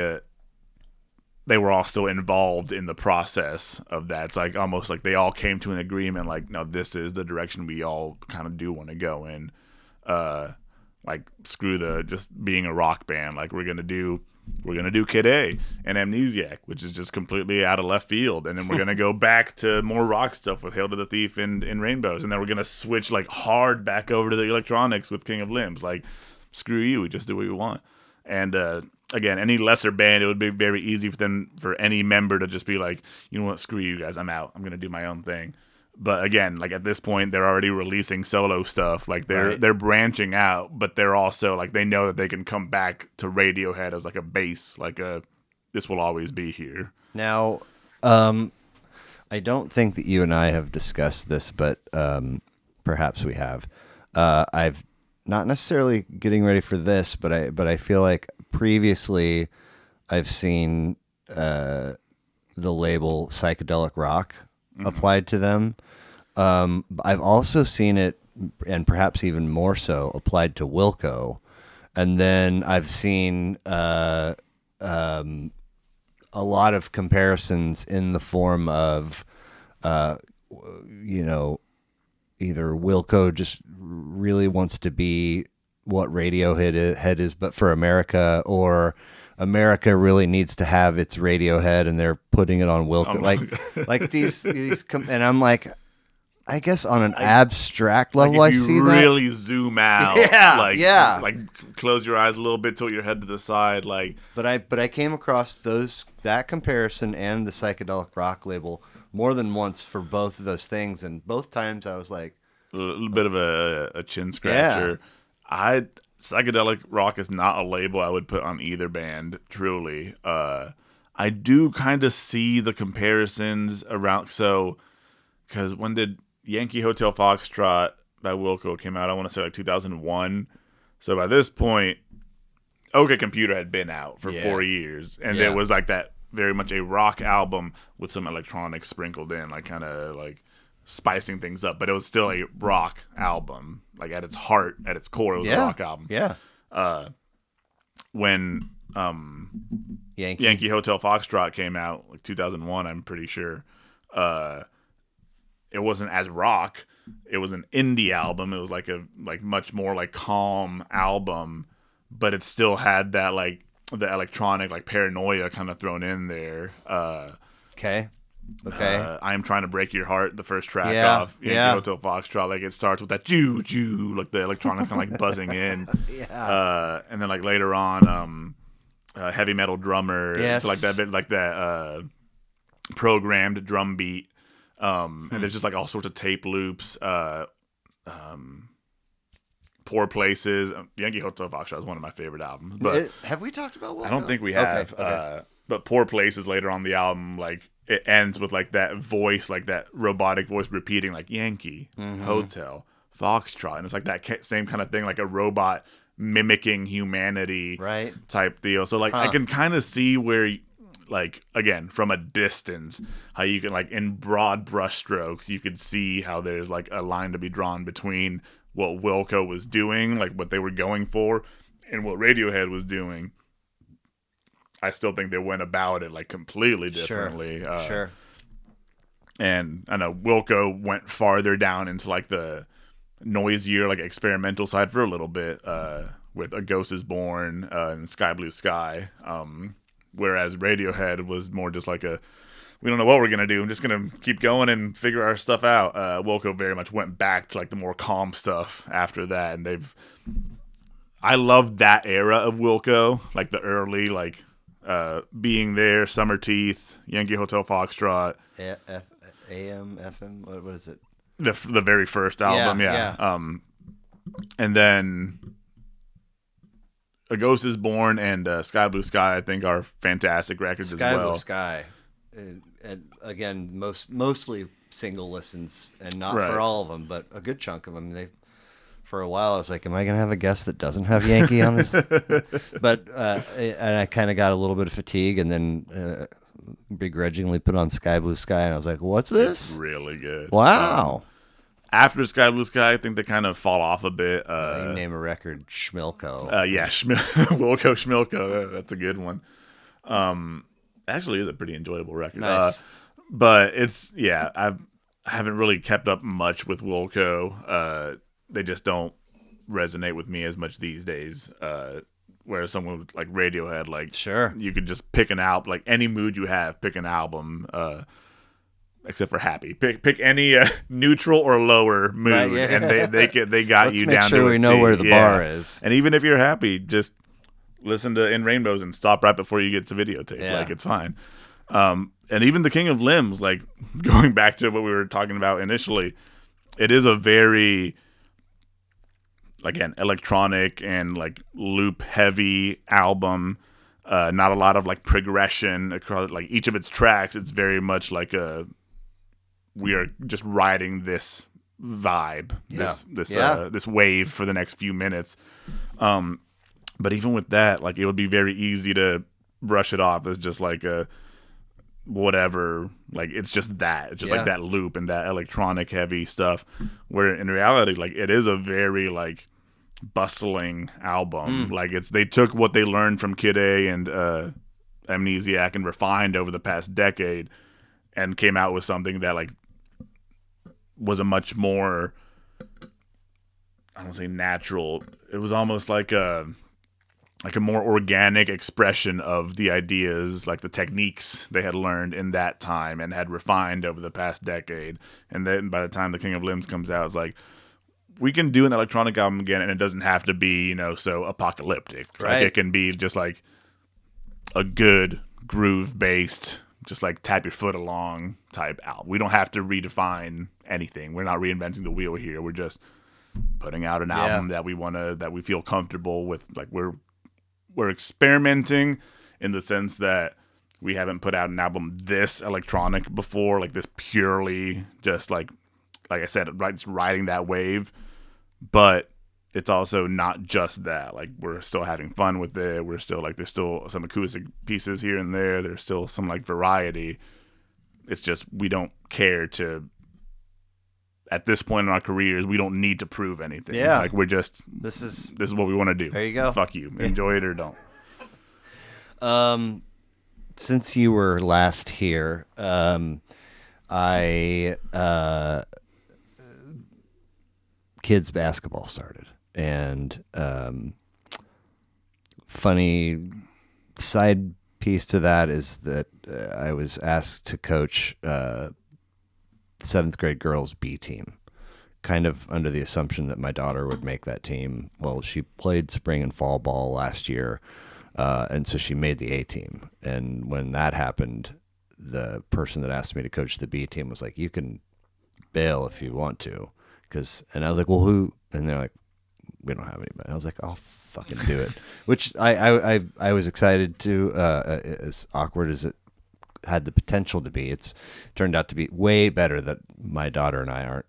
they were all still involved in the process of that. It's like almost like they all came to an agreement. Like, no, this is the direction we all kind of do want to go in. Like screw the just being a rock band. Like we're gonna do Kid A and Amnesiac, which is just completely out of left field, and then we're gonna go back to more rock stuff with Hail to the Thief and Rainbows, and then we're gonna switch like hard back over to the electronics with King of Limbs. Like screw you, we just do what we want. And again, any lesser band, it would be very easy for any member to just be like, you know what, screw you guys, I'm out. I'm gonna do my own thing. But again, like at this point, they're already releasing solo stuff. Like they're branching out, but they're also like they know that they can come back to Radiohead as like a base, like this will always be here. Now, I don't think that you and I have discussed this, but perhaps we have. I've not necessarily getting ready for this, but I feel like previously I've seen the label psychedelic rock applied to them. I've also seen it, and perhaps even more so, applied to Wilco. And then I've seen a lot of comparisons in the form of, either Wilco just really wants to be what Radiohead is, but for America, or America really needs to have its Radiohead, and they're putting it on Wilco. Like these, and I'm like, I guess on an abstract level, like I see that. Really zoom out, like close your eyes a little bit, tilt your head to the side, like. But I came across that comparison and the psychedelic rock label more than once for both of those things, and both times I was like, a little bit of a chin scratcher. Yeah. Psychedelic rock is not a label I would put on either band, truly. I do kind of see the comparisons around, because when did Yankee Hotel Foxtrot by Wilco came out? I want to say like 2001. So by this point, OK Computer had been out for 4 years, and it was like that very much a rock album with some electronics sprinkled in, like kind of like spicing things up, but it was still a rock album. Like at its heart, at its core, it was a rock album. Yeah. When Yankee Hotel Foxtrot came out, like 2001, I'm pretty sure. It wasn't as rock. It was an indie album. It was like much more like calm album, but it still had that like the electronic like Paranoia kind of thrown in there. Okay. I'm Trying to Break Your Heart, the first track off Yankee Hotel Foxtrot, like it starts with that choo, like the electronics kind of like buzzing in. And then like later on, Heavy Metal Drummer, so like that bit, like that programmed drum beat. And there's just like all sorts of tape loops. Poor Places. Yankee Hotel Foxtrot is one of my favorite albums. But have we talked about Wilco? I don't think we have. Okay. But Poor Places later on the album, like it ends with like that voice, like that robotic voice repeating like Yankee, Hotel, Foxtrot. And it's like that same kind of thing, like a robot mimicking humanity type deal. So like I can kind of see where, like, again, from a distance, how you can, like, in broad brushstrokes, you could see how there's like a line to be drawn between what Wilco was doing, like what they were going for, and what Radiohead was doing. I still think they went about it like completely differently. Sure. And I know Wilco went farther down into like the noisier, like experimental side for a little bit, with A Ghost Is Born and Sky Blue Sky. Whereas Radiohead was more just like we don't know what we're going to do. I'm just going to keep going and figure our stuff out. Wilco very much went back to like the more calm stuff after that. And I love that era of Wilco, like the early, like, Being There, Summer Teeth, Yankee Hotel Foxtrot. AM, FM, what is it? The very first album, yeah. And then A Ghost Is Born and Sky Blue Sky, I think, are fantastic records as well. Sky Blue Sky, and again, mostly single listens, and not for all of them, but a good chunk of them. For a while, I was like, am I going to have a guest that doesn't have Yankee on this? But and I kind of got a little bit of fatigue, and then begrudgingly put on Sky Blue Sky, and I was like, what's this? It's really good. Wow. after Sky Blue Sky, I think they kind of fall off a bit. You name a record, Schmilko. Yeah, Wilco Schmilko. That's a good one. Actually, is a pretty enjoyable record. Nice. But it's I haven't really kept up much with Wilco. They just don't resonate with me as much these days. Whereas someone with like Radiohead, like Sure, you could just pick an album, like any mood you have, pick an album. Except for happy, pick any neutral or lower mood, right, yeah. and they got Let's you make down sure to we a know T. where the bar is. And even if you're happy, just listen to In Rainbows and stop right before you get to videotape. Yeah. Like it's fine. And even the King of Limbs, like going back to what we were talking about initially, it is a very, again, electronic and like loop heavy album. Not a lot of like progression across like each of its tracks. It's very much like we are just riding this vibe, this wave for the next few minutes. But even with that, like it would be very easy to brush it off as just like a whatever. Like it's just that. It's just like that loop and that electronic heavy stuff. Where in reality, like it is a very like bustling album. Like they took what they learned from Kid A and Amnesiac and refined over the past decade and came out with something that like was a much more, I don't say natural. It was almost like a more organic expression of the ideas, like the techniques they had learned in that time and had refined over the past decade. And then by the time the King of Limbs comes out, it's like, we can do an electronic album again, and it doesn't have to be, so apocalyptic. Right. Like it can be just like a good groove-based, just like tap your foot along type album. We don't have to redefine anything. We're not reinventing the wheel here. We're just putting out an album that we feel comfortable with. Like we're experimenting in the sense that we haven't put out an album this electronic before, like this purely just like I said, right, it's riding that wave. But it's also not just that. Like we're still having fun with it. We're still like there's still some acoustic pieces here and there. There's still some like variety. It's just we don't care to. At this point in our careers, we don't need to prove anything. Yeah, like we're just this is what we want to do. There you go. Fuck you. Enjoy it or don't. Since you were last here, kids basketball started, and funny side piece to that is that I was asked to coach 7th grade girls B team, kind of under the assumption that my daughter would make that team. Well, she played spring and fall ball last year, and so she made the A team. And when that happened, the person that asked me to coach the B team was like, "You can bail if you want to." And I was like, "Well, who?" And they're like, "We don't have anybody." I was like, "I'll fucking do it," which I was excited to, as awkward as it had the potential to be. It's turned out to be way better that my daughter and I aren't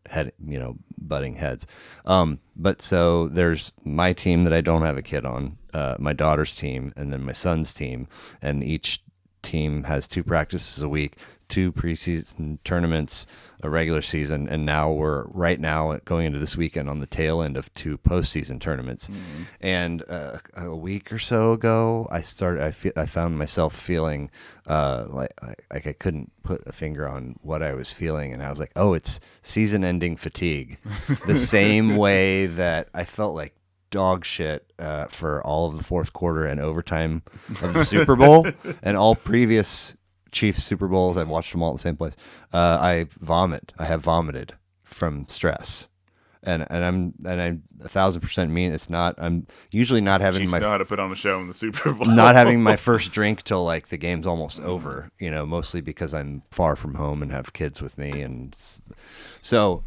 butting heads. But so there's my team that I don't have a kid on, my daughter's team, and then my son's team, and each team has 2 practices a week, 2 preseason tournaments, a regular season, and now we're right now going into this weekend on the tail end of 2 postseason tournaments. Mm-hmm. And a week or so ago, I found myself feeling like I couldn't put a finger on what I was feeling, and I was like, "Oh, it's season-ending fatigue," the same way that I felt like dog shit for all of the fourth quarter and overtime of the Super Bowl and all previous Chiefs Super Bowls. I've watched them all at the same place. I have vomited from stress, and I'm 1,000% mean. It's not. I'm usually not having Chiefs know how to put on a show in the Super Bowl. Not having my first drink till like the game's almost over. Mostly because I'm far from home and have kids with me, and so.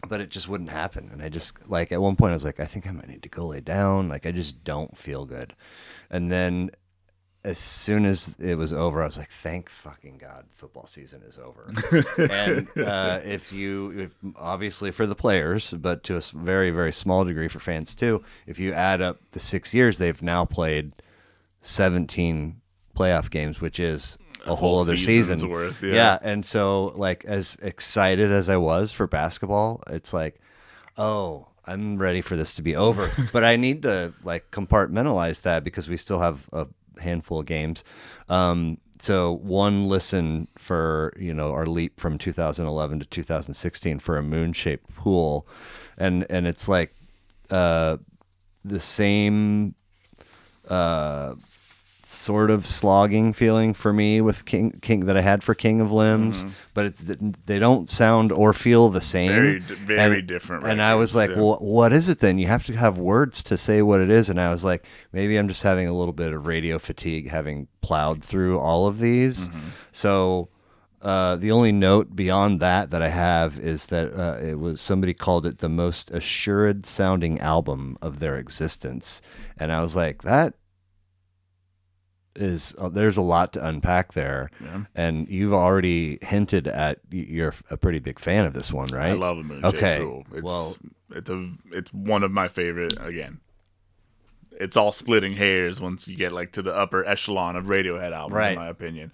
But it just wouldn't happen. And I just, like, at one point I was like, I think I might need to go lay down. Like, I just don't feel good. And then as soon as it was over, I was like, thank fucking God football season is over. And if obviously for the players, but to a very, very small degree for fans too, if you add up the 6 years, they've now played 17 playoff games, which is a whole other season's season worth, yeah. And so like as excited as I was for basketball, it's like, oh, I'm ready for this to be over. But I need to like compartmentalize that because we still have a handful of games. So one listen for, our leap from 2011 to 2016 for a moon-shaped pool. And it's like the same sort of slogging feeling for me with King that I had for King of Limbs, but they don't sound or feel the same. Very different. And I was like, well, what is it then? You have to have words to say what it is. And I was like, maybe I'm just having a little bit of radio fatigue having plowed through all of these. So the only note beyond that I have is that it was somebody called it the most assured sounding album of their existence. And I was like, that is there's a lot to unpack there. Yeah. And you've already hinted at you're a pretty big fan of this one, right? I love a moon-shaped pool. It's one of my favorite. Again, it's all splitting hairs once you get like to the upper echelon of Radiohead albums, right, in my opinion.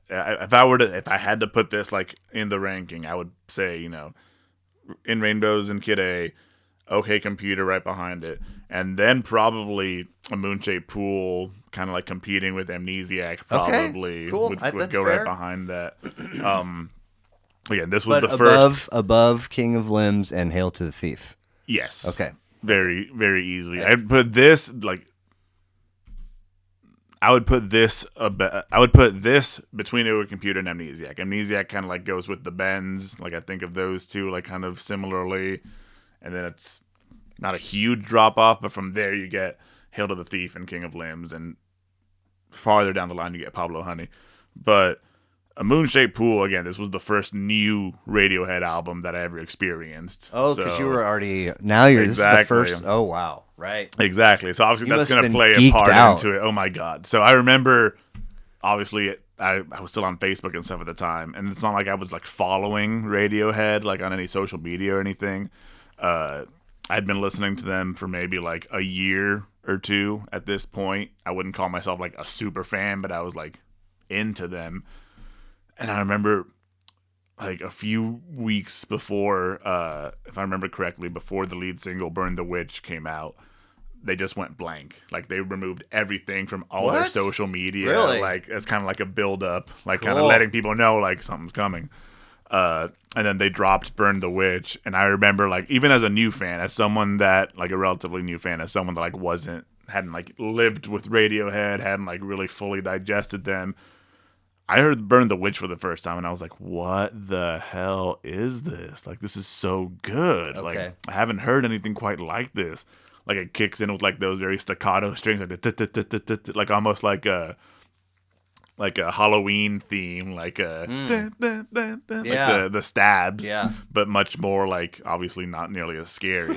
If I had to put this like in the ranking, I would say, In Rainbows and Kid A, OK Computer right behind it, and then probably a moon-shaped pool, kind of like competing with Amnesiac. Probably cool. would go fair. Right behind that. Again, this was the first above King of Limbs and Hail to the Thief. Yes. Okay. Very, very easily. Yeah. I'd put this like. I would put this between OK Computer and Amnesiac. Amnesiac kind of like goes with the bends. Like I think of those two like kind of similarly. And then it's not a huge drop off, but from there you get Hail to the Thief and King of Limbs, and farther down the line you get Pablo Honey. But a Moon-Shaped Pool, again, this was the first new Radiohead album that I ever experienced. Oh, because you were already now you're exactly. This is the first. Oh wow, right? Exactly. So obviously that's going to play a part into it. Oh my god. So I remember, obviously. I was still on Facebook and stuff at the time, and it's not like I was like following Radiohead like on any social media or anything. I'd been listening to them for maybe like a year or two at this point. I wouldn't call myself like a super fan, but I was like into them. And I remember like a few weeks before, if I remember correctly, before the lead single Burn the Witch came out, they just went blank. Like they removed everything from all their social media. Really? Like it's kind of like a build up, like kind of letting people know like something's coming. And then they dropped Burn the Witch. And I remember like, even as a new fan, as someone that like a relatively new fan, as someone that like hadn't like lived with Radiohead, hadn't like really fully digested them, I heard Burn the Witch for the first time and I was like, what the hell is this? Like, this is so good. Okay. Like, I haven't heard anything quite like this. Like, it kicks in with like those very staccato strings, like almost like a Halloween theme, like the stabs, but much more like, obviously not nearly as scary,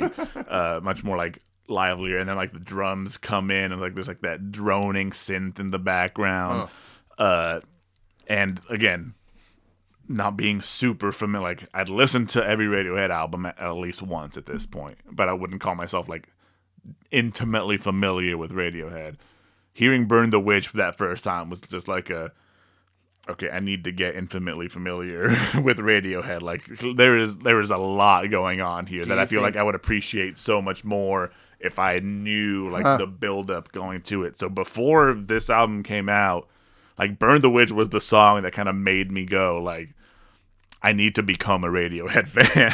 much more like livelier. And then like the drums come in and like there's like that droning synth in the background. And again, not being super familiar, like I'd listened to every Radiohead album at least once at this point, but I wouldn't call myself like intimately familiar with Radiohead. Hearing Burn the Witch for that first time was just like okay, I need to get intimately familiar with Radiohead. Like there is a lot going on here that I feel like I would appreciate so much more if I knew like the build up going to it. So before this album came out, like Burn the Witch was the song that kind of made me go like, I need to become a Radiohead fan.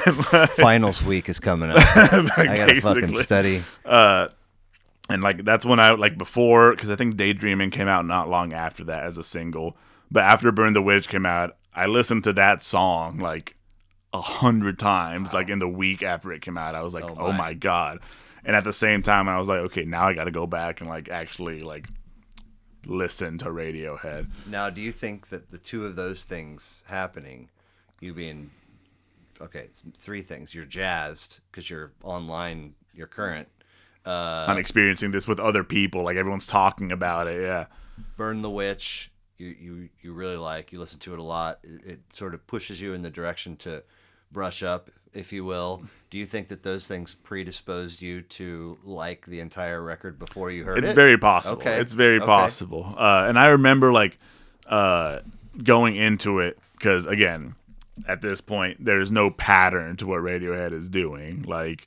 Finals week is coming up. Like, I gotta fucking study. And like that's when I like before, because I think Daydreaming came out not long after that as a single. But after Burn the Witch came out, I listened to that song like 100 times. Wow. Like in the week after it came out, I was like, oh my god. And at the same time, I was like, okay, now I got to go back and like actually like listen to Radiohead. Now, do you think that the two of those things happening, you being it's three things: you're jazzed because you're online, you're current. I'm experiencing this with other people, like everyone's talking about it. Yeah, Burn the Witch, you really like. You listen to it a lot. It sort of pushes you in the direction to brush up, if you will. Do you think that those things predisposed you to like the entire record before you heard it? It's very possible. Okay. It's very possible. And I remember like going into it, because again, at this point, there's no pattern to what Radiohead is doing. Like,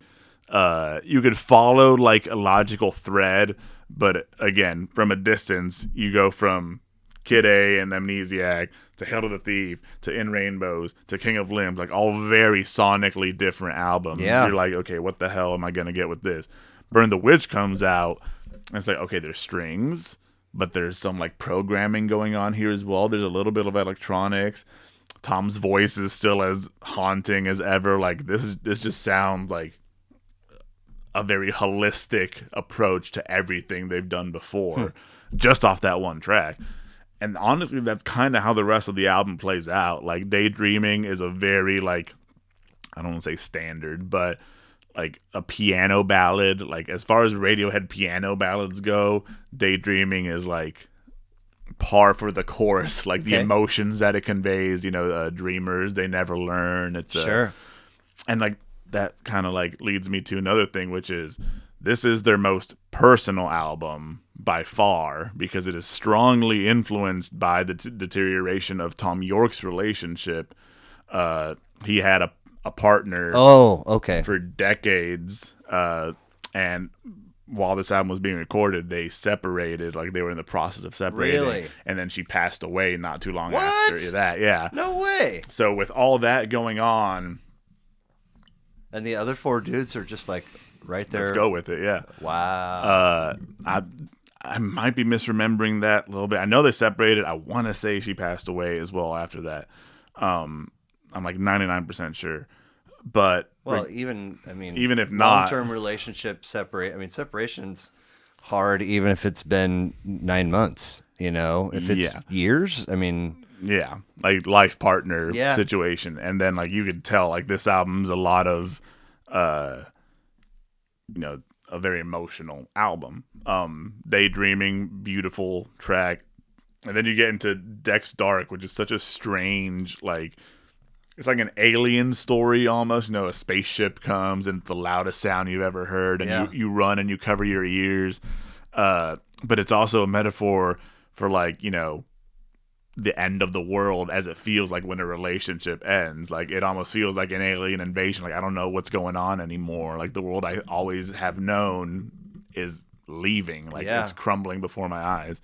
you could follow like a logical thread, but again, from a distance, you go from Kid A and Amnesiac to Hail to the Thief to In Rainbows to King of Limbs, like all very sonically different albums. Yeah. You're like, okay, what the hell am I gonna get with this? Burn the Witch comes out, and it's like, okay, there's strings, but there's some like programming going on here as well. There's a little bit of electronics. Tom's voice is still as haunting as ever. Like this just sounds like a very holistic approach to everything they've done before, just off that one track. And honestly, that's kind of how the rest of the album plays out. Like Daydreaming is a very like, I don't want to say standard, but like a piano ballad. Like as far as Radiohead piano ballads go, Daydreaming is like par for the course. Like the emotions that it conveys, dreamers, they never learn. It's Sure. And like that kind of like leads me to another thing, which is this is their most personal album by far, because it is strongly influenced by the deterioration of Tom York's relationship. He had a partner for decades, and while this album was being recorded, they separated. Like they were in the process of separating. Really? And then she passed away not too long after that. Yeah. No way. So with all that going on, and the other 4 dudes are just like right there. Let's go with it. Yeah. Wow. I might be misremembering that a little bit. I know they separated. I want to say she passed away as well after that. I'm like 99% sure. But even if not, long-term relationship separation's hard, even if it's been 9 months. If it's years, yeah, like life partner situation, and then like you could tell like this album's a lot of, a very emotional album. Daydreaming, beautiful track, and then you get into Dex Dark, which is such a strange like. It's like an alien story almost. A spaceship comes and it's the loudest sound you've ever heard, and you run and you cover your ears. But it's also a metaphor for like, the end of the world, as it feels like when a relationship ends. Like it almost feels like an alien invasion. Like I don't know what's going on anymore. Like the world I always have known is leaving. Like it's crumbling before my eyes.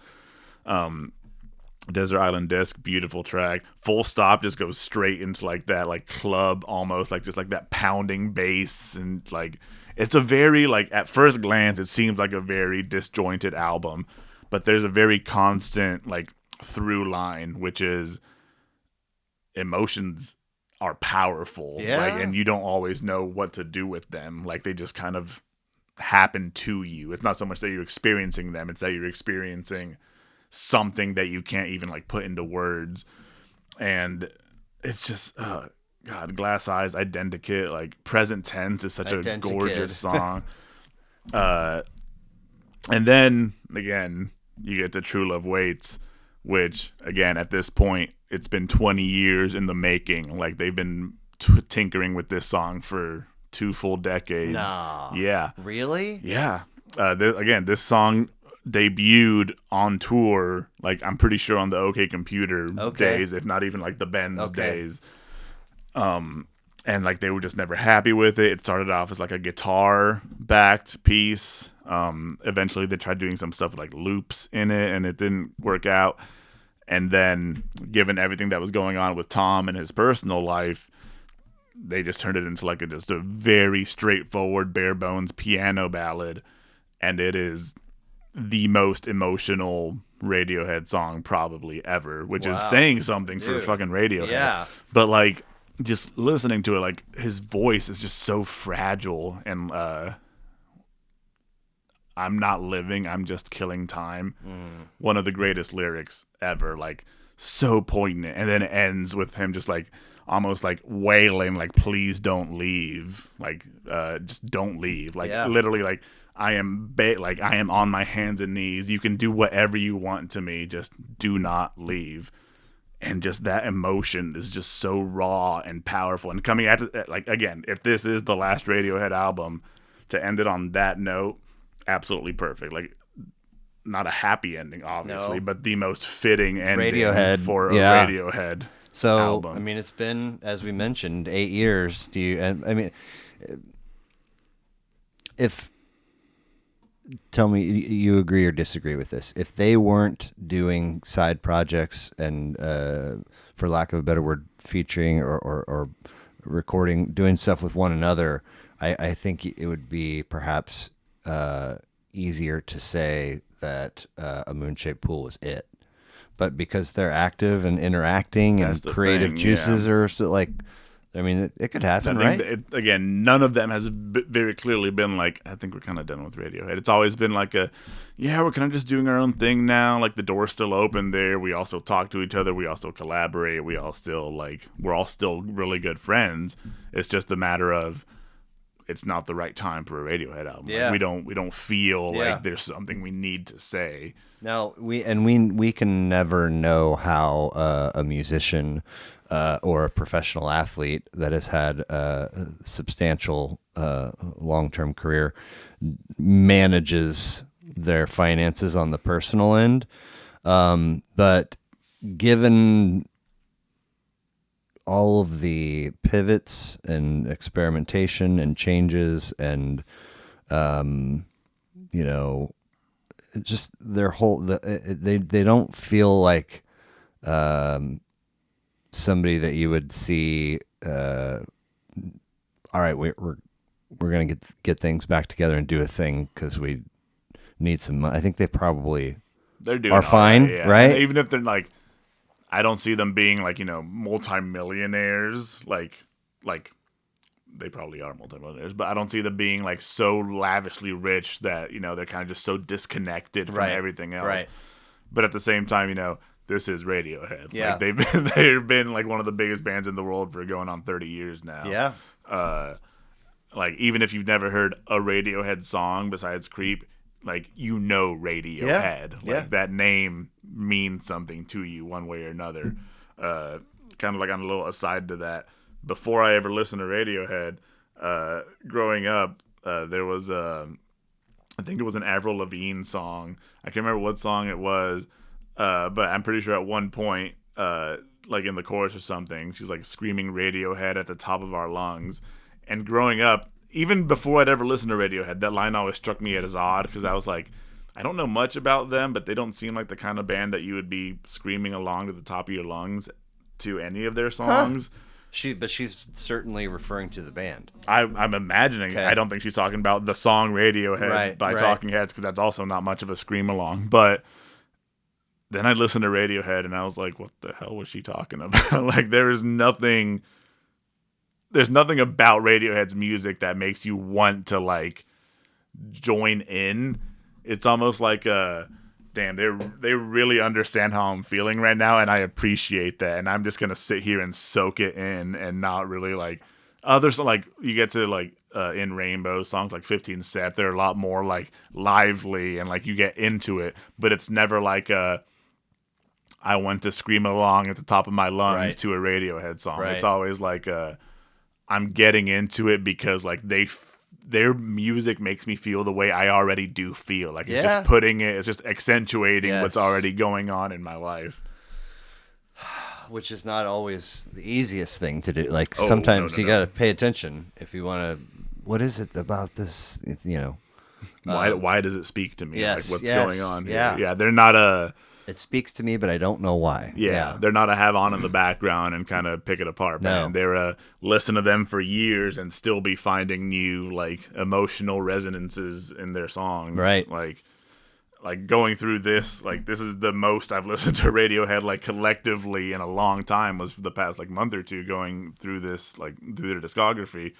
Desert Island Disc, beautiful track. Full Stop just goes straight into like that like club almost, like just like that pounding bass, and like it's a very like at first glance it seems like a very disjointed album, but there's a very constant like through line, which is emotions are powerful. Like, and you don't always know what to do with them. Like they just kind of happen to you. It's not so much that you're experiencing them, it's that you're experiencing something that you can't even like put into words. And it's just God, Glass Eyes, Identikit, like Present Tense is such a gorgeous song. And then again you get to True Love Waits, which again at this point it's been 20 years in the making. Like they've been tinkering with this song for 2 full decades. No. Yeah. Really? Yeah. This song debuted on tour, like I'm pretty sure on the OK Computer days, if not even like the Benz days. And like they were just never happy with it. It started off as like a guitar backed piece. Eventually they tried doing some stuff with like loops in it, and it didn't work out. And then given everything that was going on with Tom and his personal life, they just turned it into like just a very straightforward, bare bones piano ballad. And it is the most emotional Radiohead song probably ever, which is saying something for fucking Radiohead. Yeah. But like just listening to it, like his voice is just so fragile, and I'm not living, I'm just killing time. One of the greatest lyrics ever, like so poignant. And then it ends with him just like almost like wailing, like please don't leave, like just don't leave, like literally like I am I am on my hands and knees. You can do whatever you want to me, just do not leave. And just that emotion is just so raw and powerful. And coming at it, like again, if this is the last Radiohead album, to end it on that note, absolutely perfect. Like not a happy ending, obviously, No. but the most fitting ending Radiohead, for a yeah. Radiohead So, album. I mean, it's been, as we mentioned, 8 years. If tell me you agree or disagree with this. If they weren't doing side projects and, for lack of a better word, featuring or recording, doing stuff with one another, I think it would be perhaps easier to say that A Moon-Shaped Pool was it. But because they're active and interacting That's and the creative thing, juices yeah. are so like, I mean, it could happen, I right? think again, none of them has very clearly been like, I think we're kind of done with Radiohead. It's always been like we're kind of just doing our own thing now. Like the door's still open there. We also talk to each other. We also collaborate. We're all still really good friends. It's just a matter of it's not the right time for a Radiohead album. Yeah. Like, we don't feel Yeah. like there's something we need to say. Now we can never know how a musician or a professional athlete that has had a substantial long-term career manages their finances on the personal end. But given all of the pivots and experimentation and changes and just their whole they don't feel like somebody that you would see all right, we're gonna get things back together and do a thing because we need some money. I think they probably They're doing are all fine, yeah. right? And even if they're like, I don't see them being like, multimillionaires. Like they probably are multimillionaires, but I don't see them being like so lavishly rich that they're kind of just so disconnected from Right. everything else. Right. But at the same time, this is Radiohead. Yeah. Like they've been like one of the biggest bands in the world for going on 30 years now. Yeah. Like even if you've never heard a Radiohead song besides Creep, like Radiohead. Yeah. Like that name means something to you one way or another. Kind of like on a little aside to that, before I ever listened to Radiohead, growing up, there was I think it was an Avril Lavigne song. I can't remember what song it was, but I'm pretty sure at one point, like in the chorus or something, she's like screaming Radiohead at the top of our lungs. And growing up, even before I'd ever listened to Radiohead, that line always struck me as odd because I was like, I don't know much about them, but they don't seem like the kind of band that you would be screaming along to the top of your lungs to any of their songs. But she's certainly referring to the band. I'm imagining. Okay. I don't think she's talking about the song Radiohead by Talking Heads because that's also not much of a scream along. But then I listened to Radiohead and I was like, what the hell was she talking about? Like there's nothing about Radiohead's music that makes you want to like join in. It's almost like damn, they really understand how I'm feeling right now, and I appreciate that. And I'm just gonna sit here and soak it in, and not really like others. Like you get to like In Rainbow songs like 15 Step, they're a lot more like lively and like you get into it, but it's never like I want to scream along at the top of my lungs to a Radiohead song. Right. It's always like I'm getting into it because like their music makes me feel the way I already do feel. Like it's just it's just accentuating what's already going on in my life. Which is not always the easiest thing to do. Like sometimes you got to pay attention if you want to. What is it about this? Why does it speak to me? Yes, like what's going on here? Yeah. Yeah, they're not a. It speaks to me, but I don't know why. Yeah, they're not a have on in the background and kind of pick it apart. No. Man. They're a listen to them for years and still be finding new like emotional resonances in their songs. Right. Like going through this, like this is the most I've listened to Radiohead like collectively in a long time was for the past like month or two going through this like through their discography.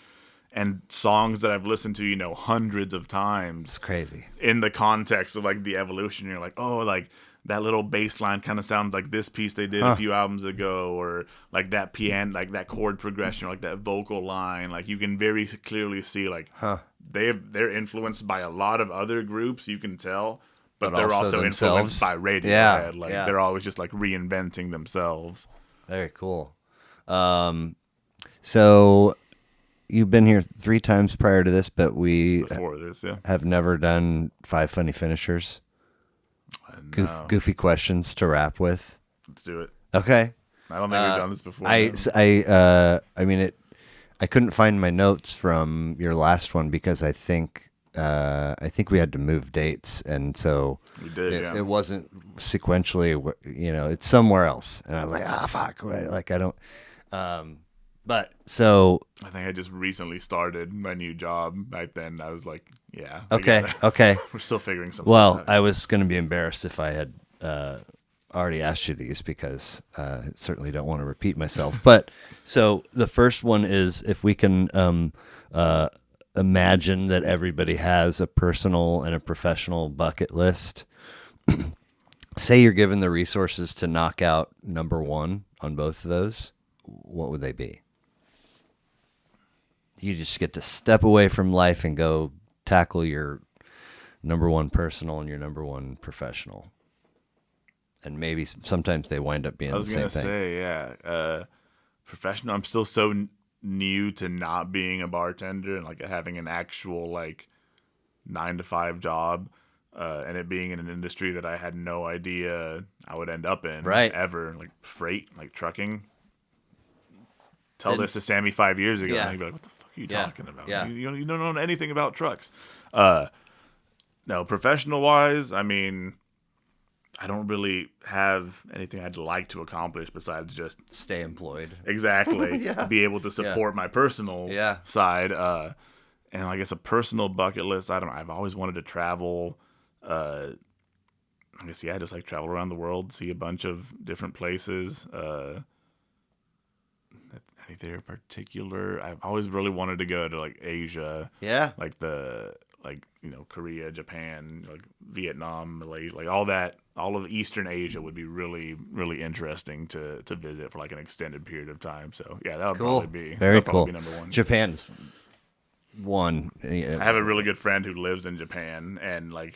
And songs that I've listened to, hundreds of times. It's crazy. In the context of like the evolution, you're like, oh, like that little bass line kind of sounds like this piece they did a few albums ago, or like that piano, like that chord progression, or like that vocal line. Like you can very clearly see like they're influenced by a lot of other groups, you can tell, but they're also influenced by Radiohead. They're always just like reinventing themselves. Very cool. So you've been here 3 times prior to this, but we Before this, have never done 5 funny finishers. No. Goofy questions to rap with? Let's do it. Okay. I don't think we've done this before. I mean, I couldn't find my notes from your last one because I think we had to move dates, and so We did. it wasn't sequentially. It's somewhere else, and I was like, fuck, like I don't. But so I think I just recently started my new job. Back then, I was like, yeah. okay. We're still figuring something Well, out. I was going to be embarrassed if I had already asked you these because I certainly don't want to repeat myself. But so the first one is if we can imagine that everybody has a personal and a professional bucket list. Say you're given the resources to knock out number one on both of those, what would they be? You just get to step away from life and go tackle your number one personal and your number one professional. And maybe sometimes they wind up being the same thing. I was going to say, yeah. Professional, I'm still so new to not being a bartender and like having an actual like 9-to-5 job. And it being in an industry that I had no idea I would end up in. Right. Ever. Like freight, like trucking. Tell this to Sammy 5 years ago. Yeah. And he'd be like, what the fuck are you talking about? Yeah. You don't know anything about trucks. No, professional-wise, I mean, I don't really have anything I'd like to accomplish besides just stay employed. Exactly. Yeah. Be able to support my personal side. And I guess a personal bucket list, I've always wanted to travel. I guess, just like travel around the world, see a bunch of different places. Anything in particular? I've always really wanted to go to like Asia. Yeah. Like Korea, Japan, like Vietnam, Malaysia, like all of Eastern Asia would be really, really interesting to visit for like an extended period of time. So yeah, that would Cool. probably be Very cool. Be number one. Japan's one. I have a really good friend who lives in Japan, and like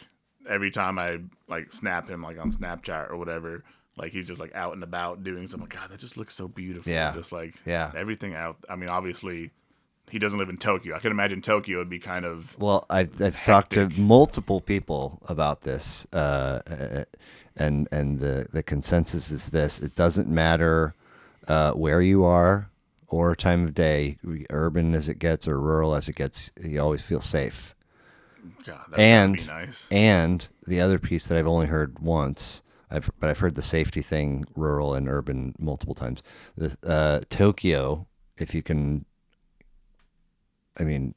every time I like snap him like on Snapchat or whatever, like he's just like out and about doing something. God, that just looks so beautiful. Yeah. Just like everything out. I mean, obviously he doesn't live in Tokyo. I can imagine Tokyo would be kind of I've talked to multiple people about this, and the consensus is this: it doesn't matter where you are or time of day, urban as it gets or rural as it gets, you always feel safe. God, that would be nice. And the other piece that I've only heard once, but I've heard the safety thing, rural and urban, multiple times. Tokyo, if you can, I mean,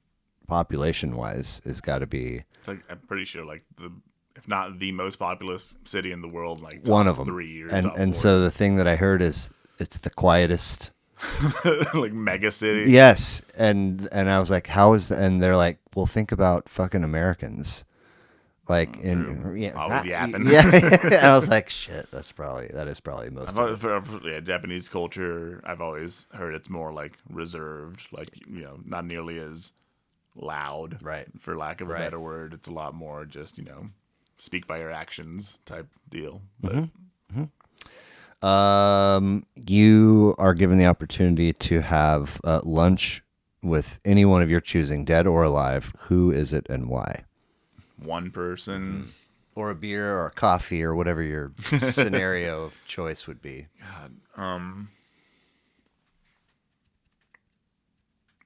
population-wise, has got to be. I'm pretty sure, like if not the most populous city in the world, like top one of them. 3 or and top and 4. So the thing that I heard is it's the quietest. Like mega city. Yes, and I was like, how is and they're like, well, think about fucking Americans. Like always yapping. Yeah, and I was like, shit, that is probably most. Japanese culture. I've always heard it's more like reserved, like not nearly as loud, right? For lack of a better word, it's a lot more just speak by your actions type deal. But you are given the opportunity to have lunch with anyone of your choosing, dead or alive. Who is it and why? One person. Or a beer or a coffee or whatever your scenario of choice would be. God.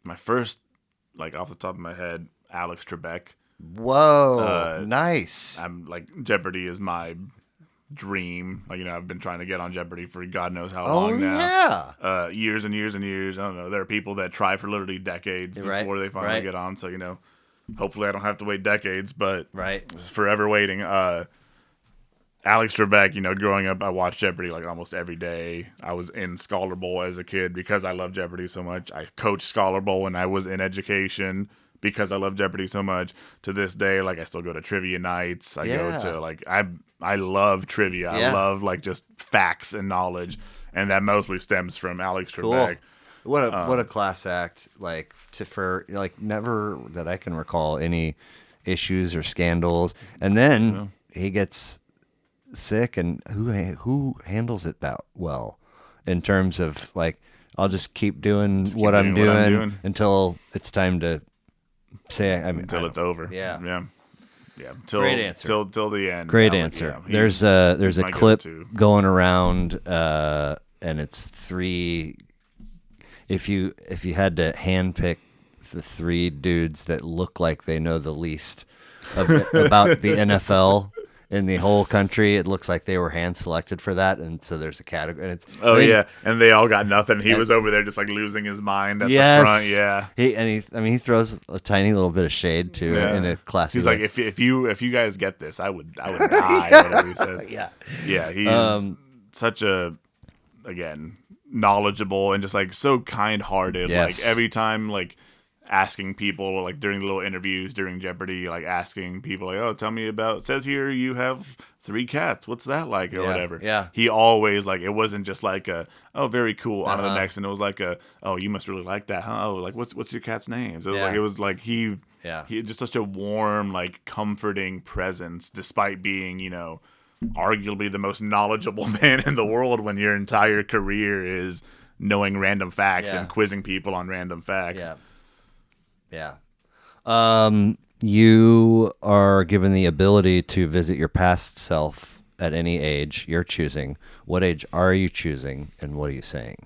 My first, like off the top of my head, Alex Trebek. Whoa, nice. I'm like, Jeopardy is my dream. Like, I've been trying to get on Jeopardy for God knows how long now. Yeah. Years and years and years. I don't know. There are people that try for literally decades before they finally get on. So, hopefully I don't have to wait decades, but it's forever waiting. Alex Trebek, growing up, I watched Jeopardy like almost every day. I was in Scholar Bowl as a kid because I love Jeopardy so much. I coached Scholar Bowl when I was in education because I love Jeopardy so much. To this day, like I still go to trivia nights. I go to like I love trivia. I love like just facts and knowledge, and that mostly stems from Alex Trebek. What a class act! Like never that I can recall any issues or scandals, and then he gets sick, and who handles it that well in terms of like I'll just keep doing what I'm doing until it's time to say until it's over. Yeah. Yeah, Great answer. till the end. Great answer. There's a clip going around, and it's three. If you had to handpick the three dudes that look like they know the least about the NFL in the whole country, it looks like they were hand selected for that, and so there's a category. And and they all got nothing. He was over there just like losing his mind at the front. Yeah, he throws a tiny little bit of shade too in a classy. He's way. like, if you guys get this, I would die. Whatever he says. Yeah. He's such a knowledgeable and just like so kind hearted. Yes. Like every time like. Asking people like during the little interviews during Jeopardy, like asking people like, "Oh, tell me about." It says here you have 3 cats. What's that like, or whatever? Yeah. He always like it wasn't just like a very cool on to the next, and it was like a you must really like that, huh? Oh, like what's your cat's name? So it was like he just such a warm, like comforting presence, despite being arguably the most knowledgeable man in the world when your entire career is knowing random facts and quizzing people on random facts. Yeah. You are given the ability to visit your past self at any age you're choosing. What age are you choosing, and what are you saying?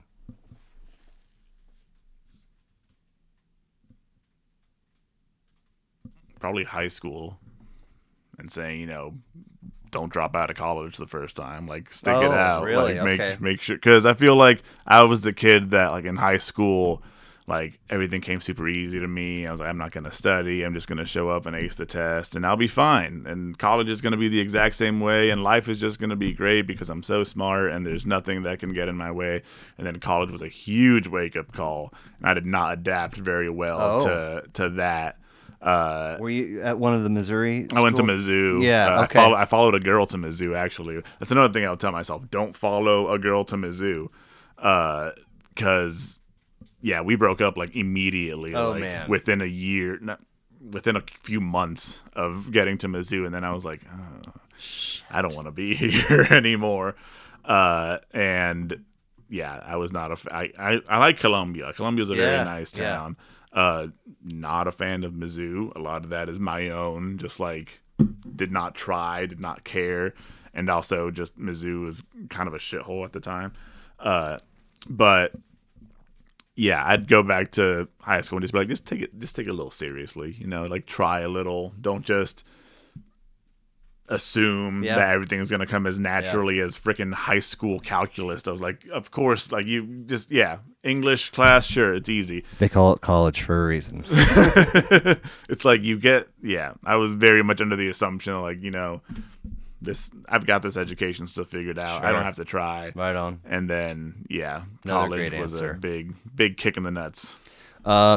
Probably high school, and saying, don't drop out of college the first time. Like, stick it out. Really? Like, make sure. Because I feel like I was the kid that, like, in high school, like, everything came super easy to me. I was like, I'm not going to study. I'm just going to show up and ace the test, and I'll be fine. And college is going to be the exact same way, and life is just going to be great because I'm so smart, and there's nothing that can get in my way. And then college was a huge wake-up call, and I did not adapt very well to that. Were you at one of the Missouri schools? I went to Mizzou. Yeah, okay. I followed a girl to Mizzou, actually. That's another thing I'll tell myself. Don't follow a girl to Mizzou. Because, we broke up, like, immediately. Man. Within a year, within a few months of getting to Mizzou. And then I was like, I don't want to be here anymore. And, I was not I like Columbia. Columbia's a very nice town. Not a fan of Mizzou. A lot of that is my own. Just like did not try, did not care, and also just Mizzou was kind of a shithole at the time. But I'd go back to high school and just be like, just take it a little seriously. Like try a little. Don't just assume that everything's going to come as naturally as freaking high school calculus. I was like, of course, like you just, English class, sure, it's easy. They call it college for a reason. It's like I was very much under the assumption like, I've got this education still figured out. Sure. I don't have to try. Right on. And then, college was a big kick in the nuts.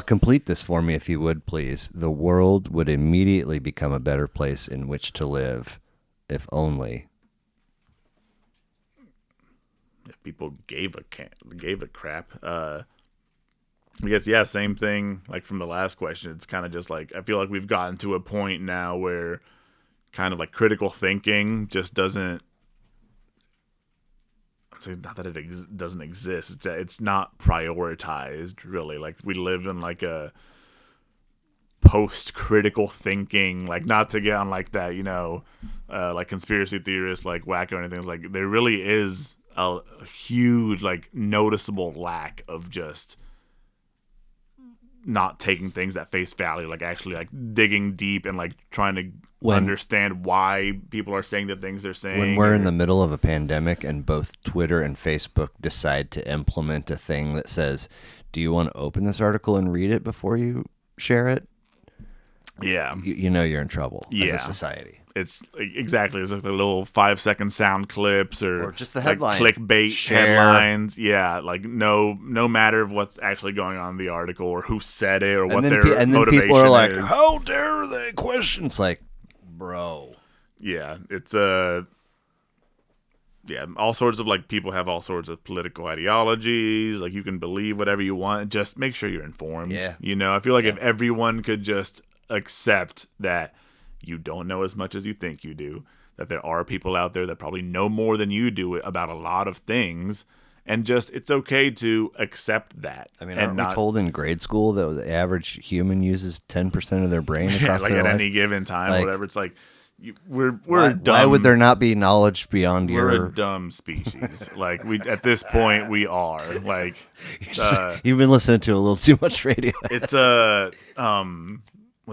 Complete this for me, if you would, please. The world would immediately become a better place in which to live, if only. If people gave a crap. I guess, same thing. Like from the last question, it's kind of just like I feel like we've gotten to a point now where kind of like critical thinking just doesn't. Not that it doesn't exist. It's not prioritized, really. Like, we live in, like, a post-critical thinking, like, not to get on, like, that, like, conspiracy theorists, like, wacko or anything. Like, there really is a huge, like, noticeable lack of just not taking things at face value, like, actually, like, digging deep and, like, trying to understand why people are saying the things they're saying. When we're in the middle of a pandemic and both Twitter and Facebook decide to implement a thing that says, do you want to open this article and read it before you share it? Yeah. You know you're in trouble as a society. It's exactly. It's like the little 5-second sound clips or just the headline. Like clickbait headlines. Yeah, like no matter of what's actually going on in the article or who said it or what their motivation is. And then people are like, how dare they question? It's like, bro. Yeah, it's all sorts of like people have all sorts of political ideologies. Like you can believe whatever you want. Just make sure you're informed. Yeah. I feel like if everyone could just accept that you don't know as much as you think you do, that there are people out there that probably know more than you do about a lot of things, and just it's okay to accept that. I mean, and aren't we told in grade school that the average human uses 10% of their brain across like their at life? any given time, Like, or whatever? It's like we're dumb. Why would there not be knowledge beyond We're your? a dumb species. Like we at this point we are like. You've been listening to a little too much radio. It's was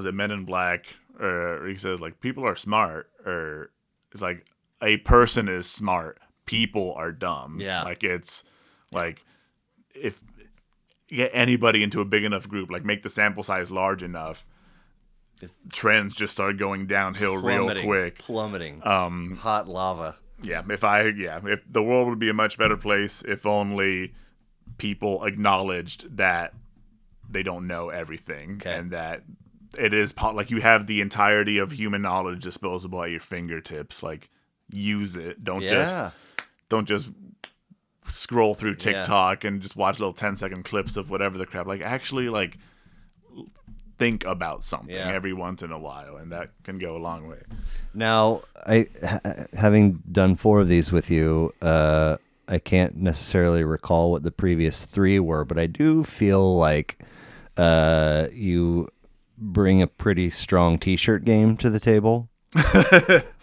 it Men in Black? Or he says like people are smart, or it's like a person is smart, people are dumb. Yeah, like it's like if you get anybody into a big enough group, like make the sample size large enough, trends just start going downhill real quick. Plummeting. Hot lava. Yeah, if the world would be a much better place if only people acknowledged that they don't know everything, and that it is like you have the entirety of human knowledge disposable at your fingertips. Like use it. Don't just scroll through TikTok and just watch little 10-second clips of whatever the crap. Like actually like think about something every once in a while, and that can go a long way. Now, having done 4 of these with you, I can't necessarily recall what the previous 3 were, but I do feel like you bring a pretty strong T-shirt game to the table.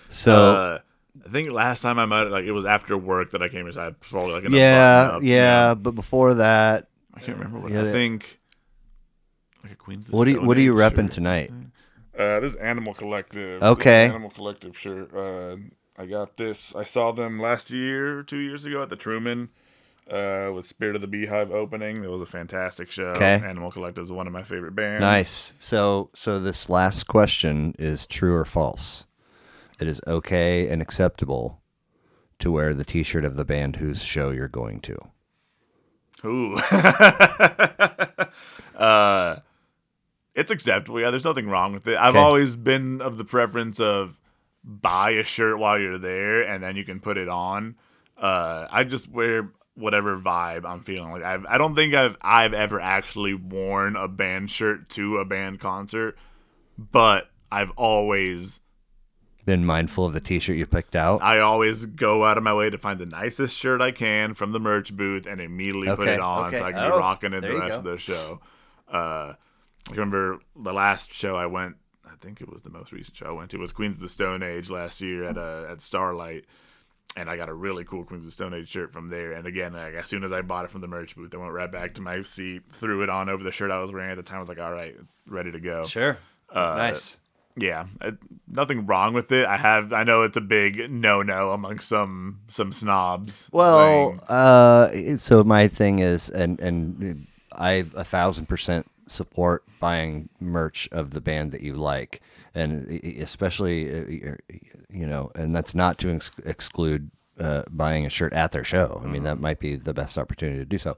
So I think last time I met, like it was after work that I came inside. Probably like but before that, I can't remember what I think. Like a Queens. What are you repping tonight? This is Animal Collective. Okay. Animal Collective shirt. I got this. I saw them last year or 2 years ago at the Truman with Spirit of the Beehive opening. It was a fantastic show. Okay. Animal Collective is one of my favorite bands. Nice. So this last question is true or false. It is okay and acceptable to wear the T-shirt of the band whose show you're going to. Ooh. It's acceptable. Yeah, there's nothing wrong with it. I've always been of the preference of buy a shirt while you're there, and then you can put it on. I just wear whatever vibe I'm feeling. Like I don't think I've ever actually worn a band shirt to a band concert, but I've always been mindful of the T-shirt you picked out. I always go out of my way to find the nicest shirt I can from the merch booth and immediately put it on so I can be rocking it the rest of the show. I remember the last show I went, I think it was the most recent show I went to, was Queens of the Stone Age last year at Starlight, and I got a really cool Queens of the Stone Age shirt from there. And again, like, as soon as I bought it from the merch booth, I went right back to my seat, threw it on over the shirt I was wearing at the time. I was like, all right, ready to go. Sure. Nice. Yeah, nothing wrong with it. I know it's a big no among some snobs. Well, so my thing is, and I 1,000% support buying merch of the band that you like, and especially and that's not to exclude buying a shirt at their show. I mean, that might be the best opportunity to do so.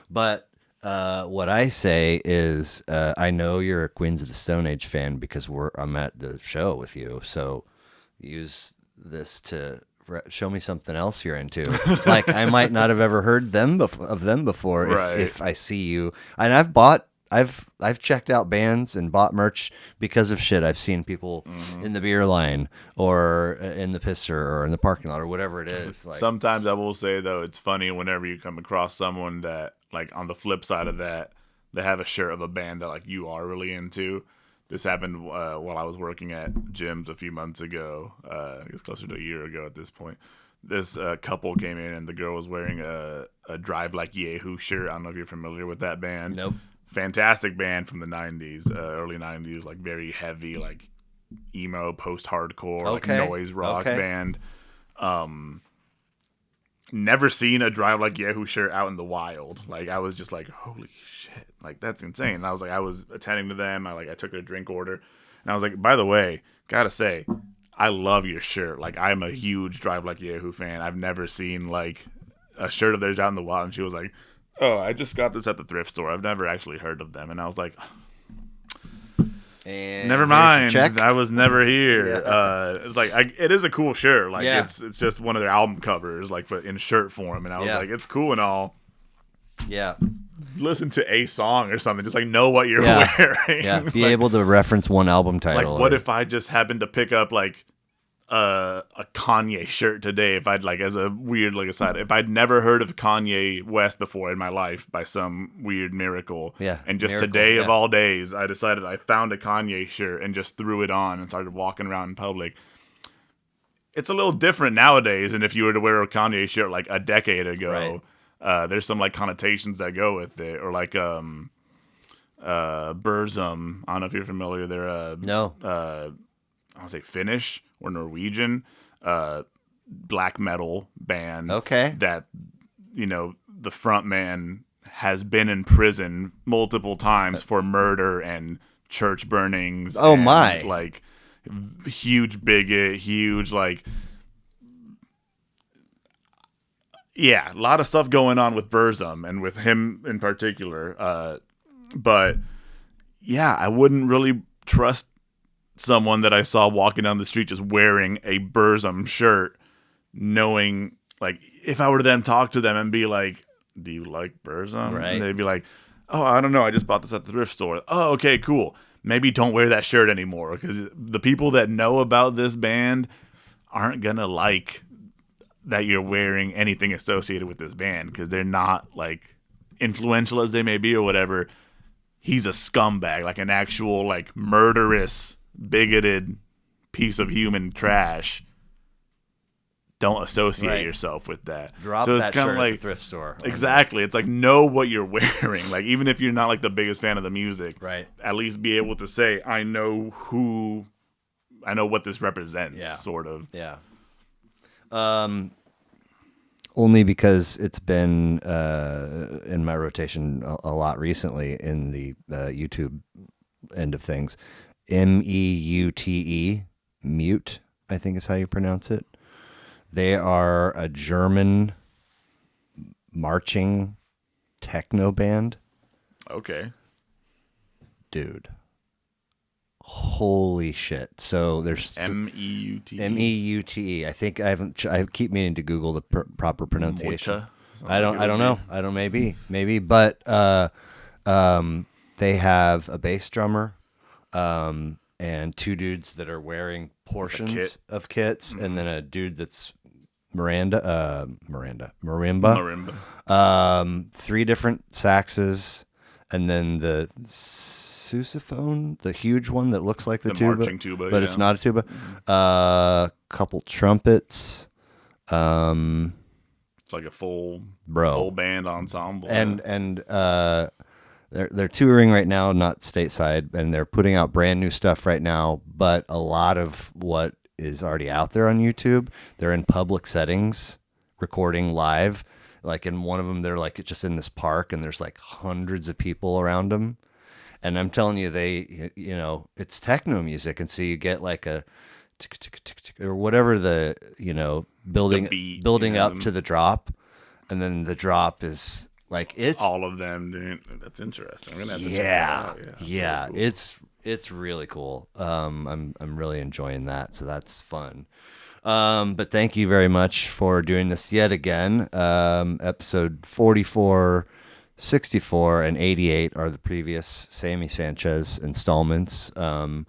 But what I say is, I know you're a Queens of the Stone Age fan because I'm at the show with you, so use this to show me something else you're into. Like, I might not have ever heard of them before if I see you. And I've checked out bands and bought merch because of shit I've seen people in the beer line or in the pisser or in the parking lot or whatever it is. Like, sometimes I will say, though, it's funny whenever you come across someone that, like, on the flip side of that, they have a shirt of a band that, like, you are really into. This happened while I was working at Jim's a few months ago. I guess closer to a year ago at this point. This couple came in, and the girl was wearing a Drive Like Yahoo shirt. I don't know if you're familiar with that band. Nope. Fantastic band from the 90s, early 90s, like very heavy, like emo, post-hardcore, like noise rock band. Never seen a Drive Like Yahoo shirt out in the wild. Like, I was just like, holy shit, like, that's insane. And I was like, I was attending to them. I took their drink order, and I was like, by the way, gotta say, I love your shirt. Like, I'm a huge Drive Like Yahoo fan. I've never seen like a shirt of theirs out in the wild. And she was like, oh, I just got this at the thrift store. I've never actually heard of them. And I was like, and never mind. I was never here. Yeah. It's like, it is a cool shirt. Like, it's just one of their album covers, like, but in shirt form. And I was like, it's cool and all. Yeah. Listen to a song or something. Just like know what you're wearing. Yeah. Be able to reference one album title. Like, what if I just happened to pick up like a Kanye shirt today, if I'd like, as a weird like aside, if I'd never heard of Kanye West before in my life by some weird miracle, and just today of all days, I decided I found a Kanye shirt and just threw it on and started walking around in public. It's a little different nowadays than if you were to wear a Kanye shirt like a decade ago. Right. There's some like connotations that go with it, or like Burzum. I don't know if you're familiar. They're no. I want to say Finnish or Norwegian black metal band. Okay. That, you know, the front man has been in prison multiple times for murder and church burnings. Oh, and, my. Like, huge bigot, huge, like, yeah, a lot of stuff going on with Burzum and with him in particular. But, yeah, I wouldn't really trust someone that I saw walking down the street just wearing a Burzum shirt, knowing, like, if I were to then talk to them and be like, do you like Burzum? Right. And they'd be like, oh, I don't know, I just bought this at the thrift store. Oh, okay, cool. Maybe don't wear that shirt anymore, because the people that know about this band aren't going to like that you're wearing anything associated with this band, because they're not, like, influential as they may be or whatever. He's a scumbag, like an actual, like, murderous, bigoted piece of human trash. Don't associate yourself with that. Drop so it's that kind shirt of like at the thrift store. Exactly. It's like, know what you're wearing. Like, even if you're not like the biggest fan of the music, right? At least be able to say, I know what this represents. Sort of. Yeah. Only because it's been in my rotation a lot recently in the YouTube end of things. Meute, Mute, I think is how you pronounce it. They are a German marching techno band. Okay. Dude. Holy shit. So there's Meute. Meute. I think I keep meaning to Google the proper pronunciation. I don't know. Maybe, but they have a bass drummer and two dudes that are wearing portions of kits, and then a dude that's marimba. Three different saxes, and then the sousaphone, the huge one that looks like the tuba, marching tuba, but it's not a tuba. Couple trumpets. It's like a full band ensemble. And they're touring right now, not stateside, and they're putting out brand new stuff right now. But a lot of what is already out there on YouTube, they're in public settings, recording live. Like in one of them, they're like just in this park, and there's like hundreds of people around them. And I'm telling you, it's techno music, and so you get like a tick, tick, tick, tick, or whatever the building beat, up to the drop, and then the drop is like it's all of them. Dude. That's interesting. I'm gonna have to check that out. Yeah, really cool. It's really cool. I'm really enjoying that, so that's fun. But thank you very much for doing this yet again. Episode 44. 64 and 88 are the previous Sammy Sanchez installments. And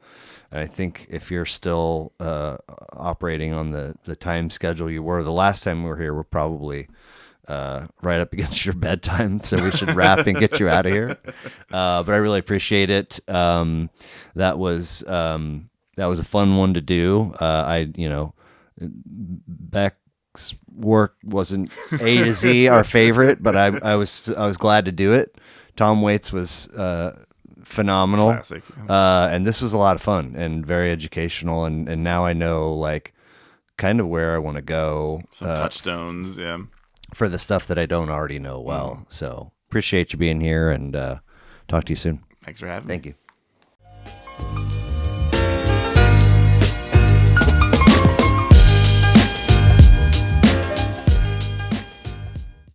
I think if you're still operating on the time schedule you were the last time we were here, we're probably right up against your bedtime, so we should wrap and get you out of here. But I really appreciate it. That was a fun one to do. Beck's work wasn't A to Z our favorite, but I was glad to do it. Tom Waits was phenomenal. Classic. And this was a lot of fun and very educational, and now I know like kind of where I want to go. Some touchstones, for the stuff that I don't already know well. So appreciate you being here, and talk to you soon. Thanks for having me. Thank you.